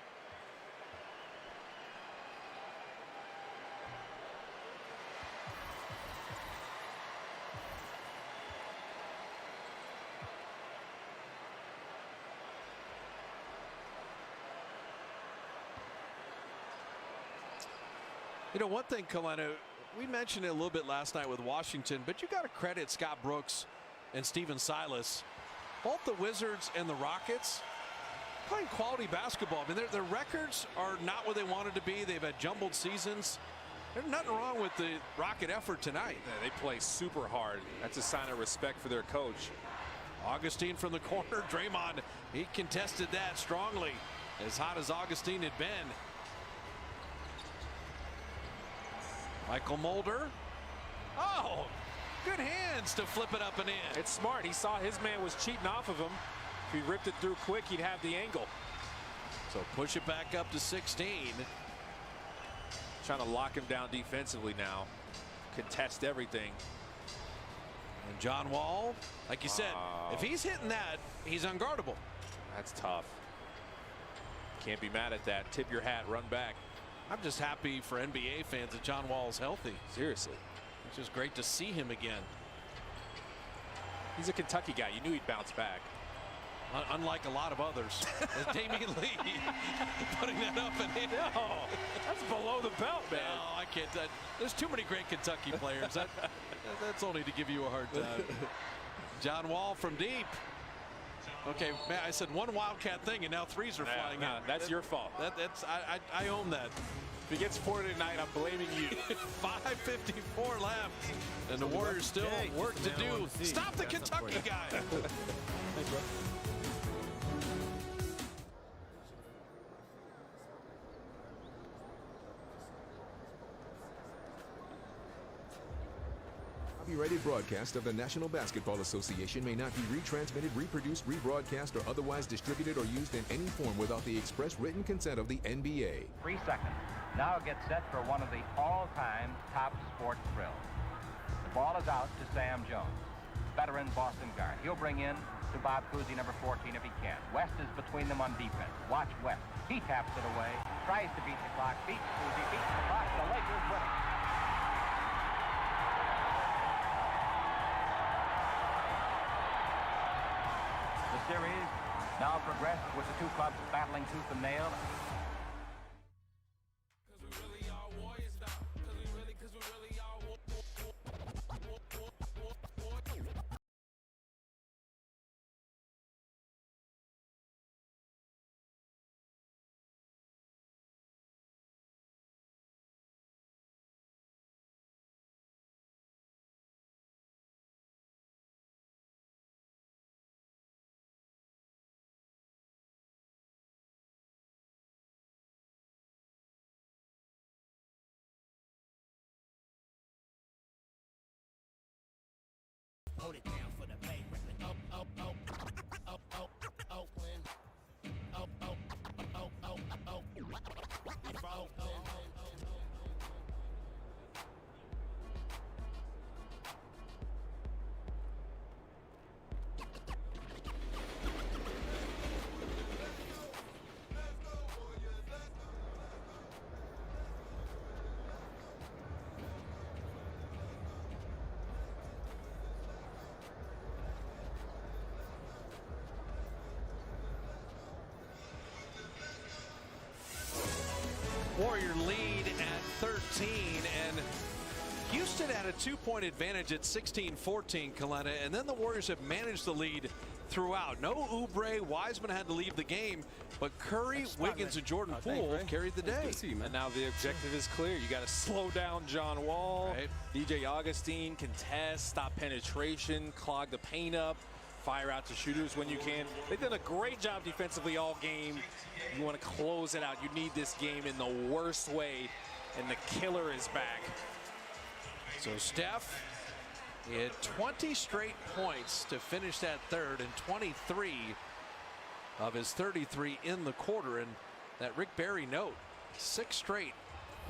You know, one thing, Kalena, we mentioned it a little bit last night with Washington, but you got to credit Scott Brooks and Stephen Silas. Both the Wizards and the Rockets playing quality basketball. I mean, their records are not what they wanted to be. They've had jumbled seasons. There's nothing wrong with the Rocket effort tonight. Yeah, they play super hard. That's a sign of respect for their coach. Augustine from the corner. Draymond, he contested that strongly. As hot as Augustine had been. Michael Mulder. Oh, good hands to flip it up and in. It's smart. He saw his man was cheating off of him. If he ripped it through quick, he'd have the angle. So push it back up to 16. trying to lock him down defensively now. Contest everything. And John Wall, like you said, if he's hitting that, he's unguardable. That's tough. Can't be mad at that. Tip your hat, run back. I'm just happy for NBA fans that John Wall's healthy. Seriously. It's just great to see him again. He's a Kentucky guy. You knew he'd bounce back. Unlike a lot of others. Damian Lee putting that up and in. No, that's below the belt, man. No, I can't. There's too many great Kentucky players. That's only to give you a hard time. John Wall from deep. Okay, man, I said one Wildcat thing, and now threes are flying out. That's your fault. I own that. If he gets 4 tonight, I'm blaming you. 5:54 left, and the Warriors still work to do. Stop the Kentucky guy. Thanks, bro. Copyrighted broadcast of the National Basketball Association may not be retransmitted, reproduced, rebroadcast, or otherwise distributed or used in any form without the express written consent of the NBA. 3 seconds. Now get set for one of the all-time top sports thrills. The ball is out to Sam Jones, veteran Boston guard. He'll bring in to Bob Cousy, number 14, if he can. West is between them on defense. Watch West. He taps it away, tries to beat the clock, beats Cousy, beats the clock. The Lakers win it. The series now progressed with the two clubs battling tooth and nail. Hold it down for the Bay. Up, up, up, up, up, Oakland. Up, up, up, up, up, Oakland. Warrior lead at 13, and Houston had a 2-point advantage at 16-14, Kalena, and then the Warriors have managed the lead throughout. No Oubre, Wiseman had to leave the game, but Curry, Wiggins, and Jordan Poole carried the day. And now the objective is clear. You got to slow down John Wall, DJ Augustine, contest, stop penetration, clog the paint up, fire out to shooters when you can. They've done a great job defensively all game. You want to close it out. You need this game in the worst way, and the killer is back. So Steph, he had 20 straight points to finish that third, and 23 of his 33 in the quarter. And that Rick Barry note, 6 straight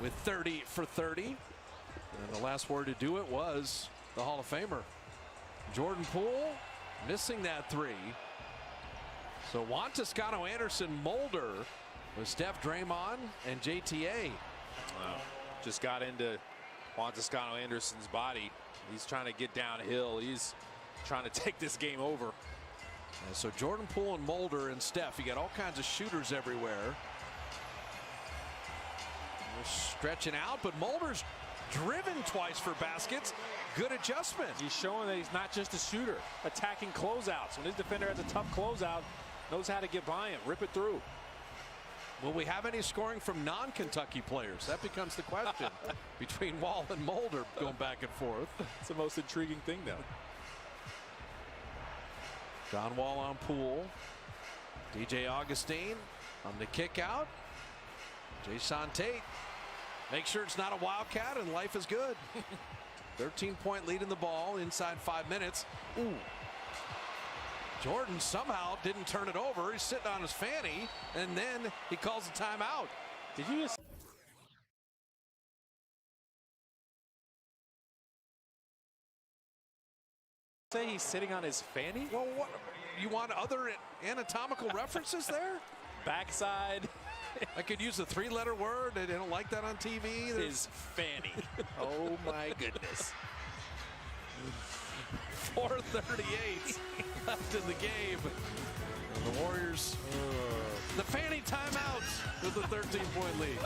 with 30 for 30. And the last word to do it was the Hall of Famer Jordan Poole, missing that 3. So Juan Toscano, Anderson, Mulder with Steph, Draymond, and JTA. Just got into Juan Toscano Anderson's body. He's trying to get downhill. He's trying to take this game over. And so Jordan Poole and Mulder and Steph, you got all kinds of shooters everywhere. They're stretching out, but Mulder's driven twice for baskets. Good adjustment. He's showing that he's not just a shooter, attacking closeouts. When his defender has a tough closeout, knows how to get by him, rip it through. Will we have any scoring from non-Kentucky players? That becomes the question. Between Wall and Mulder going back and forth. It's the most intriguing thing now. John Wall on Poole. DJ Augustine on the kick out. Jason Tate. Make sure it's not a Wildcat and life is good. 13-point lead in the ball inside 5 minutes. Ooh. Jordan somehow didn't turn it over. He's sitting on his fanny, and then he calls a timeout. Did you just Say he's sitting on his fanny? Well, what? You want other anatomical references there? Backside. I could use a 3-letter word. They don't like that on TV. His fanny. Oh my goodness. 4:38 left in the game. And the Warriors, the fanny timeouts with the 13-point lead.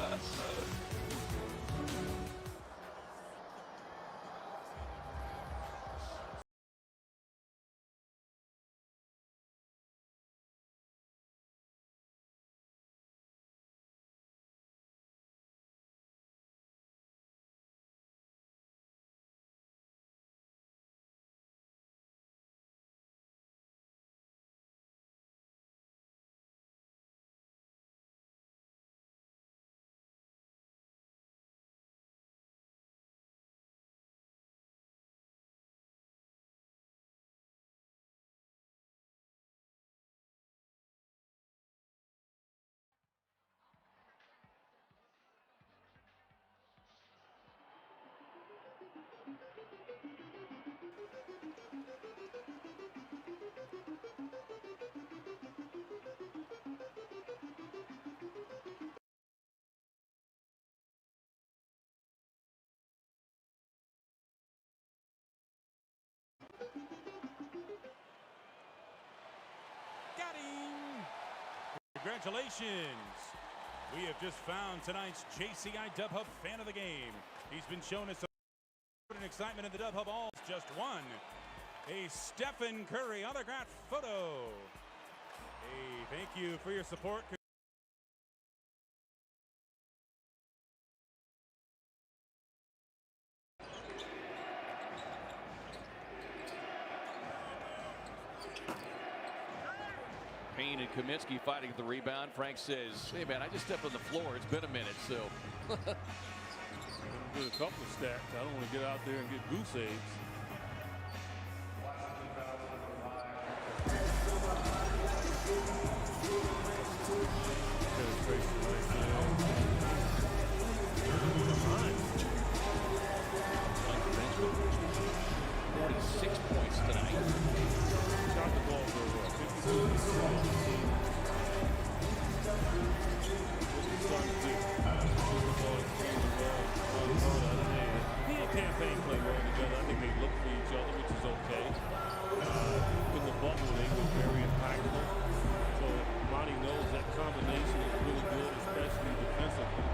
Got him! Congratulations! We have just found tonight's JCI Dub Hub fan of the game. He's been shown his support and excitement in the Dub Hub Halls. Just one. A Stephen Curry autographed photo. Hey, thank you for your support. Payne and Kaminsky fighting at the rebound. Frank says, hey man, I just stepped on the floor. It's been a minute, so. Get a couple of stacks. I don't want to get out there and get goose eggs. Points tonight. Shot the ball very well. 52. He and Campaign play well together. I think they look for each other, which is okay. In the bubble, they were very impactful. So Monty knows that combination is really good, especially defensively.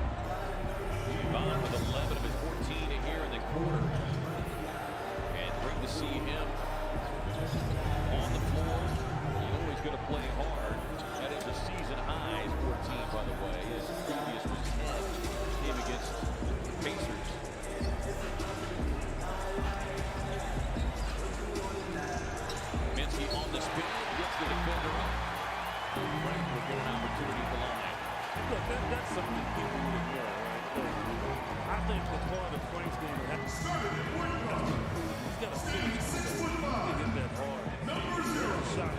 Vaughn with 11 of his 14 here in the quarter. And great to see him on the floor. You know he's going to play hard. That is a season high, 14 by the way. His previous was 10. Game against the Pacers. Kaminsky on the spin, gets the defender up. Frank will get an opportunity to line. Look, that's something people would ignore, right? I think the part of Frank's game has he's got a finish. He can hit that hard. Shot.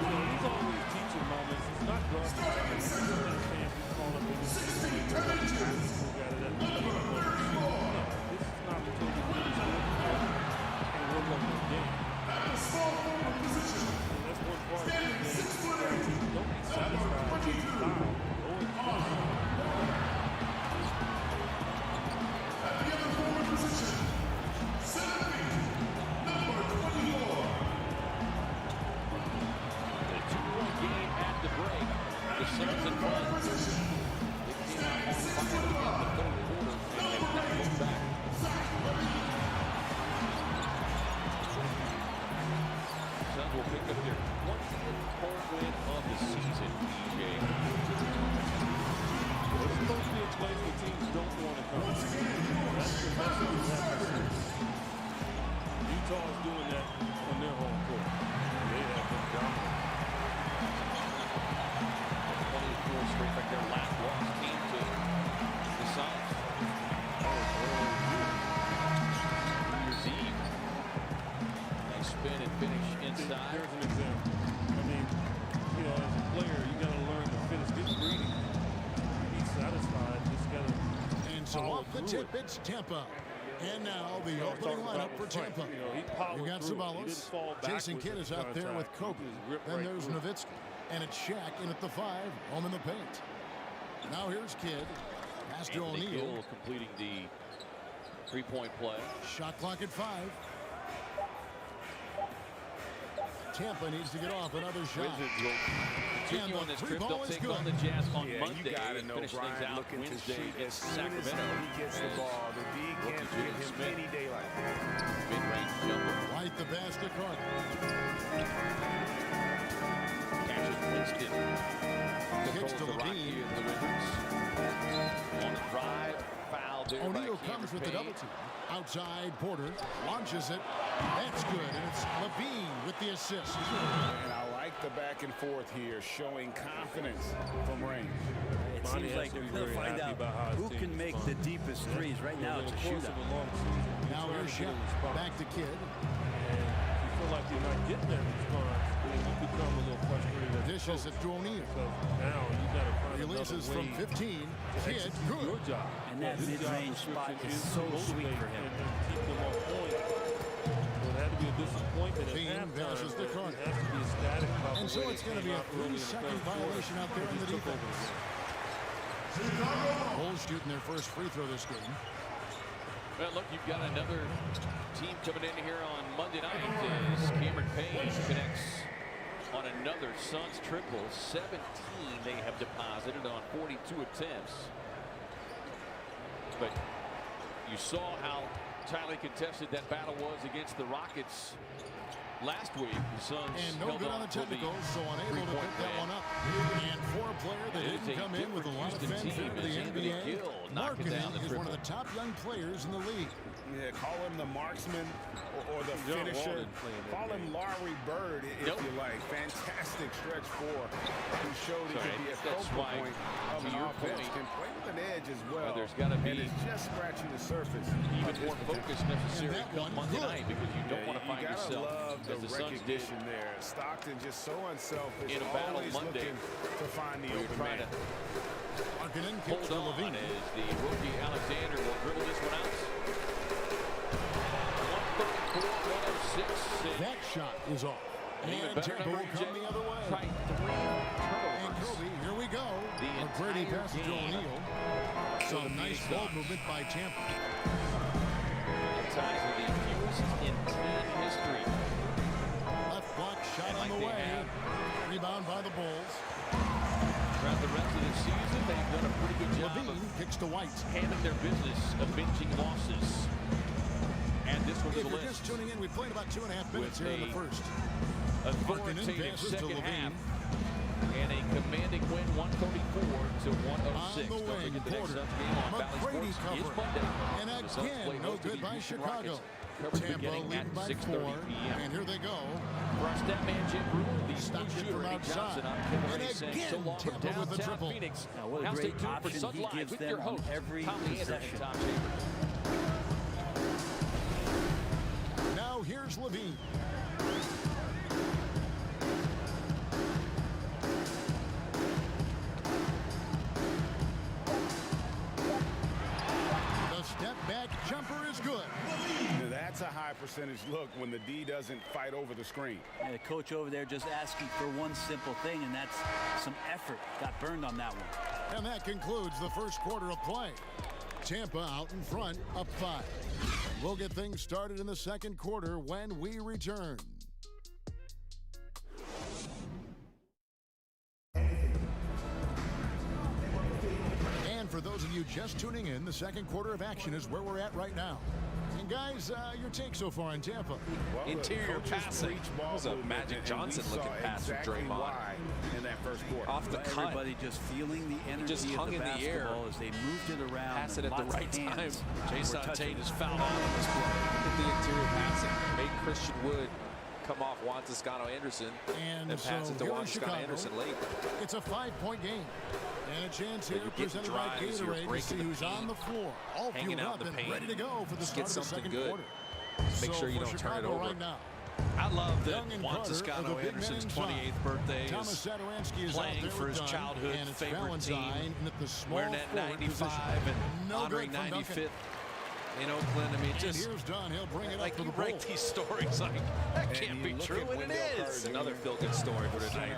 He's always teaching moments. It's not garbage time. He's not saying he's calling it. This is an opportunity to work on the game. That's one part of the game. Don't be satisfied with the foul. At the other forward position, 7 feet, number 24. The 2-point game at the break. The Suns in front. They came out on fire to begin the third quarter and have not looked back. Suns will pick up their 20th home win of the season, DJ. It's supposed to be a place where teams don't want to come. That's the message you have to see. Utah is doing that on their home court. They have been dominant. 24 straight back. Their last loss came to the Suns. New Year's Eve. Nice spin and finish inside. Here's an example. I mean, you know, as a player, you got to learn to finish. Get greedy. Be satisfied. Just got to. And so off the tip, it's Tampa. And now the opening lineup for Tampa. You got Ceballos. Jason Kidd is out there with Kobe. Then there's Nowitzki. And it's Shaq in at the 5, home in the paint. Now here's Kidd. Pass to O'Neal. Completing the three-point play. Shot clock at 5. Tampa needs to get off another shot. Wizards will continue on this trip. They'll take on the Jazz on Monday. You gotta know finish things Brian out looking to Wednesday shoot against as soon as Sacramento. he gets the ball. The D can't give him any daylight. Mid-range jumper. Right the basket front. Catches Winston. Kicks to the Rocky and the Wizards. On the drive, foul there by O'Neal Cameron comes with the Payne. double team. Outside, Porter launches it. That's good, and it's Levine with the assist. And I like the back and forth here, showing confidence from range. It seems like they're going to find out who can make the deepest threes. Right now, it's a shootout. Now here's Shep. Back to Kidd. You feel like you're not getting that response, and you become a little frustrated. Dishes it to O'Neal. Now you got to find releases from 15. Kidd, good. Your job. And that mid-range spot is so sweet for him. And keep them on point. So it had to be a disappointment at halftime. Passes the corner. It has to be a static. And so it's going to be a 3-second violation out there in the defense. Bulls shooting their first free throw this game. Well, look, you've got another team coming in here on Monday night as Cameron Payne connects on another Suns triple. 17 they have deposited on 42 attempts. But you saw how tightly contested that battle was against the Rockets last week. The Suns and no held good on on the for technicals, so unable to pick that one up. And for a player that didn't come in with a lot of fanfare to the NBA, Markkanen is one of the top young players in the league. Yeah, call him the marksman or the finisher. Call him Larry Bird if you like. Fantastic stretch four. Who showed he could be a focal point of an offense. Can play with an edge as well. There's got to be, and it's just scratching the surface. Even more focus necessary come Monday night because you don't want to find yourself the as the Suns did there. Stockton just so unselfish. In a battle always Monday to find the open man. Hold on as the rookie Alexander will dribble this one out. 134-106. That shot is off. And Tampa will come the other way. And Kobe, here we go. A Brady pass to O'Neal. Some nice ball movement by Tampa. Ties are the fewest in team history. Left block shot on the way. Rebound by the Bulls. Throughout the rest of the season, they've done a pretty good job of kicks to White. handling their business, avenging losses. And this one's if the you're list. just tuning in, we played about 2.5 minutes here in the first. Authoritative second half. And a commanding win, 134-106. Don't forget the next Suns game on Valley Sports is Monday. And The Suns again, play no host to good the by Houston Chicago. Rockets. Coverage Tampa beginning at leading by 6:30 4. p.m. And here they go. For our stat man, Jim Brewer, the Stopped it shooter, from Eddie outside. Johnson. I'm Kevin And Ray saying again, so long from Tampa with the downtown triple. Phoenix. Now, what a Now stay great tuned for option Sun he Live gives with them your on host, every Tom Leander and possession. Tom Chambers. Now here's Levine. The step back jumper is good. Now, that's a high percentage look when the D doesn't fight over the screen. And the coach over there just asking for one simple thing, and that's some effort. Got burned on that one. And that concludes the first quarter of play. Tampa out in front, up 5. We'll get things started in the second quarter when we return. And for those of you just tuning in, the second quarter of action is where we're at right now. And guys, your take so far on Tampa? Well, interior passing. That was a Magic Johnson looking pass from Draymond. In that first quarter. Off the cut. Everybody just feeling the energy just hung of the in the air. basketball as they moved it around. Pass it at the Lots right of time. hands Jason were touching Tate it. is fouled out on this play. Look at the interior passing. Made Christian Wood come off Juan Toscano-Anderson and pass it to Juan Toscano-Anderson late. It's a 5-point game. And a chance here You're getting presented by drives, you're Gatorade to breaking see the who's paint, on the floor. All hanging fueled out up the and paint. ready to go for the Just start get of the something second good. quarter. Make sure you for don't turn it Chicago over. Right now, I love that Young and Juan Carter are the big men Toscano-Anderson's inside. 28th birthday Thomas is Satoransky is playing out there for his with Dunn, childhood and it's favorite Valentine team, in at the small wearing that forward 95 position. and No honoring good from Duncan. 95th in Oakland. I mean, just here's Dunn. He'll bring it like up to you the write these stories like that can't be true, and it is. Another feel-good story for tonight.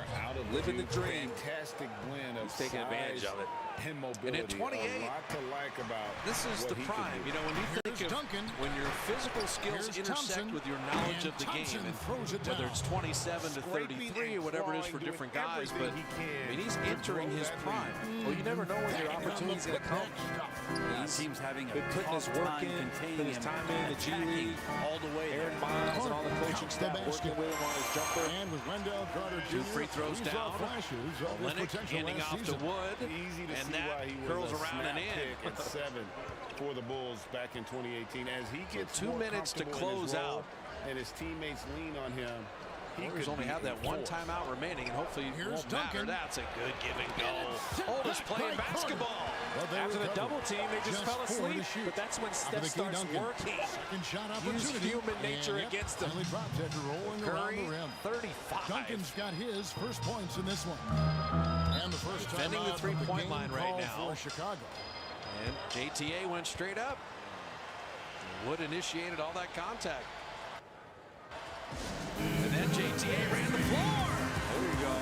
Living the dream. Fantastic blend of He's taking advantage of it. And mobility. And at 28, a lot to like about this is the prime. You know, when you think of when your physical skills intersect with your knowledge of the game, and whether it's 27 to 33 or whatever it is for different guys, but I mean, he's entering his prime. Well, you never know when your opportunity's going to come. He's having been putting his work in, putting his time in the G League, all the way. Aaron Miles and all the coaching staff working with him on his jumper. And with Wendell Carter Jr. 2 free throws down. Lennox handing off to Wood. Easy to and see that why he curls was a around and snap in. pick at 7 for the Bulls back in 2018. As he gets 2 minutes to close out, and his teammates lean on him, he Warriors only have that 1 timeout remaining, and hopefully it won't matter. That's a good give and go. Oldest playing basketball. After the double team, they just fell asleep. But that's when Steph starts working. Use human nature against them. Curry, 35. Duncan's got his first points in this one. And the first time defending the three-point line right now. For Chicago. And JTA went straight up. Wood initiated all that contact. And then JTA ran the floor. There you go.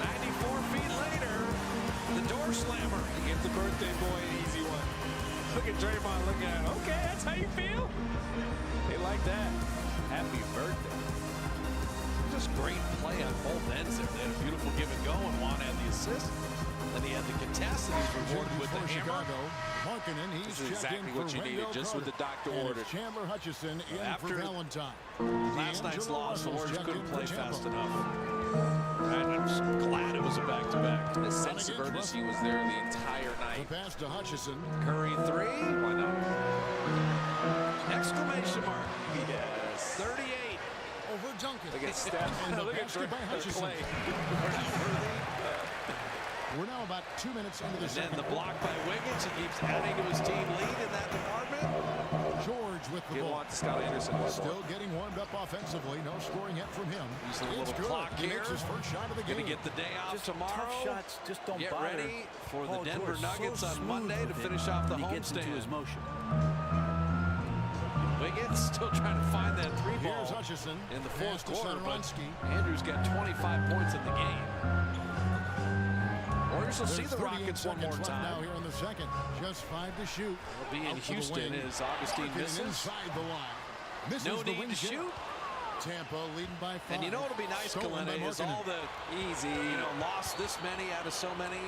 94 feet later, the door slammer. Get the birthday boy an easy one. Look at Draymond looking at him. Okay, that's how you feel? They like that. Happy birthday. Just great play on both ends there. They had a beautiful give and go, and Juan had the assist. Then he had the contest, and he's rewarded with the hammer. This is exactly what you needed, just what the doctor ordered. Chandler Hutchison in After for Valentine. Last night's loss, the Warriors couldn't play fast enough. I'm just glad it was a back-to-back. The sense of urgency was there the entire night. The pass to Hutchison. Curry 3. Why not? Exclamation mark. Yes. 38. Over Duncan. Look at Steph. Look at Clay. We're now about 2 minutes into the second. And then the block by Wiggins. He keeps adding to his team lead in that department. George with the You ball. want Scott Anderson. Still getting warmed up offensively. No scoring yet from him. Using a It's little good. clock He here. makes his first shot of the game. Going to get the day off Just tomorrow. tough shots just don't Get bother ready for the Paul Denver George. Nuggets So on smooth Monday to with it finish off the when he gets into homestand. his motion. Wiggins still trying to find that 3 ball Here's Hutchison. in the Pass fourth to quarter, but Satoransky. Andrews got 25 points in the game. Warriors will see There's the 38 Rockets one more seconds left time. now here in the second. Just 5 to shoot. They'll be in Out to the Houston wing. as Augustine Harkin misses. inside the line. Misses No the need wing to shot. shoot. Tampa leading by 5. And you know what'll be nice, Stolen by Kalene, is Markkanen. all the easy, lost this many out of so many.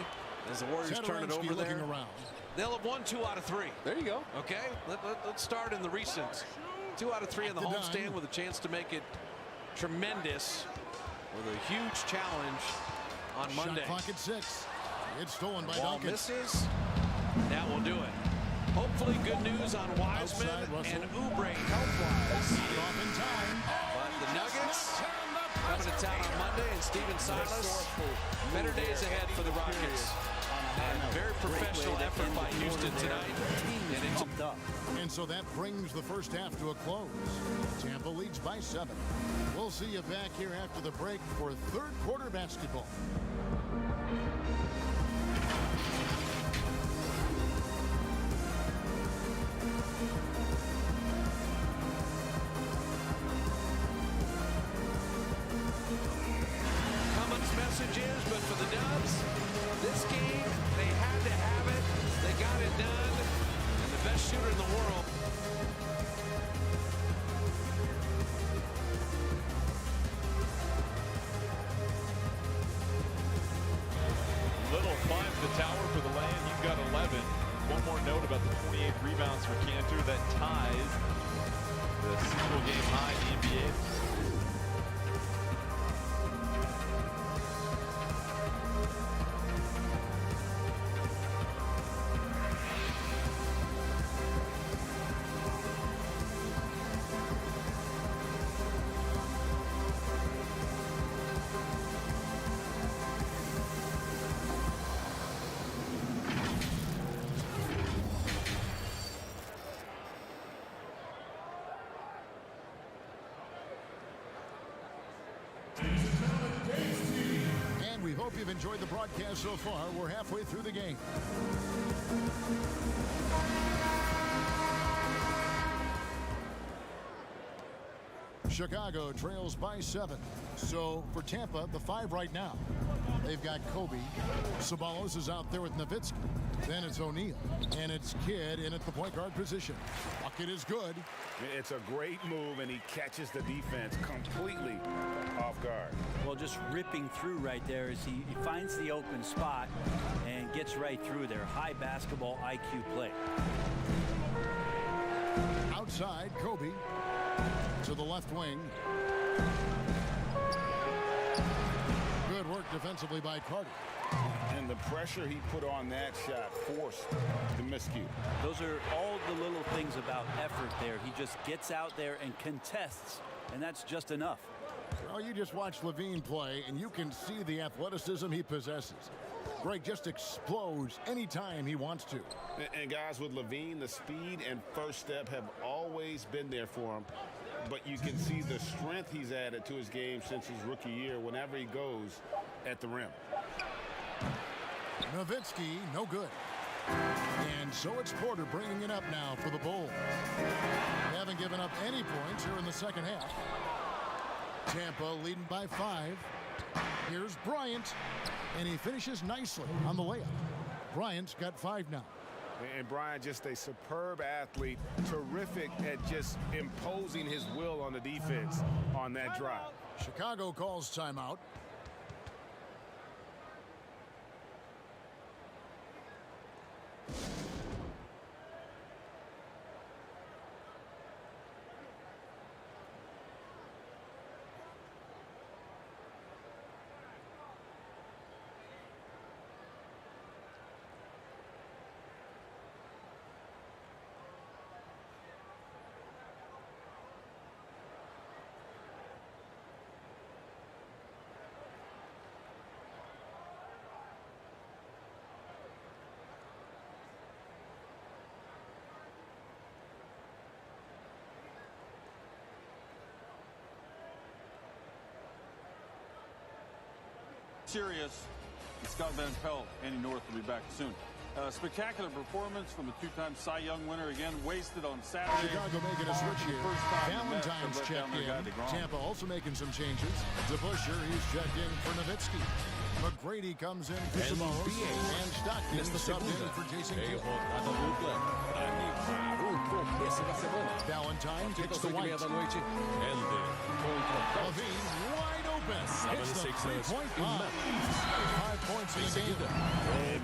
As the Warriors turn it Satoransky over there, looking around. they'll have won 2 out of 3. There you go. Okay, let's start in the recent. 2 out of 3 in the homestand with a chance to make it tremendous with a huge challenge on Monday. Shot clock at 6. It's stolen by Wall Duncan. misses. That will do it. Hopefully good news on Wiseman and Oubre health-wise. Off in time. But the Nuggets coming to town on Monday, and Steven Silas. Better days ahead for the Rockets. And very professional effort by Houston tonight. And it's And so that brings the first half to a close. Tampa leads by 7. We'll see you back here after the break for third quarter basketball. Cummins' message is, but for the Dubs, this game, they had to have it. They got it done. And the best shooter in the world. Little climbs the tower for the land. You've got 11. One more note about the 28 rebounds for Cantor. That ties the single game high in the NBA. And we hope you've enjoyed the broadcast so far. We're halfway through the game. Chicago trails by 7. So for Tampa, the 5 right now. They've got Kobe. Ceballos is out there with Nowitzki. Then it's O'Neal. And it's Kidd in at the point guard position. Bucket is good. It's a great move, and he catches the defense completely off guard. Well, just ripping through right there as he finds the open spot and gets right through there. High basketball IQ play. Outside, Kobe to the left wing. Good work defensively by Carter. And the pressure he put on that shot forced the miscue. Those are all the little things about effort there. He just gets out there and contests, and that's just enough. Well, you just watch Levine play, and you can see the athleticism he possesses. Greg just explodes anytime he wants to. And guys, with Levine, the speed and first step have always been there for him. But you can see the strength he's added to his game since his rookie year whenever he goes at the rim. Nowitzki, no good. And so it's Porter bringing it up now for the Bulls. They haven't given up any points here in the second half. Tampa leading by 5. Here's Bryant, and he finishes nicely on the layup. Bryant's got 5 now. And Bryant, just a superb athlete, terrific at just imposing his will on the defense on that drive. Chicago calls timeout. Serious. Scott Van Pelt, Andy North will be back soon. Spectacular performance from the two-time Cy Young winner, again wasted on Saturday. Chicago making a switch here. Valentine's checked in. Tampa also making some changes. DeBusschere, he's checked in for Nowitzki. McGrady comes in for Ceballos. And Stockton subbed in for Jason Kidd. Valentine kicks to White. Levine wide open. Hits the three-point line. 5 points in the game.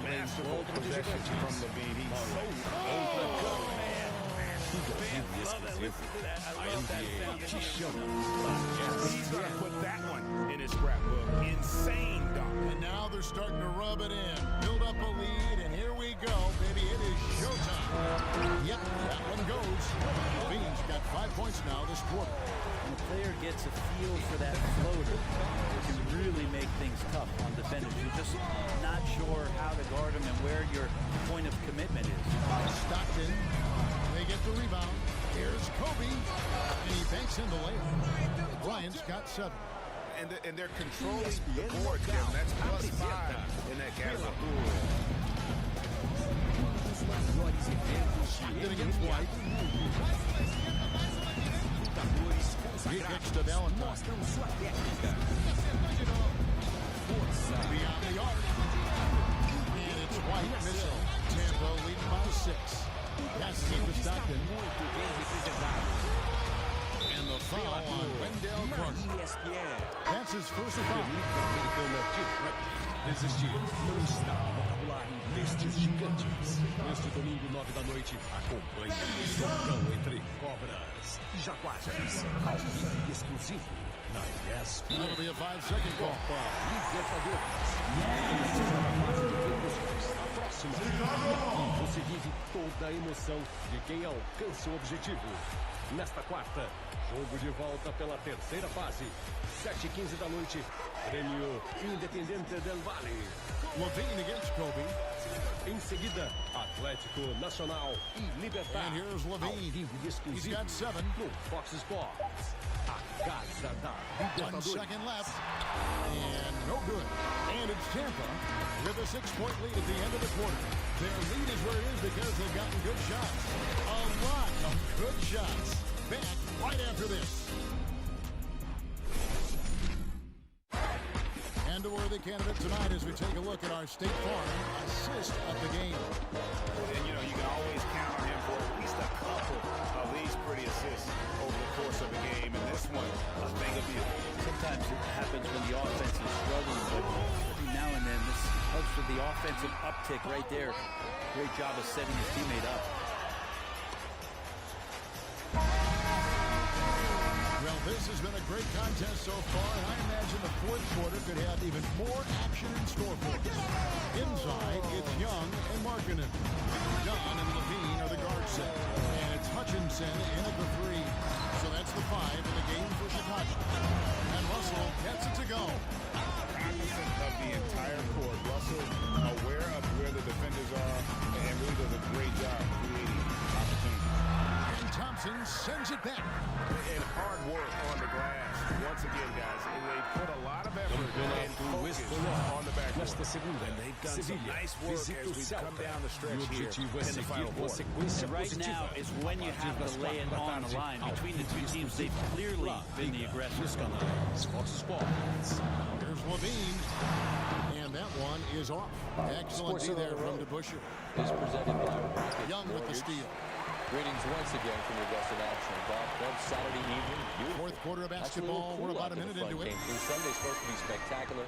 Masterful possession from Levine. He's so he's going to put that one in his scrapbook. Insane dunk. And now they're starting to rub it in. Build up a lead, and here we go, baby. It is showtime. Yep, that one goes. Levine's got 5 points now this quarter. When a player gets a feel for that floater, it can really make things tough on defenders. You're just not sure how to guard him and where your point of commitment is. Stockton, they get the rebound. Here's Kobe, and he banks in the layup. Bryant's got 7. And they're controlling the board, Kevin. That's +5 in that category. Stockton against White. He kicks to Valentine. Beyond the arc. And it's White missing. Tampa leading by 6. Passes it to Stockton. And the foul on Wendell Carter. That's his first foul. Desistir não está no vocabulário destes gigantes. Neste domingo, 9 da noite, acompanhe o jogão entre Cobras e Jaguares. Ao vivo e exclusivo na ESPN. That'll be a 5-second call. Libertadores. A próxima. E você vive toda a emoção de quem alcança o objetivo. Nesta quarta, jogo de volta pela terceira fase. 7h15 da noite. Prêmio Independente del Valle. Levine against Kobe. Em seguida, Atlético Nacional e Libertad. And here's Levine. He's got 7. No Fox Sports. A casa da Libertadores. 1 second left. And no good. And it's Tampa with a 6-point lead at the end of the quarter. Their lead is where it is because they've gotten good shots. A lot of good shots. Back right after this. And a worthy candidate tonight as we take a look at our State Farm assist of the game. And, you know, you can always count on him for at least a couple of these pretty assists over the course of a game. And this one, a thing of beauty. Sometimes it happens when the offense is struggling, but every now and then this helps with the offensive uptick right there. Great job of setting his teammate up. Well, this has been a great contest so far, and I imagine the fourth quarter could have even more action in store for us. Inside, it's Young and Markkanen. Dunn and Levine are the guard set, and it's Hutchinson in at the 3. So that's the 5 in the game for Chicago. And Russell gets it to go. Cognizant of the entire court. Russell aware of where the defenders are and really does a great job creating opportunities. And Thompson sends it back. And hard work on the glass. Once again, guys, they put a lot of effort and focus on the back court. And they've done some nice work as we come down the stretch here in the final quarter. And right now is when you have to lay it on the line. Between the two teams, they've clearly been the aggressors. Here's Levine. And that one is off. Excellent D there from DeBusschere. Is presented by Young with the steal. Greetings once again from your Augusta National Golf Club. Saturday evening, beautiful. Fourth quarter of basketball. We're about a minute into it. Sunday's supposed to be spectacular.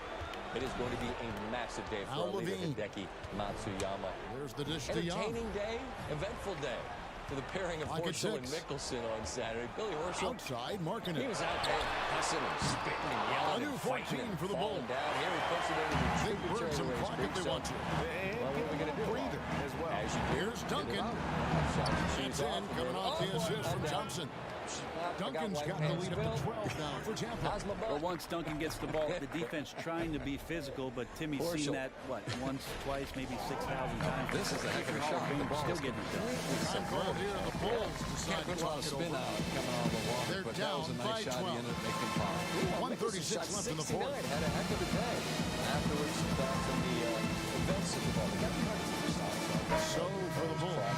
It is going to be a massive day for our leader, Hideki Matsuyama. There's the dish to Young. Entertaining day, eventful day. For the pairing of Horschel and Mickelson on Saturday. Billy Horschel. Outside, Markkanen. He was out there hustling and spitting and yelling and fighting and for the falling down. Here he puts it into the tributary where he's big want to. Well, what are we going to do? Breather as well. Here's Duncan. It's in, coming off the assist from Thompson. Duncan's got the lead up to 12 now for Tampa. Well, once Duncan gets the ball, the defense trying to be physical, but Timmy's seen that, what, once, twice, maybe 6,000 times. This is a heck of a shot. Still getting it done. Here, the Bulls decide to talk it over. They're down by 12. 136 left in the fourth. Had a heck of a day. Afterwards, from the events of the ball. They got So for the Bulls,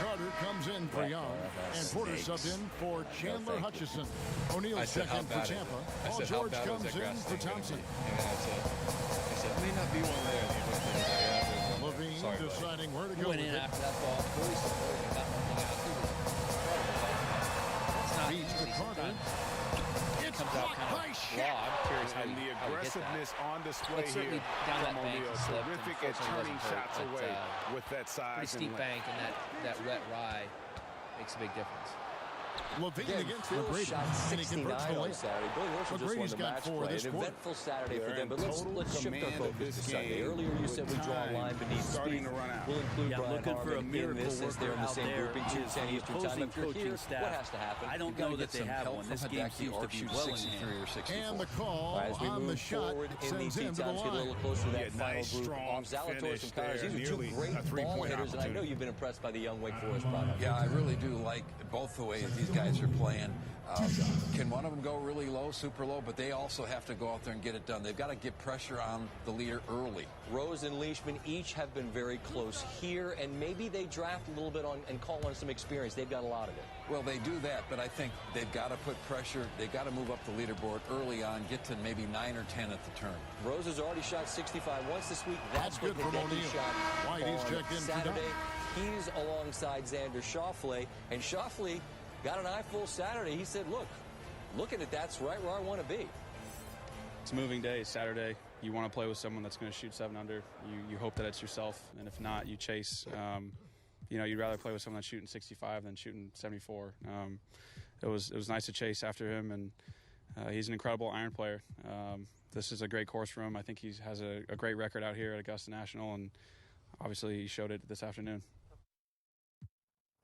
Carter comes in for Young, and Porter subbed in for Chandler Hutchison. O'Neal checked in for Tampa. Paul George comes in for Thompson. It may not be one there. Levine deciding where to go with it. after that ball. Beats to Carter. It's blocked by Shaq. And the aggressiveness on display here from O'Neal. Terrific at turning shots away with that size. Pretty steep bank, and that wet rye makes a big difference. Levine against McGrady, shot and he converts the layup. Saturday. Billy Horschel just won the match play. An eventful Saturday for them, but let's shift our focus to Sunday. Earlier you said we draw a line beneath speed. We'll include Brian looking for a miracle since they're in the same grouping, 2:10 Eastern time. If you're here, what has to happen? I don't know that they have one. This game seems to be well in hand. And the call as we on move the shot forward in the sends tee him to the times, get a little line. closer to that final nice, group. strong Zalatoris and Connors, finish these are two there. great ball hitters, and I know you've been impressed by the young Wake Forest product. Yeah, I really do like both the ways these guys are playing. Can one of them go really low, super low, but they also have to go out there and get it done. They've got to get pressure on the leader early. Rose and Leishman each have been very close here, and maybe they draft a little bit on and call on some experience. They've got a lot of it. Well, they do that, but I think they've got to put pressure. They've got to move up the leaderboard early on, get to maybe 9 or 10 at the turn. Rose has already shot 65 once this week. That's good from O'Neal. Shot White, he's checked in Saturday. He's alongside Xander Schauffele, and Schauffele got an eye full Saturday. He said, looking at that's right where I want to be. It's a moving day. Saturday, you want to play with someone that's going to shoot 7 under. You hope that it's yourself, and if not, you chase. You'd rather play with someone that's shooting 65 than shooting 74. It was nice to chase after him, and he's an incredible iron player. This is a great course for him. I think he has a great record out here at Augusta National, and obviously he showed it this afternoon.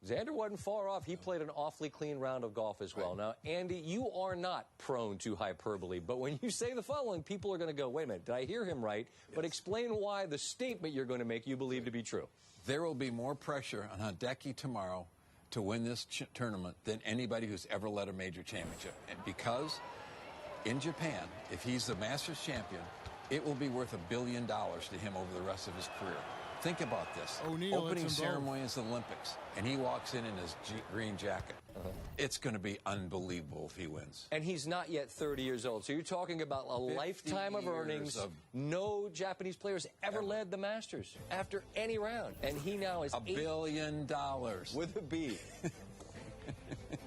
Xander wasn't far off. He played an awfully clean round of golf as well. Now, Andy, you are not prone to hyperbole, but when you say the following, people are going to go, wait a minute, did I hear him right? Yes. But explain why the statement you're going to make you believe to be true. There will be more pressure on Hideki tomorrow to win this tournament than anybody who's ever led a major championship. And because in Japan, if he's the Masters champion, it will be worth $1 billion to him over the rest of his career. Think about this. O'Neal Opening hits them both. ceremony is the Olympics, and he walks in his green jacket. It's going to be unbelievable if he wins. And he's not yet 30 years old. So you're talking about a lifetime of earnings. No Japanese players ever led the Masters after any round. And he now is $1 billion. With a B.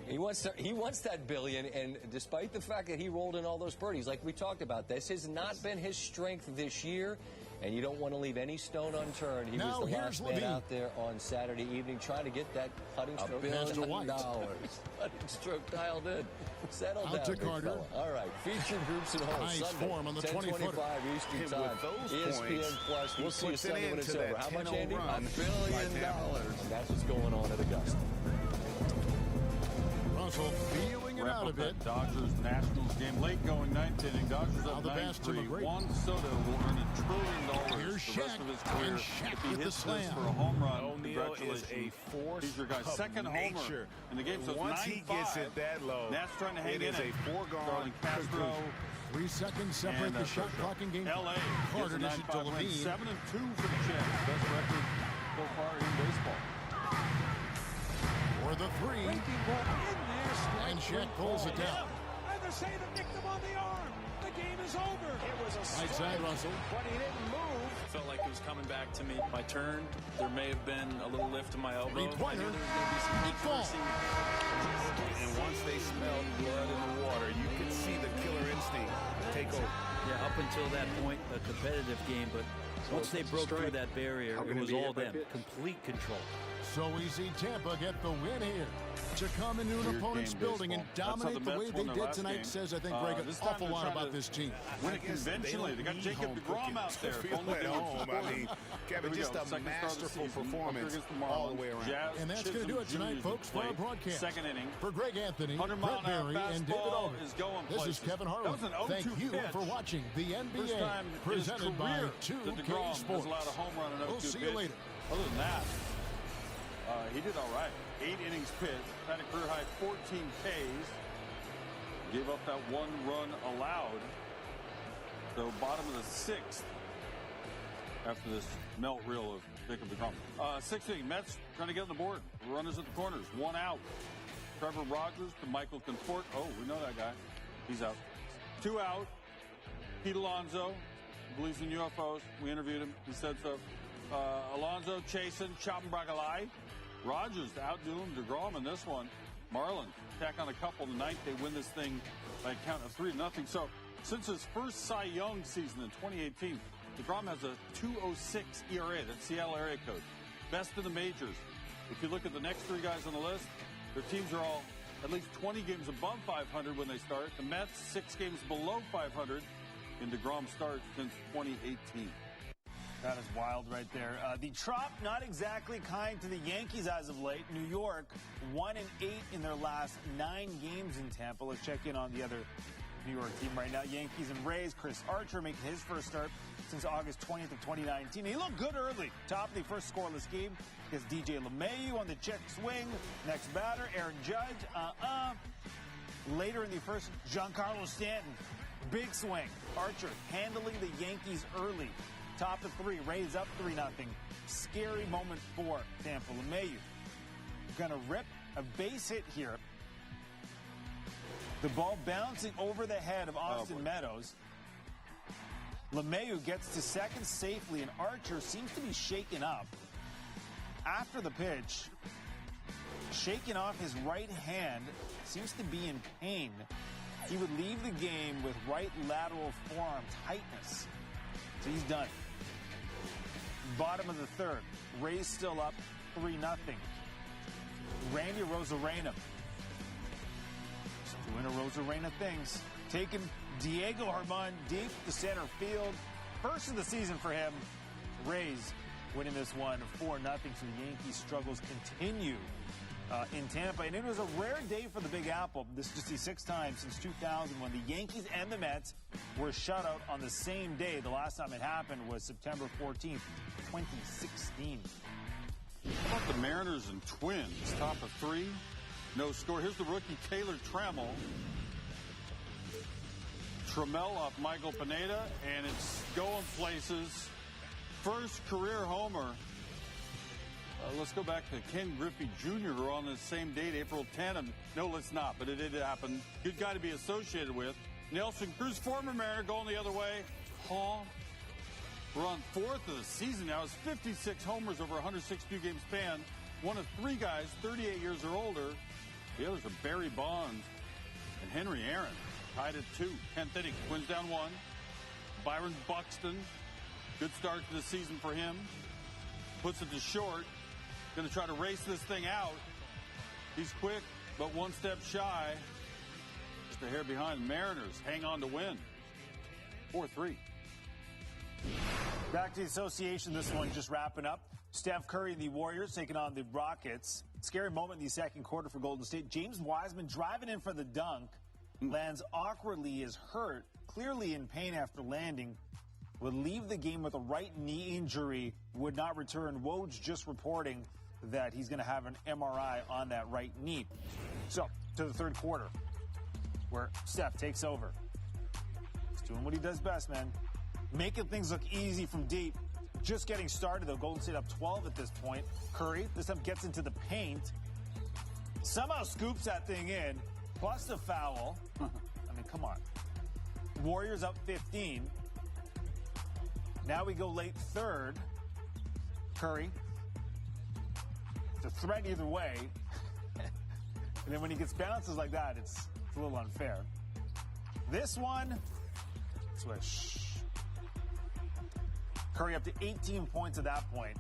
He wants that billion, and despite the fact that he rolled in all those birdies, like we talked about, this has not been his strength this year, and you don't want to leave any stone unturned. He was the last man out there on Saturday evening trying to get that putting stroke. $1 billion. Putting stroke dialed in. Settle down, Out to big Carter. fella. All right, featured groups and holes. Nice Sunday, form on the 10:25 Eastern Time. ESPN Plus. We'll see you Sunday when it's over. How much, Andy? $1 billion. That's what's going on at Augusta. Russell feeling it out a bit. Dodgers-Nationals game. Late going ninth inning. Dodgers up 9-3. Juan Soto will earn $1 trillion Here's for the rest Shaq, of his career. and Shaq If he with the hits this slam. for a home run, O'Neal is a force He's your guy. of Second nature. homer in the game. So once it's 9-5. he gets it that low, Nats trying to hang it in is a foregone Starling Castro. 3 seconds separate And, the shot Kershaw. clock and game. L.A. Carter gets a dishes it to 9-5 win. Levine. 7-2 for the Jets. Best record so far in baseball. For the 3. And Shaq pulls it down. And they're saying it nicked him on the arm. The game is over. It was a Right side, Russell. but he didn't move. Felt like it was coming back to me. My turn, there may have been a little lift in my elbow. Three-pointer. I knew there was going to be some controversy. And once they smelled blood in the water, you could see the killer instinct take over. Yeah, up until that point, a competitive game, but once they broke through that barrier, it was all them. Complete control. So we see Tampa get the win here. To come into an opponent's building and dominate the way they did tonight says, I think, Greg, an awful lot about this team. Win it conventionally. They got Jacob DeGrom out there. Feel at home. I mean, Kevin, just a masterful performance all the way around. And that's going to do it tonight, folks, for our broadcast. Second inning. For Greg Anthony, 100 Brett Berry, and David Aldridge, is going this places. is Kevin Harlan. Thank you for watching the NBA, presented by 2K Sports. We'll see you later. Other than that, he did all right. 8 innings pitched, had a career high 14 Ks. Gave up that 1 run allowed. So bottom of the 6th after this melt reel of Jacob DeGrom. 6th inning, Mets trying to get on the board. Runners at the corners, 1 out. Trevor Rogers to Michael Conforto. Oh, we know that guy. He's out. 2 out. Pete Alonso believes in UFOs. We interviewed him. He said so. Alonso chasing, chopping Bragalai. Rogers to outdo him. DeGrom in this one. Marlins tack on a couple tonight. They win this thing by a count of 3-0. So since his first Cy Young season in 2018, DeGrom has a 2.06 ERA. That's Seattle area code. Best in the majors. If you look at the next 3 guys on the list, their teams are all at least 20 games above 500 when they start. The Mets 6 games below 500 in DeGrom start since 2018. That is wild right there. The Trop not exactly kind to the Yankees as of late. New York 1-8 in their last 9 games in Tampa. Let's check in on the other New York team right now. Yankees and Rays. Chris Archer making his first start since August 20th of 2019. He looked good early. Top of the first scoreless game against DJ LeMahieu on the check swing. Next batter, Aaron Judge. Later in the first, Giancarlo Stanton. Big swing. Archer handling the Yankees early. Top of 3, Rays up 3-0. Scary moment for Tampa. LeMahieu gonna rip a base hit here. The ball bouncing over the head of Austin Meadows. LeMahieu gets to second safely, and Archer seems to be shaken up. After the pitch, shaking off his right hand, seems to be in pain. He would leave the game with right lateral forearm tightness. So he's done. Bottom of the 3rd, Rays still up 3-0. Randy Arozarena. Just doing Arozarena things. Taking Diego Germán deep to center field. First of the season for him. Rays winning this one 4-0. So the Yankees' struggles continue in Tampa. And it was a rare day for the Big Apple. This is just the 6th time since 2000 when the Yankees and the Mets were shut out on the same day. The last time it happened was September 14th, 2016. How about the Mariners and Twins? Top of 3. No score. Here's the rookie Taylor Trammell. Trammell off Michael Pineda, and it's going places. first career homer. Let's go back to Ken Griffey Jr., who on the same date, April 10. No, let's not, but it did happen. Good guy to be associated with. Nelson Cruz, former Mariner, going the other way. We're on 4th of the season now. It's 56 homers over 162 game span. One of 3 guys, 38 years or older. The others are Barry Bonds and Henry Aaron. Tied at 2. 10th inning. Twins down 1. Byron Buxton. Good start to the season for him. Puts it to short. Going to try to race this thing out. He's quick, but one step shy. Just a hair behind. Mariners hang on to win. 4-3. Back to the association. This one just wrapping up. Steph Curry and the Warriors taking on the Rockets. Scary moment in the second quarter for Golden State. James Wiseman driving in for the dunk. Lands awkwardly, is hurt, clearly in pain after landing. Would leave the game with a right knee injury. Would not return. Woj just reporting that he's going to have an MRI on that right knee. So, to the third quarter, where Steph takes over. He's doing what he does best, man. Making things look easy from deep. Just getting started, though. Golden State up 12 at this point. Curry, this time gets into the paint. Somehow scoops that thing in. Plus the foul. I mean, come on. Warriors up 15. Now we go late third. Curry. It's a threat either way. And then when he gets bounces like that, it's a little unfair. This one, swish. Curry up to 18 points at that point.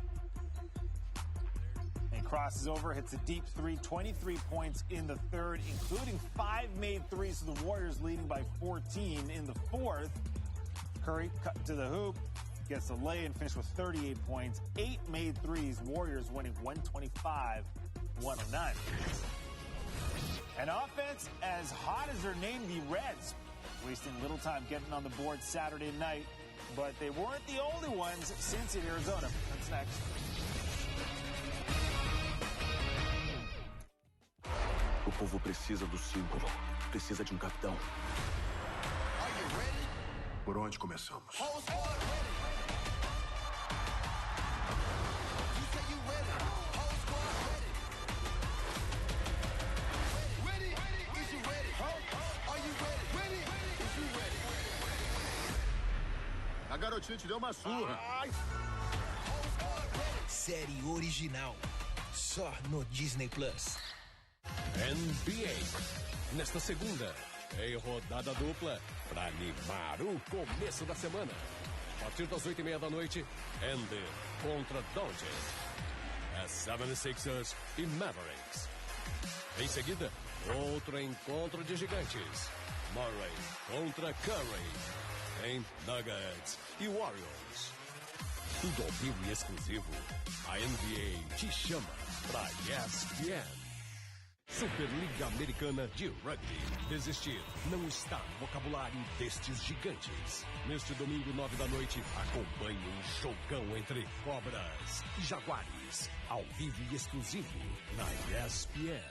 And crosses over, hits a deep 3, 23 points in the third, including 5 made threes to the Warriors, leading by 14 in the fourth. Curry cut to the hoop, gets the lay and finished with 38 points, 8 made threes. Warriors winning 125-109. An offense as hot as their name, the Reds, wasting little time getting on the board Saturday night. But they weren't the only ones since in Arizona. That's next. O povo precisa do símbolo. Precisa de capitão. Por onde começamos? A garotinha te deu uma surra. Série original. Só no Disney Plus. NBA. Nesta segunda, em rodada dupla, para animar o começo da semana. A partir das 8h30 da noite, Andy contra Doncic. As 76ers e Mavericks. Em seguida, outro encontro de gigantes. Murray contra Curry. Em Nuggets e Warriors. Tudo ao vivo e exclusivo. A NBA te chama pra ESPN. Superliga Americana de Rugby. Desistir não está no vocabulário destes gigantes. Neste domingo, 9 da noite, acompanhe um jogão entre Cobras e Jaguares. Ao vivo e exclusivo na ESPN.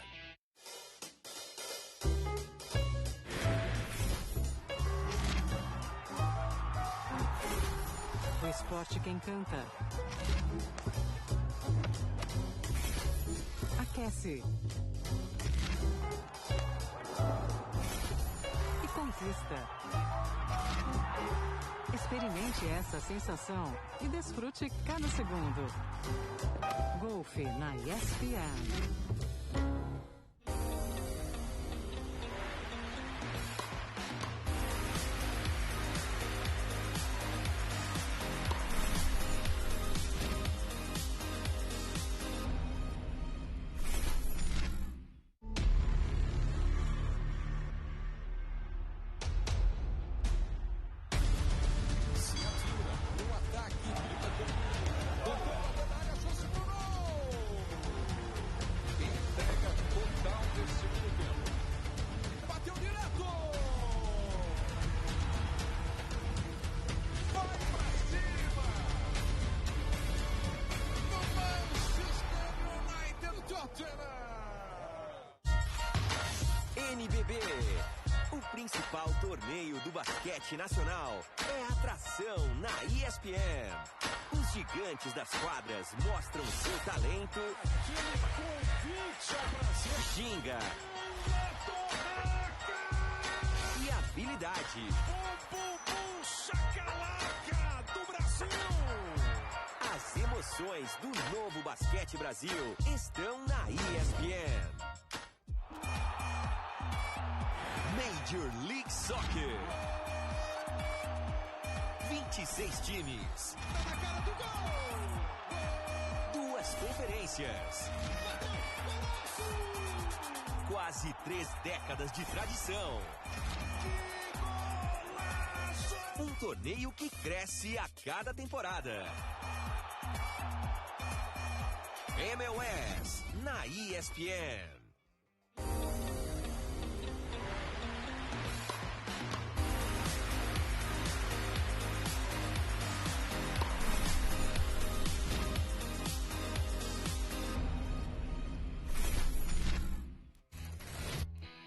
O esporte que encanta. Aquece. E conquista. Experimente essa sensação e desfrute cada segundo. Golfe na ESPN. NBB, o principal torneio do basquete nacional, é atração na ESPN. Os gigantes das quadras mostram seu talento, ginga e habilidade. Chacalaca do Brasil! As emoções do novo Basquete Brasil estão na ESPN. Major League Soccer. 26 times. Tá na cara do gol! 2 conferências. Quase 3 décadas de tradição. Um torneio que cresce a cada temporada. MLS na ESPN.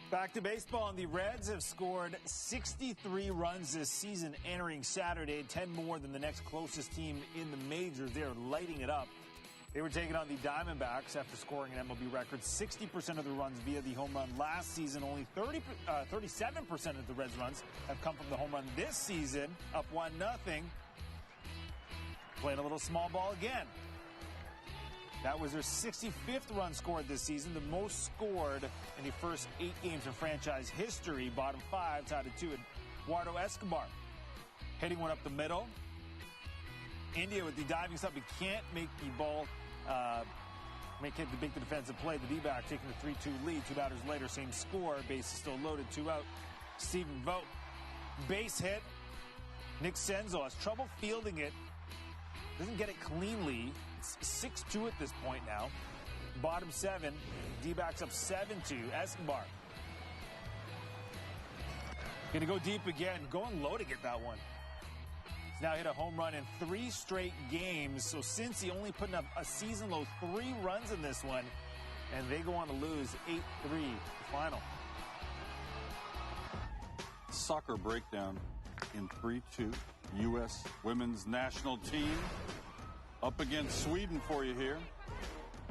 Back to baseball, and the Reds have scored 63 runs this season entering Saturday, 10 more than the next closest team in the majors. They are lighting it up. They were taking on the Diamondbacks after scoring an MLB record 60% of the runs via the home run last season. Only 37% of the Reds' runs have come from the home run this season, up 1-0. Playing a little small ball again. That was their 65th run scored this season, the most scored in the first 8 games in franchise history. Bottom 5, tied at 2, Eduardo Escobar. Hitting one up the middle. India with the diving stop. He can't make the ball, make the defensive play. The D-back taking the 3-2 lead. 2 batters later, same score. Base is still loaded, 2 out. Stephen Vogt. Base hit. Nick Senzel has trouble fielding it. Doesn't get it cleanly. It's 6-2 at this point now. Bottom 7. D-backs up 7-2. Escobar. Going to go deep again. Going low to get that one. He's now hit a home run in 3 straight games. So since he only put up a season low 3 runs in this one, and they go on to lose 8-3 the final. Soccer breakdown in 3-2. U.S. women's national team up against Sweden for you here.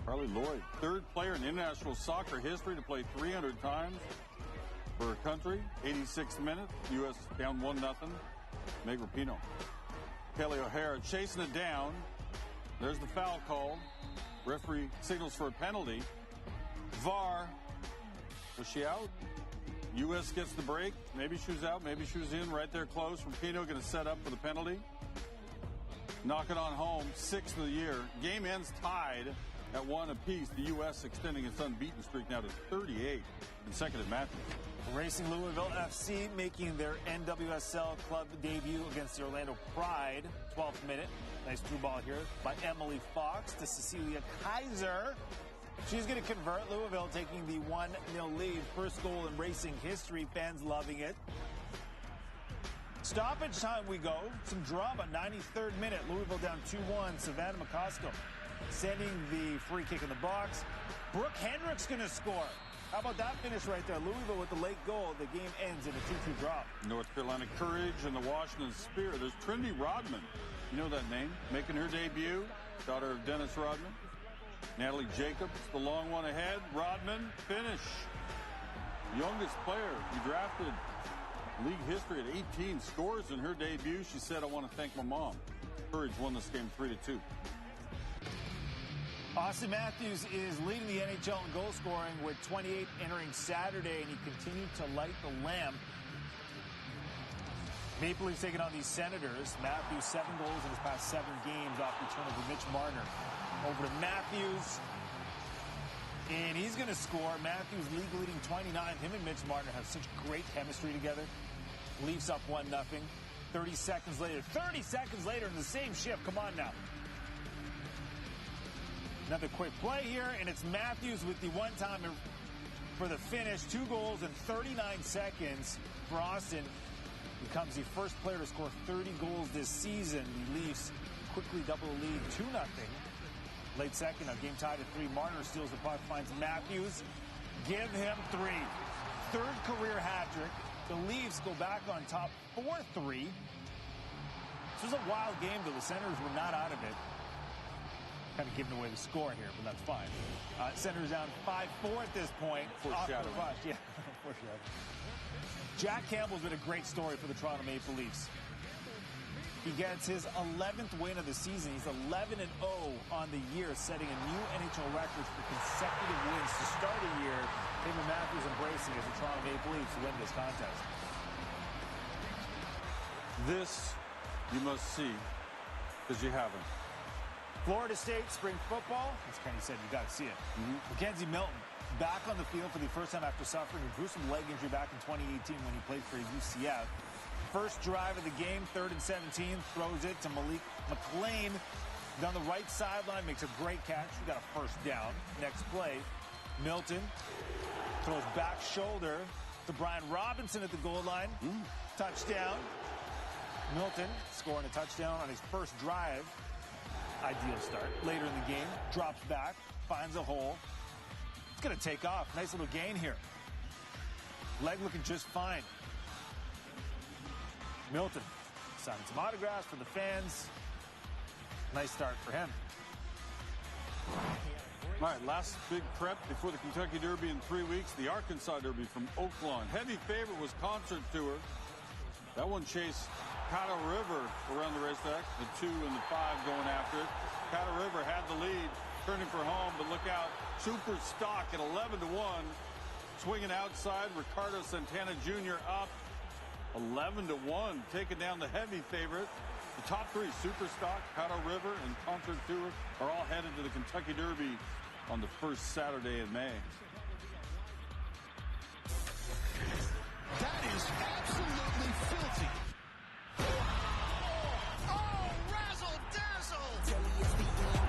Carly Lloyd, 3rd player in international soccer history to play 300 times for her country. 86th minute, U.S. down 1-0. Meg Rapinoe. Kelly O'Hara chasing it down. There's the foul called. Referee signals for a penalty. VAR. Was she out? U.S. gets the break. Maybe she was out, maybe she was in. Right there close. Rapinoe going to set up for the penalty. Knock it on home. 6th of the year. Game ends tied at 1 apiece. The U.S. extending its unbeaten streak now to 38 consecutive matches. Racing Louisville FC making their NWSL club debut against the Orlando Pride. 12th minute. Nice through ball here by Emily Fox to Cecilia Kaiser. She's going to convert. Louisville taking the 1-0 lead. First goal in Racing history. Fans loving it. Stoppage time we go. Some drama. 93rd minute. Louisville down 2-1. Savannah McCosco sending the free kick in the box. Brooke Hendricks going to score. How about that finish right there? Louisville with the late goal. The game ends in a 2-2 draw. North Carolina Courage and the Washington Spirit. There's Trinity Rodman. You know that name. Making her debut. Daughter of Dennis Rodman. Natalie Jacobs, the long one ahead. Rodman, finish. Youngest player he drafted. League history at 18 scores in her debut. She said, I want to thank my mom. Courage won this game 3-2. Austin Matthews is leading the NHL in goal scoring with 28 entering Saturday, and he continued to light the lamp. Maple Leafs taking on the Senators. Matthews 7 goals in his past 7 games off the return of Mitch Marner. Over to Matthews, and he's going to score. Matthews league leading 29. Him and Mitch Marner have such great chemistry together. Leafs up 1-0. 30 seconds later in the same shift. Come on now. Another quick play here, and it's Matthews with the one-timer for the finish. 2 goals in 39 seconds for Austin. Becomes the first player to score 30 goals this season. The Leafs quickly double the lead 2-0. Late second, a game tied at 3. Marner steals the puck, finds Matthews. Give him 3. 3rd career hat trick. The Leafs go back on top 4-3. This was a wild game, though. The Senators were not out of it. Kind of giving away the score here, but that's fine. Senators down 5-4 at this point. Foreshadowing. Yeah, foreshadowing. Jack Campbell's been a great story for the Toronto Maple Leafs. He gets his 11th win of the season. He's 11-0 on the year, setting a new NHL record for consecutive wins to start a year. Him and Matthews embracing as the Toronto Maple Leafs win this contest. This you must see because you haven't. Florida State spring football, as Kenny said, you got to see it. Mackenzie Milton back on the field for the first time after suffering a gruesome leg injury back in 2018 when he played for UCF. First drive of the game, 3rd and 17, throws it to Malik McLean down the right sideline, makes a great catch. We got a first down. Next play, Milton throws back shoulder to Brian Robinson at the goal line. Touchdown. Milton scoring a touchdown on his first drive. Ideal start. Later in the game, drops back, finds a hole. It's going to take off. Nice little gain here. Leg looking just fine. Milton signing some autographs for the fans. Nice start for him. All right, last big prep before the Kentucky Derby in 3 weeks. The Arkansas Derby from Oaklawn. Heavy favorite was Concert Tour. That one chased Powder River around the racetrack. The 2 and the 5 going after it. Powder River had the lead, turning for home, but look out. Super Stock at 11-1. Swinging outside, Ricardo Santana Jr. up 11-1, taking down the heavy favorite. The top 3, Super Stock, Powder River, and Concert Tour, are all headed to the Kentucky Derby on the first Saturday in May. That is absolutely filthy. Oh, razzle dazzle. The exclamation point.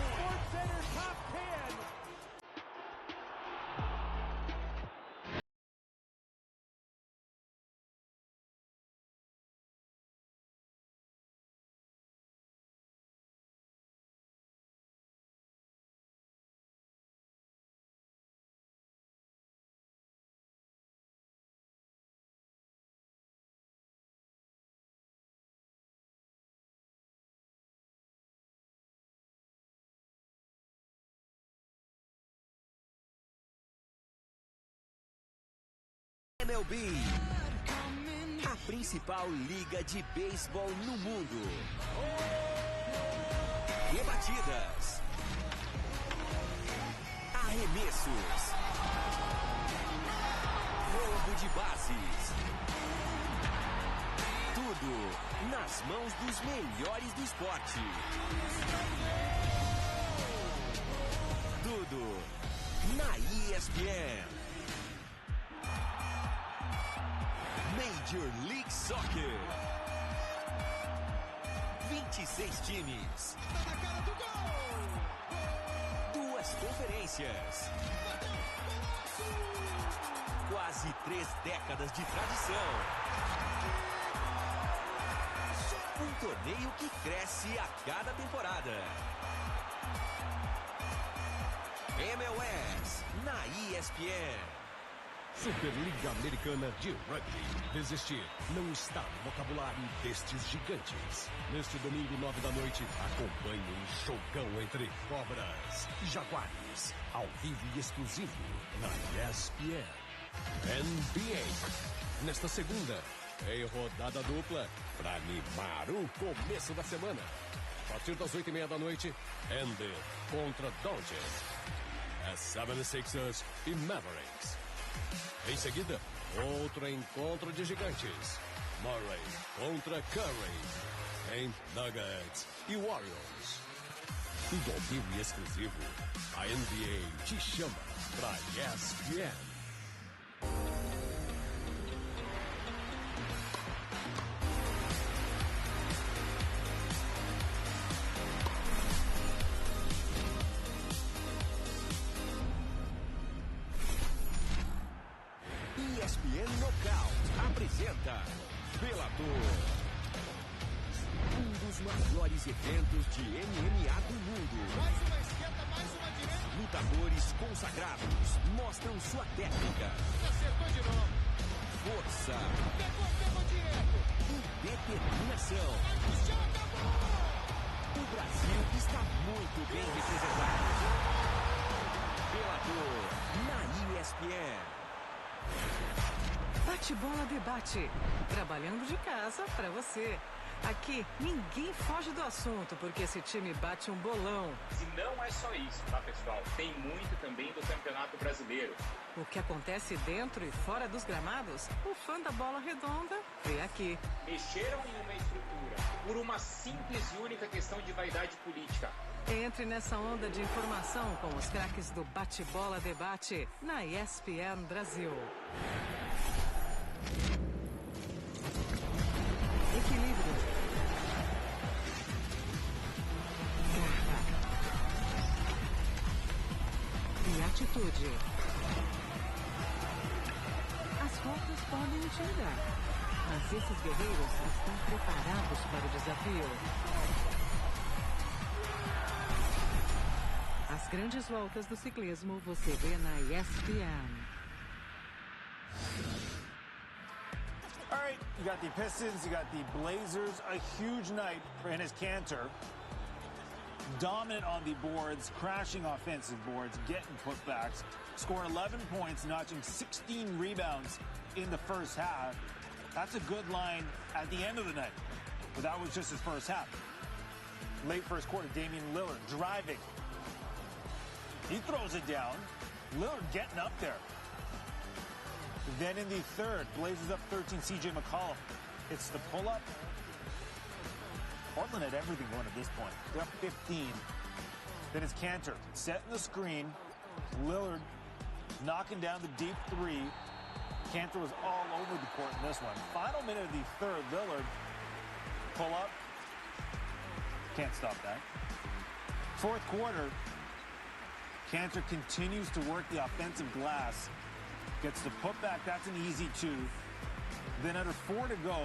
SportsCenter top 10. MLB, a principal liga de beisebol no mundo. Rebatidas, arremessos, roubo de bases. Tudo nas mãos dos melhores do esporte. Tudo na ESPN. Major League Soccer. 26 times. 2 conferências. Quase 3 décadas de tradição. Um torneio que cresce a cada temporada. MLS na ESPN. Superliga Americana de Rugby. Desistir não está no vocabulário destes gigantes. Neste domingo, 9 da noite, acompanhe um jogão entre Cobras e Jaguares. Ao vivo e exclusivo na ESPN. NBA. Nesta segunda, em rodada dupla, para animar o começo da semana. A partir das 8:30 da noite, Andy contra Doncic. As 76ers e Mavericks. Em seguida, outro encontro de gigantes. Murray contra Curry. Em Nuggets e Warriors. Tudo ao vivo e exclusivo. A NBA te chama pra ESPN. ESPN Knockout apresenta Bellator. Um dos maiores eventos de MMA do mundo. Mais uma esquerda, mais uma direita. Lutadores consagrados mostram sua técnica, força e determinação. O Brasil está muito bem representado. Belador na ESPN. Bate-bola debate. Trabalhando de casa para você. Aqui, ninguém foge do assunto, porque esse time bate um bolão. E não é só isso, tá, pessoal? Tem muito também do Campeonato Brasileiro. O que acontece dentro e fora dos gramados, o fã da bola redonda vê aqui. Mexeram em uma estrutura por uma simples e única questão de vaidade política. Entre nessa onda de informação com os craques do Bate-Bola Debate na ESPN Brasil. Equilíbrio. E atitude. As roupas podem intimidar, mas esses guerreiros estão preparados para o desafio. As grandes voltas do ciclismo você vê na ESPN. All right, you got the Pistons, you got the Blazers. A huge night for Enes Kanter. Dominant on the boards, crashing offensive boards, getting putbacks, scoring 11 points, notching 16 rebounds in the first half. That's a good line at the end of the night, but that was just his first half. Late first quarter, Damian Lillard driving. He throws it down. Lillard getting up there. Then in the third, Blazers up 13, CJ McCollum. It's the pull-up. Portland had everything going at this point. They're up 15. Then it's Kanter setting the screen. Lillard knocking down the deep three. Kanter was all over the court in this one. Final minute of the third, Lillard pull up. Can't stop that. Fourth quarter, Kanter continues to work the offensive glass. Gets the putback. That's an easy two. Then under 4 to go,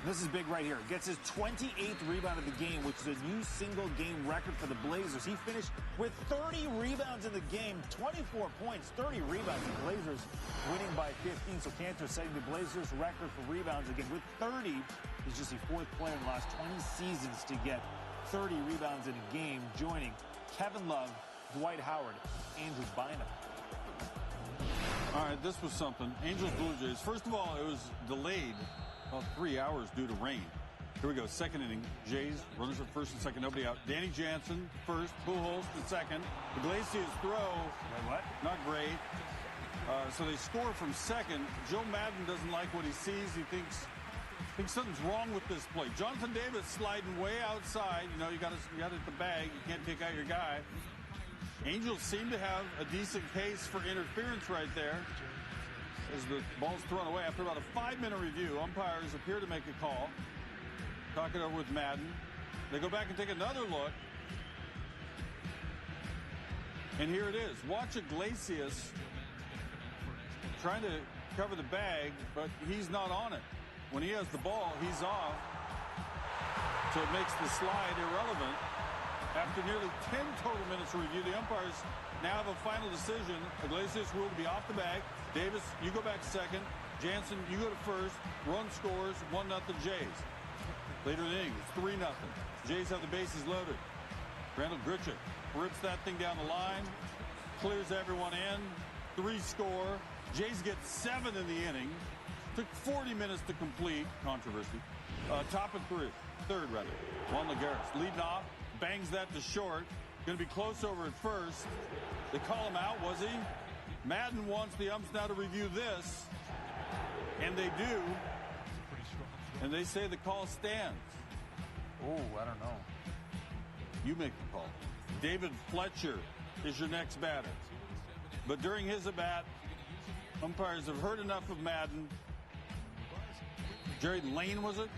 this is big right here. Gets his 28th rebound of the game, which is a new single-game record for the Blazers. He finished with 30 rebounds in the game, 24 points, 30 rebounds. The Blazers winning by 15, so Kanter setting the Blazers record for rebounds again. With 30, he's just the fourth player in the last 20 seasons to get 30 rebounds in a game, joining Kevin Love, Dwight Howard, Andrew Bynum. All right, this was something. Angels Blue Jays. First of all, it was delayed about 3 hours due to rain. Here we go. Second inning. Jays, runners at first and second, nobody out. Danny Jansen, first. Pujols to second. Iglesias throw. Wait, what? Not great. So they score from second. Joe Madden doesn't like what he sees. He thinks something's wrong with this play. Jonathan Davis sliding way outside. You know, you got it at the bag. You can't take out your guy. Angels seem to have a decent case for interference right there as the ball's thrown away. After about a 5-minute review, umpires appear to make a call. Talk it over with Madden. They go back and take another look. And here it is. Watch Iglesias trying to cover the bag, but he's not on it. When he has the ball, he's off. So it makes the slide irrelevant. After nearly 10 total minutes of review, the umpires now have a final decision. Iglesias ruled to be off the bag. Davis, you go back second. Jansen, you go to first. Run scores, 1-0 Jays. Later in the inning, it's 3-0. Jays have the bases loaded. Randall Grichuk rips that thing down the line, clears everyone in. 3 score. Jays get 7 in the inning. Took 40 minutes to complete. Controversy. Top of third. Juan Lagares leading off. Bangs that to short. Going to be close over at first. They call him out, was he? Madden wants the umps now to review this. And they do. And they say the call stands. Oh, I don't know. You make the call. David Fletcher is your next batter. But during his at-bat, umpires have heard enough of Madden. Jerry Lane, was it?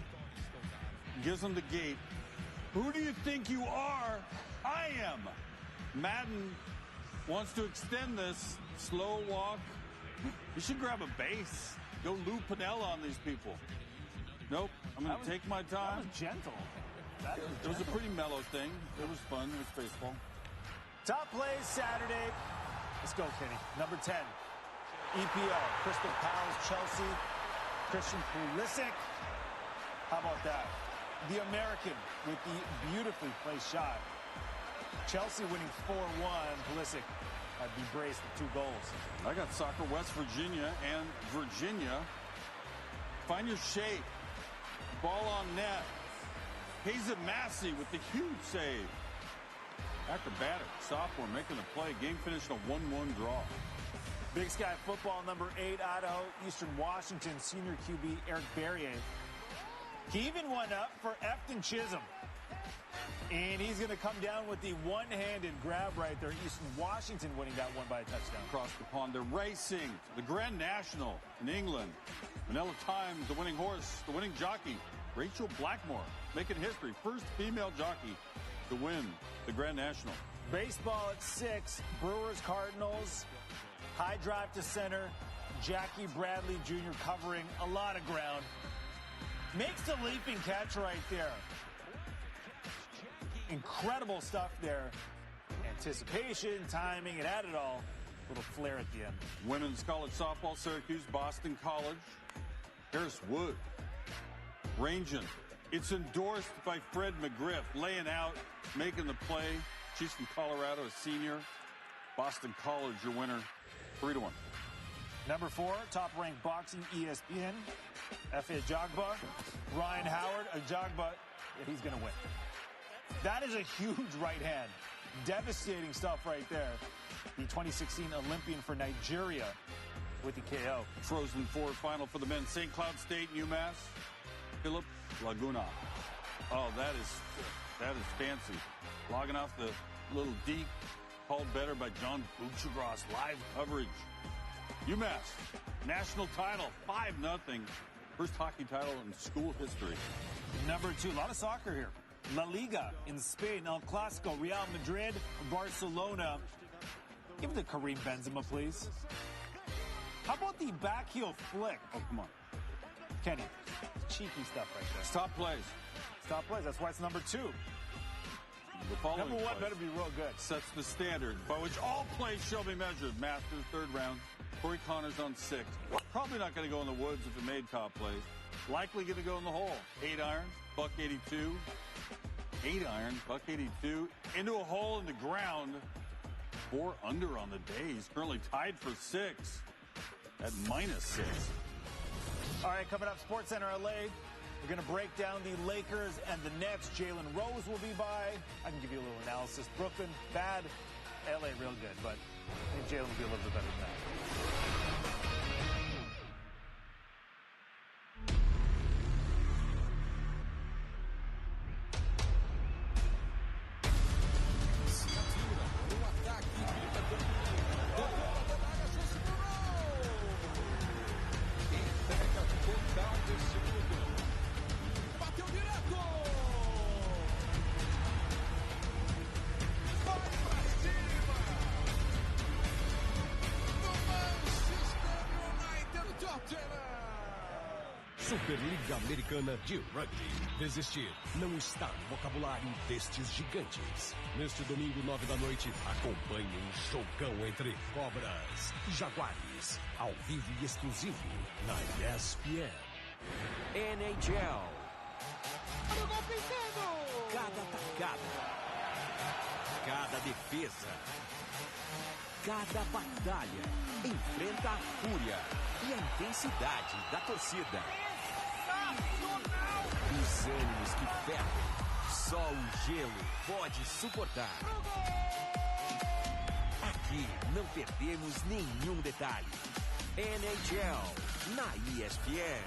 Gives him the gate. Who do you think you are? I am. Madden wants to extend this slow walk. You should grab a base. Go Lou Piniella on these people. Nope. I'm going to take my time. That was gentle. It was a pretty mellow thing. It was fun. It was baseball. Top plays Saturday. Let's go, Kenny. Number 10, EPL, Crystal Palace, Chelsea, Christian Pulisic. How about that? The American with the beautifully placed shot. Chelsea winning 4-1. Pulisic had to be braced with 2 goals. I got soccer, West Virginia and Virginia. Find your shape. Ball on net. Hazen Massey with the huge save. Acrobatic sophomore making the play. Game finished a 1-1 draw. Big Sky football, number 8, Idaho, Eastern Washington, senior QB Eric Barrier. He even went up for Efton Chisholm. And he's going to come down with the one-handed grab right there. Eastern Washington winning that one by a touchdown. Across the pond, they're racing. The Grand National in England. Manila Times, the winning horse, the winning jockey, Rachel Blackmore, making history. First female jockey to win the Grand National. Baseball at 6, Brewers, Cardinals. High drive to center. Jackie Bradley Jr. covering a lot of ground. Makes the leaping catch right there. Incredible stuff there. Anticipation, timing, it had it all. Little flair at the end. Women's college softball, Syracuse, Boston College. Harris Wood. Ranging. It's endorsed by Fred McGriff. Laying out, making the play. She's from Colorado, a senior. Boston College, your winner. 3-1. Number 4, top-ranked boxing, ESPN. F.A. Ajagba. Ryan Howard, Ajagba, he's going to win. That is a huge right hand. Devastating stuff right there. The 2016 Olympian for Nigeria with the KO. Frozen Four final for the men. St. Cloud State, UMass. Philip Laguna. Oh, that is fancy. Logging off the little D, called better by John Buchagras. Live coverage. UMass, national title, 5-0. First hockey title in school history. Number 2, a lot of soccer here. La Liga in Spain, El Clasico, Real Madrid, Barcelona. Give it to Karim Benzema, please. How about the back heel flick? Oh, come on. Kenny, cheeky stuff right there. Stop plays. Stop plays, that's why it's number 2. Number 1 better be real good. Sets the standard by which all plays shall be measured. Masters, 3rd round. Corey Connors on 6th. Probably not going to go in the woods if it made top plays. Likely going to go in the hole. 8-iron, buck 82. 8-iron, buck 82. Into a hole in the ground. 4 under on the day. He's currently tied for 6 at -6. All right, coming up, SportsCenter LA. We're going to break down the Lakers and the Nets. Jalen Rose will be by. I can give you a little analysis. Brooklyn, bad. LA, real good. But I think Jalen will be a little bit better than that. Superliga Americana de Rugby. Desistir não está no vocabulário destes gigantes. Neste domingo, 9 da noite, acompanhe um jogão entre Cobras e Jaguares. Ao vivo e exclusivo na ESPN. NHL. Olha o gol pintando! Cada atacada. Cada defesa. Cada batalha enfrenta a fúria e a intensidade da torcida. Os ânimos que fervem, só o gelo pode suportar. Aqui não perdemos nenhum detalhe. NHL na ESPN.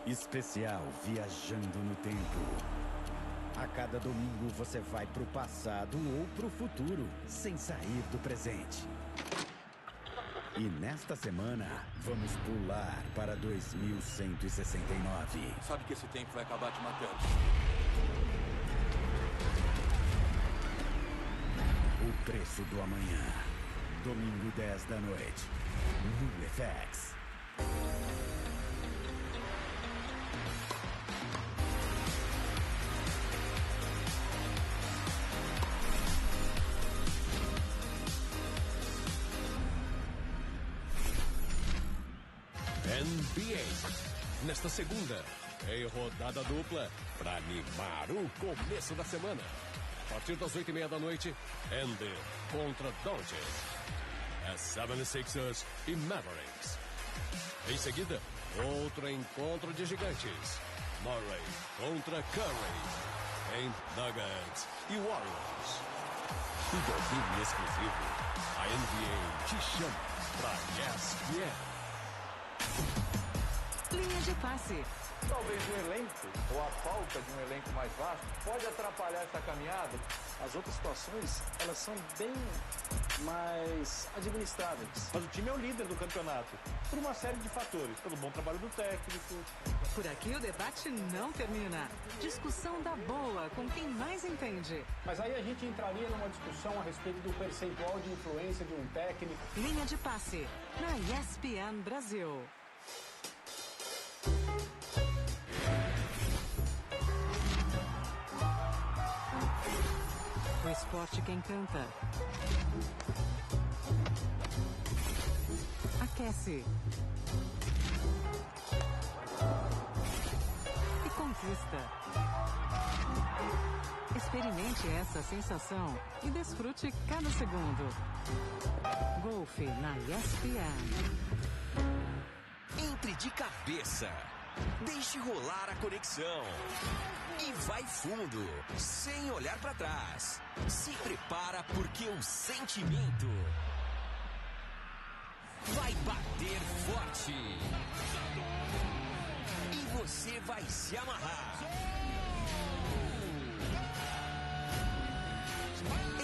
Especial Viajando no Tempo. A cada domingo você vai pro passado ou pro futuro, sem sair do presente. E nesta semana, vamos pular para 2169. Sabe que esse tempo vai acabar te matando. O preço do amanhã. Domingo 10 da noite. No FX. NBA. Nesta segunda, em rodada dupla, para animar o começo da semana. A partir das 8h30 da noite, Andy contra Doncic. As 76ers e Mavericks. Em seguida, outro encontro de gigantes. Murray contra Curry. Em Nuggets e Warriors. O domínio exclusivo. A NBA te chama para ESPN. Linha de passe. Talvez o elenco, ou a falta de um elenco mais vasto, pode atrapalhar essa caminhada. As outras situações, elas são bem mais administráveis. Mas o time é o líder do campeonato, por uma série de fatores, pelo bom trabalho do técnico. Por aqui o debate não termina. Discussão da boa, com quem mais entende. Mas aí a gente entraria numa discussão a respeito do percentual de influência de um técnico. Linha de passe, na ESPN Brasil. O esporte que encanta. Aquece. E conquista. Experimente essa sensação e desfrute cada segundo. Golfe na ESPN. Entre de cabeça. Deixe rolar a conexão. E vai fundo, sem olhar para trás. Se prepara porque o sentimento vai bater forte. E você vai se amarrar.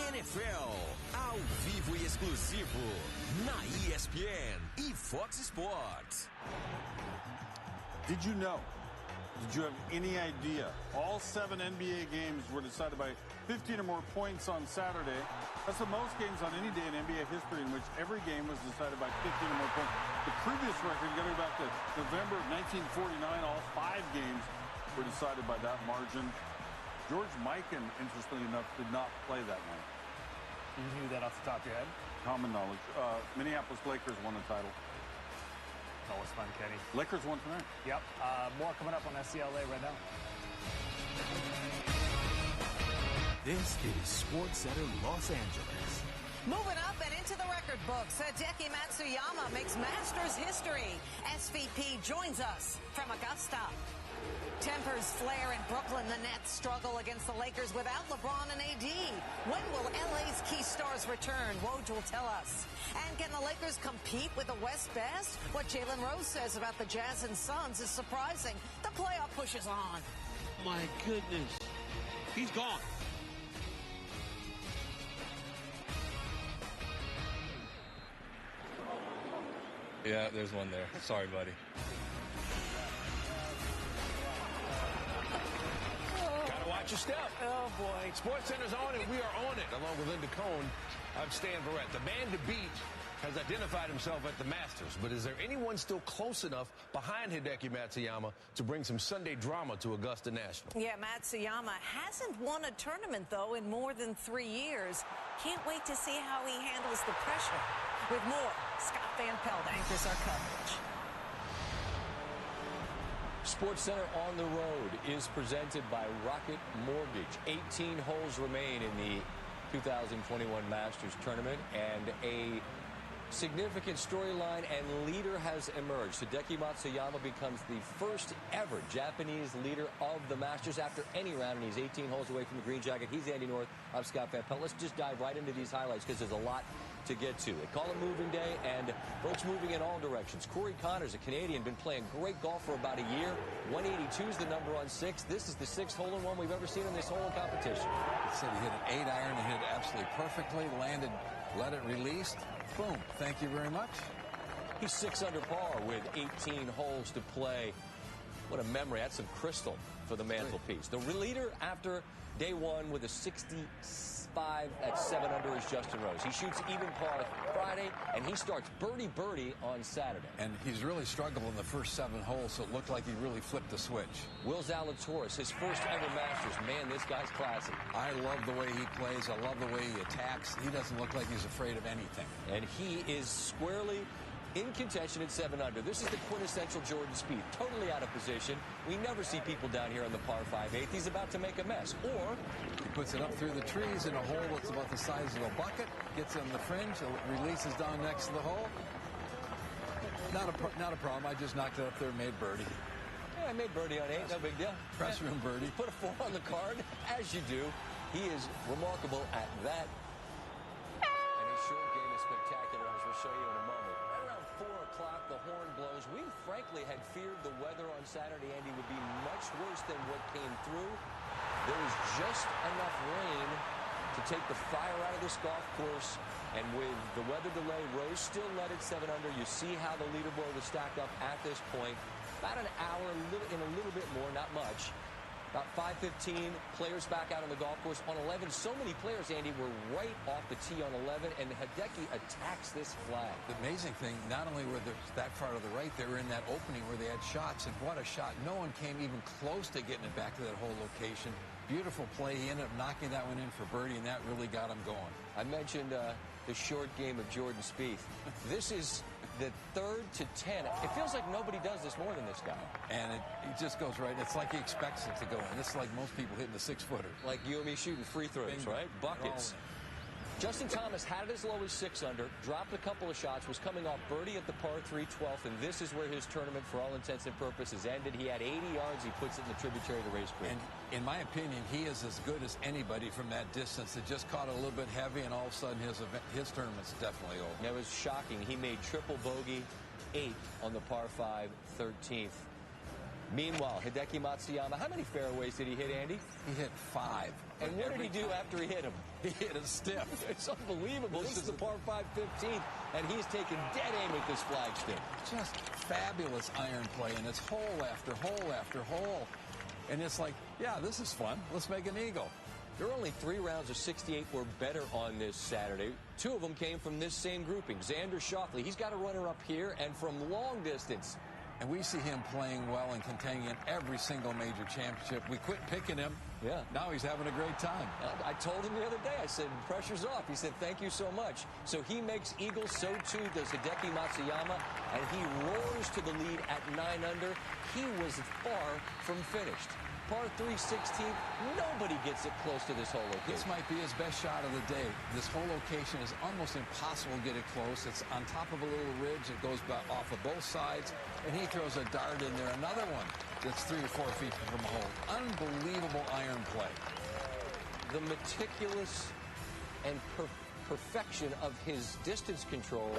NFL, ao vivo e exclusivo, na ESPN e Fox Sports. Did you know? Did you have any idea? All 7 NBA games were decided by 15 or more points on Saturday. That's the most games on any day in NBA history in which every game was decided by 15 or more points. The previous record, going back to November of 1949, all 5 games were decided by that margin. George Mikan, interestingly enough, did not play that night. You knew that off the top of your head? Common knowledge. Minneapolis Lakers won the title. Always fun, Kenny. Lakers won tonight. Yep. More coming up on SCLA right now. This is SportsCenter Los Angeles. Moving up and into the record books, Hideki Matsuyama makes Masters history. SVP joins us from Augusta. Tempers flare in Brooklyn. The Nets struggle against the Lakers without LeBron and AD. When will LA's key stars return? Woj will tell us. And can the Lakers compete with the West best? What Jalen Rose says about the Jazz and Suns is surprising. The playoff push is on. My goodness. He's gone. Yeah, there's one there. Sorry, buddy. Gotta watch your step. Oh, boy. SportsCenter's on and we are on it. Along with Linda Cohn, I'm Stan Barrett. The man to beat has identified himself at the Masters, but is there anyone still close enough behind Hideki Matsuyama to bring some Sunday drama to Augusta National? Yeah, Matsuyama hasn't won a tournament, though, in more than 3 years. Can't wait to see how he handles the pressure. With more, Scott Van Pelt anchors our coverage. SportsCenter on the Road is presented by Rocket Mortgage. 18 holes remain in the 2021 Masters Tournament, and a significant storyline and leader has emerged. Hideki Matsuyama becomes the first ever Japanese leader of the Masters after any round, and he's 18 holes away from the green jacket. He's Andy North. I'm Scott Van Pelt. Let's just dive right into these highlights because there's a lot to get to. They call it moving day, and folks moving in all directions. Corey Connors, a Canadian, been playing great golf for about a year. 182 is the number on 6. This is the 6th hole-in-one we've ever seen in this whole competition. He said he hit an 8-iron, he hit it absolutely perfectly, landed, let it release. Boom. Thank you very much. He's 6 under par with 18 holes to play. What a memory. That's some crystal for the mantelpiece. The leader after day 1 with a 65 at 7 under is Justin Rose. He shoots even par Friday, and he starts birdie on Saturday. And he's really struggled in the first 7 holes, so it looked like he really flipped the switch. Will Zalatoris, his first ever Masters. Man, this guy's classy. I love the way he plays. I love the way he attacks. He doesn't look like he's afraid of anything. And he is squarely in contention at 7 under. This is the quintessential Jordan Spieth. Totally out of position. We never see people down here on the par 5/8. He's about to make a mess. Or he puts it up through the trees in a hole that's about the size of a bucket, gets on the fringe, releases down next to the hole. Not a problem. I just knocked it up there and made birdie. Yeah, I made birdie on 8. No big deal. Press room birdie. Put a 4 on the card, as you do. He is remarkable at that. And his short game is spectacular, as we'll show you in a moment. Right around 4 o'clock, the horn blows. We frankly had feared the weather on Saturday, Andy, would be much worse than what came through. There was just enough rain to take the fire out of this golf course. And with the weather delay, Rose still led at 7 under. You see how the leaderboard was stacked up at this point. About an hour, in a little bit more, not much. About 5:15, players back out on the golf course. On 11, so many players, Andy, were right off the tee on 11, and Hideki attacks this flag. The amazing thing, not only were they that far to the right, they were in that opening where they had shots, and what a shot. No one came even close to getting it back to that whole location. Beautiful play. He ended up knocking that one in for birdie, and that really got him going. I mentioned the short game of Jordan Spieth. This is the 3rd to 10. It feels like nobody does this more than this guy. And it just goes right. It's like he expects it to go in. This is like most people hitting the 6-footer. Like you and me shooting free throws, Bingo. right? Buckets. Justin Thomas had it as low as 6 under, dropped a couple of shots, was coming off birdie at the par 3 12th, and this is where his tournament, for all intents and purposes, ended. He had 80 yards. He puts it in the tributary to Race Creek. And in my opinion, he is as good as anybody from that distance. It just caught a little bit heavy, and all of a sudden his tournament's definitely over. That was shocking. He made triple bogey, 8 on the par 5, 13th. Meanwhile, Hideki Matsuyama, how many fairways did he hit, Andy? He hit 5. And what did he do after he hit him? He hit it stiff. It's unbelievable. This is the par 5 15th, and he's taking dead aim at this flagstick. Just fabulous iron play, and it's hole after hole after hole. And it's like, yeah, this is fun. Let's make an eagle. There are only 3 rounds of 68 or better on this Saturday. 2 of them came from this same grouping. Xander Schauffele, he's got a runner up here, and from long distance. And we see him playing well and contending in every single major championship. We quit picking him. Yeah. Now he's having a great time. I told him the other day, I said, pressure's off. He said, thank you so much. So he makes eagles, so too does Hideki Matsuyama, and he roars to the lead at 9 under. He was far from finished. Par 3 16th, nobody gets it close to this whole location. This might be his best shot of the day. This whole location is almost impossible to get it close. It's on top of a little ridge. It goes off of both sides, and he throws a dart in there. Another one that's 3 or 4 feet from the hole. Unbelievable iron play. The meticulous and perfection of his distance control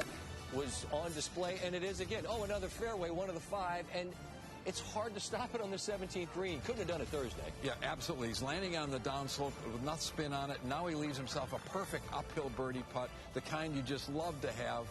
was on display, and it is again. Oh, another fairway, one of the 5, and it's hard to stop it on the 17th green. Couldn't have done it Thursday. Yeah, absolutely. He's landing on the downslope with enough spin on it. Now he leaves himself a perfect uphill birdie putt, the kind you just love to have.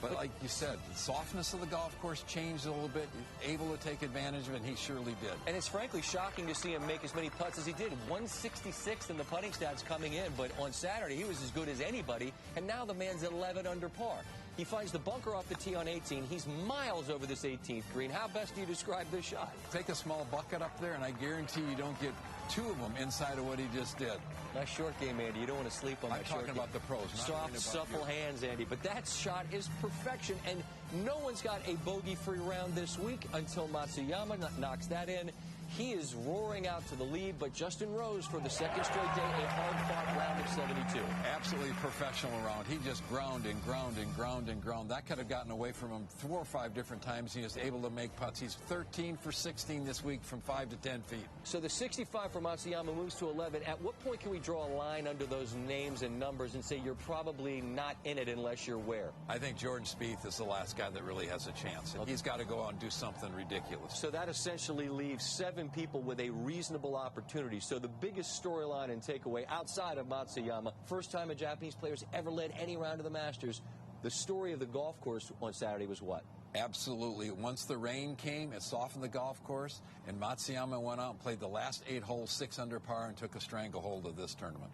But like you said, the softness of the golf course changed a little bit. He's able to take advantage of it, and he surely did. And it's frankly shocking to see him make as many putts as he did. 166 in the putting stats coming in, but on Saturday he was as good as anybody, and now the man's 11 under par. He finds the bunker off the tee on 18. He's miles over this 18th green. How best do you describe this shot? Take a small bucket up there, and I guarantee you don't get 2 of them inside of what he just did. Nice short game, Andy. You don't want to sleep on that short game. I'm talking about the pros. Soft, supple hands, Andy. But that shot is perfection, and no one's got a bogey-free round this week until Matsuyama knocks that in. He is roaring out to the lead, but Justin Rose, for the 2nd straight day, a hard-fought round of 72. Absolutely professional round. He just ground and ground and ground and ground. That could have gotten away from him 4 or 5 different times. He was able to make putts. He's 13 for 16 this week from 5 to 10 feet. So the 65 for Matsuyama moves to 11. At what point can we draw a line under those names and numbers and say you're probably not in it unless you're where? I think Jordan Spieth is the last guy that really has a chance. Okay. He's got to go out and do something ridiculous. So that essentially leaves 7 people with a reasonable opportunity. So the biggest storyline and takeaway outside of Matsuyama, first time a Japanese player's ever led any round of the Masters, the story of the golf course on Saturday was what? Absolutely. Once the rain came, it softened the golf course, and Matsuyama went out and played the last 8 holes 6 under par and took a stranglehold of this tournament.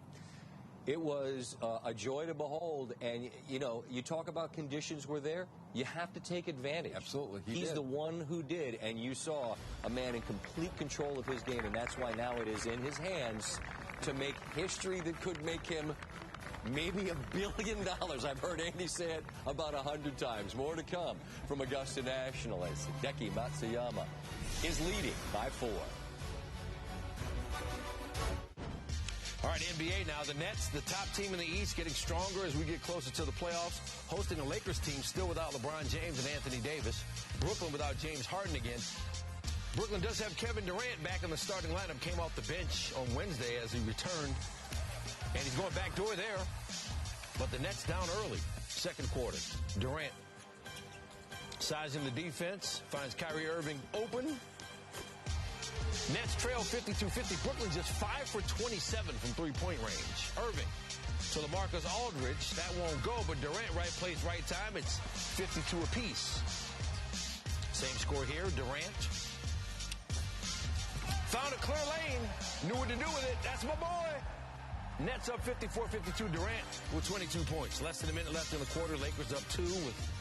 It was a joy to behold, and, you know, you talk about conditions were there. You have to take advantage. Absolutely. He's the one who did, and you saw a man in complete control of his game, and that's why now it is in his hands to make history that could make him maybe $1 billion. I've heard Andy say it about 100 times. More to come from Augusta National as Hideki Matsuyama is leading by 4. All right, NBA now. The Nets, the top team in the East, getting stronger as we get closer to the playoffs. Hosting a Lakers team still without LeBron James and Anthony Davis. Brooklyn without James Harden again. Brooklyn does have Kevin Durant back in the starting lineup. Came off the bench on Wednesday as he returned. And he's going backdoor there. But the Nets down early, second quarter. Durant sizing the defense, finds Kyrie Irving open. Nets trail 52-50. Brooklyn just 5 for 27 from three-point range. Irving to LaMarcus Aldridge. That won't go, but Durant, right place, right time. It's 52 apiece. Same score here. Durant found a clear lane. Knew what to do with it. That's my boy. Nets up 54-52. Durant with 22 points. Less than a minute left in the quarter. Lakers up 2 with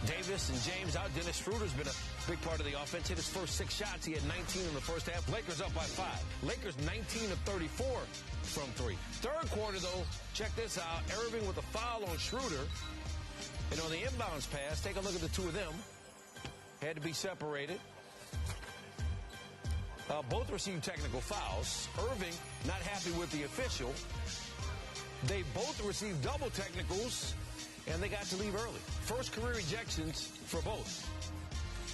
Davis and James out. Dennis Schroeder's been a big part of the offense. Hit his first 6 shots. He had 19 in the first half. Lakers up by 5. Lakers 19 of 34 from 3. Third quarter, though, check this out. Irving with a foul on Schroeder. And on the inbounds pass, take a look at the two of them. Had to be separated. Both received technical fouls. Irving not happy with the official. They both received double technicals, and they got to leave early. First career ejections for both.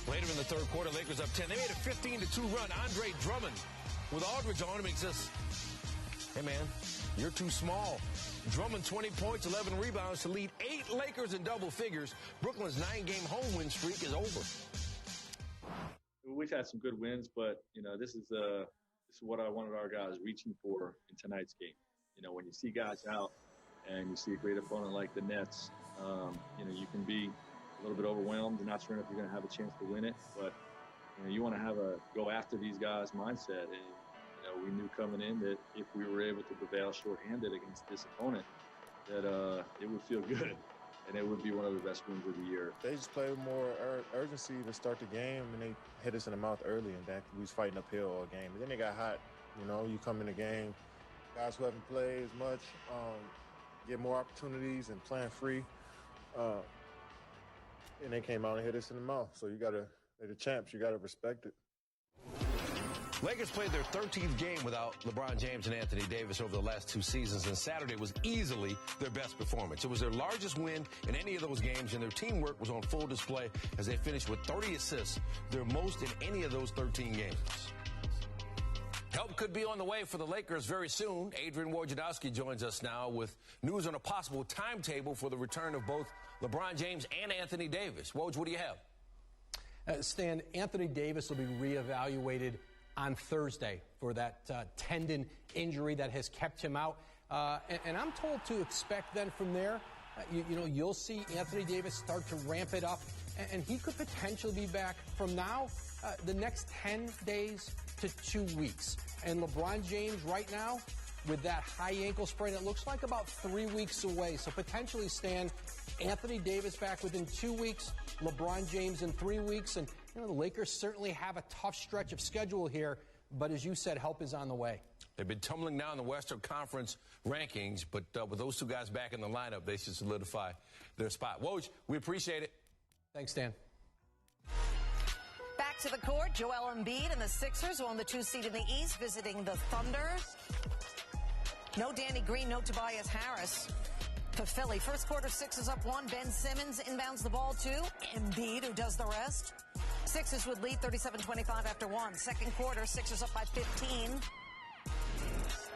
Later in the third quarter, Lakers up 10. They made a 15-2 run. Andre Drummond with Aldridge on him. He says, hey, man, you're too small. Drummond 20 points, 11 rebounds to lead 8 Lakers in double figures. Brooklyn's 9-game home win streak is over. We've had some good wins, but, you know, this is what I wanted our guys reaching for in tonight's game. You know, when you see guys out and you see a great opponent like the Nets, you know, you can be a little bit overwhelmed and not sure if you're going to have a chance to win it. But, you know, you want to have a go after these guys mindset. And, you know, we knew coming in that if we were able to prevail shorthanded against this opponent, that it would feel good. And it would be one of the best wins of the year. They just played with more urgency to start the game, and they hit us in the mouth early, and that we was fighting uphill all game. And then they got hot. You know, you come in the game, guys who haven't played as much get more opportunities and playing free. And they came out and hit us in the mouth. So you got to, they're the champs. You got to respect it. Lakers played their 13th game without LeBron James and Anthony Davis over the last 2 seasons, and Saturday was easily their best performance. It was their largest win in any of those games, and their teamwork was on full display as they finished with 30 assists, their most in any of those 13 games. Help could be on the way for the Lakers very soon. Adrian Wojnarowski joins us now with news on a possible timetable for the return of both LeBron James and Anthony Davis. Woj, what do you have? Stan, Anthony Davis will be reevaluated on Thursday for that tendon injury that has kept him out. And I'm told to expect then from there, you know, you'll see Anthony Davis start to ramp it up, and he could potentially be back from now the next 10 days to 2 weeks. And LeBron James right now, with that high ankle sprain, it looks like about 3 weeks away. So potentially, Stan, Anthony Davis back within 2 weeks, LeBron James in 3 weeks. And, you know, the Lakers certainly have a tough stretch of schedule here. But as you said, help is on the way. They've been tumbling down the Western Conference rankings, but with those two guys back in the lineup, they should solidify their spot. Woj, we appreciate it. Thanks, Dan. Back to the court, Joel Embiid and the Sixers won the 2 seed in the East, visiting the Thunder. No Danny Green, no Tobias Harris for Philly. First quarter, Sixers up 1. Ben Simmons inbounds the ball to Embiid, who does the rest. Sixers would lead 37-25 after 1. Second quarter, Sixers up by 15.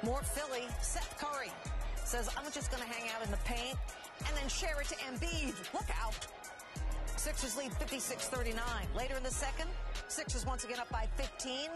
More Philly. Seth Curry says, I'm just going to hang out in the paint and then share it to Embiid. Look out. Sixers lead 56-39. Later in the second, Sixers once again up by 15.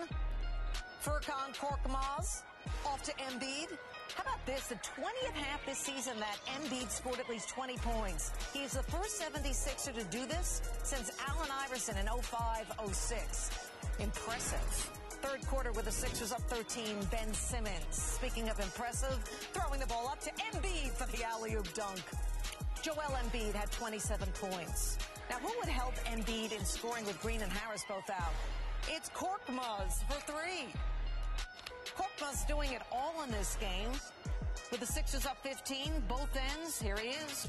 Furkan Korkmaz off to Embiid. How about this? The 20th half this season that Embiid scored at least 20 points. He's the first 76er to do this since Allen Iverson in 05-06. Impressive. Third quarter with the Sixers up 13, Ben Simmons. Speaking of impressive, throwing the ball up to Embiid for the alley-oop dunk. Joel Embiid had 27 points. Now, who would help Embiid in scoring with Green and Harris both out? It's Korkmaz for 3. Korkmaz doing it all in this game. With the Sixers up 15, both ends, here he is,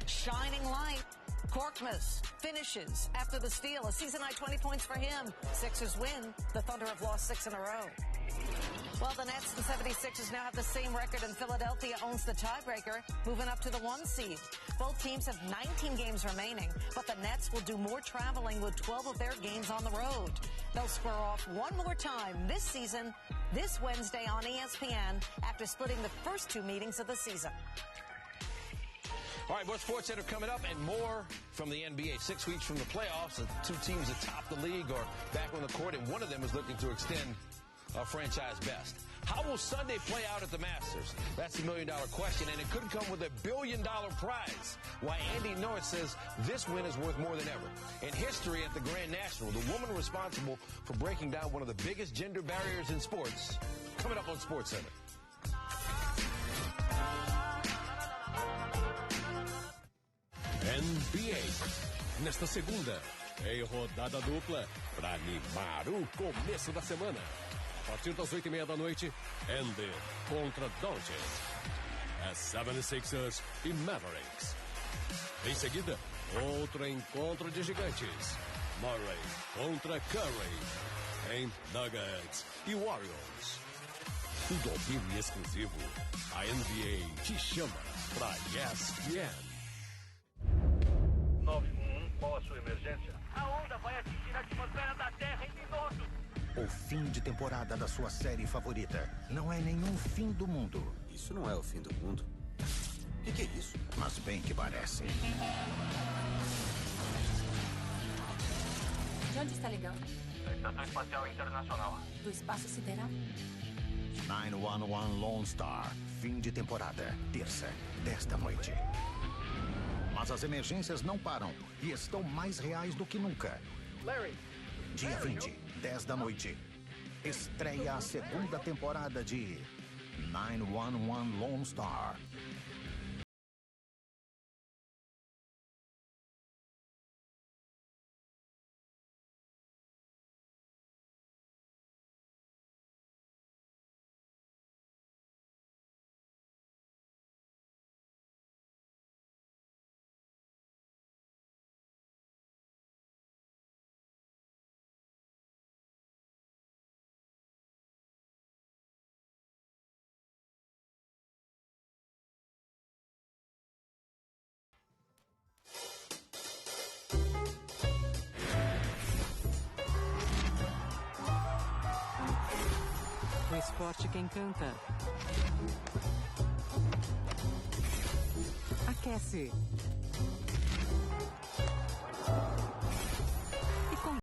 shining light. Korkmaz finishes after the steal. A season-high 20 points for him. Sixers win. The Thunder have lost 6 in a row. Well, the Nets and 76ers now have the same record, and Philadelphia owns the tiebreaker, moving up to the 1 seed. Both teams have 19 games remaining, but the Nets will do more traveling with 12 of their games on the road. They'll square off one more time this season, this Wednesday on ESPN, after splitting the first 2 meetings of the season. All right, more Sports Center coming up and more from the NBA. 6 weeks from the playoffs, the 2 teams atop the league are back on the court, and one of them is looking to extend a franchise best. How will Sunday play out at the Masters? That's the million-dollar question, and it could come with a billion-dollar prize. Why Andy North says this win is worth more than ever. In history at the Grand National, the woman responsible for breaking down one of the biggest gender barriers in sports, coming up on Sports Center. NBA. Nesta segunda, em rodada dupla, para animar o começo da semana. A partir das 8h30 da noite, Andy contra Doncic. As 76ers e Mavericks. Em seguida, outro encontro de gigantes. Murray contra Curry. Em Nuggets e Warriors. O domínio exclusivo. A NBA te chama para ESPN. 911, qual a sua emergência? A onda vai atingir a atmosfera da Terra em minutos. O fim de temporada da sua série favorita não é nenhum fim do mundo. Isso não é o fim do mundo. O que é isso? Mas bem que parece. De onde está ligando? Da Estação Espacial Internacional. Do espaço sideral? 911 Lone Star. Fim de temporada. Terça, 10 da noite. Mas as emergências não param e estão mais reais do que nunca. Larry. Dia 20, 10 da noite. Estreia a segunda temporada de 911 Lone Star. O esporte que encanta. Aquece.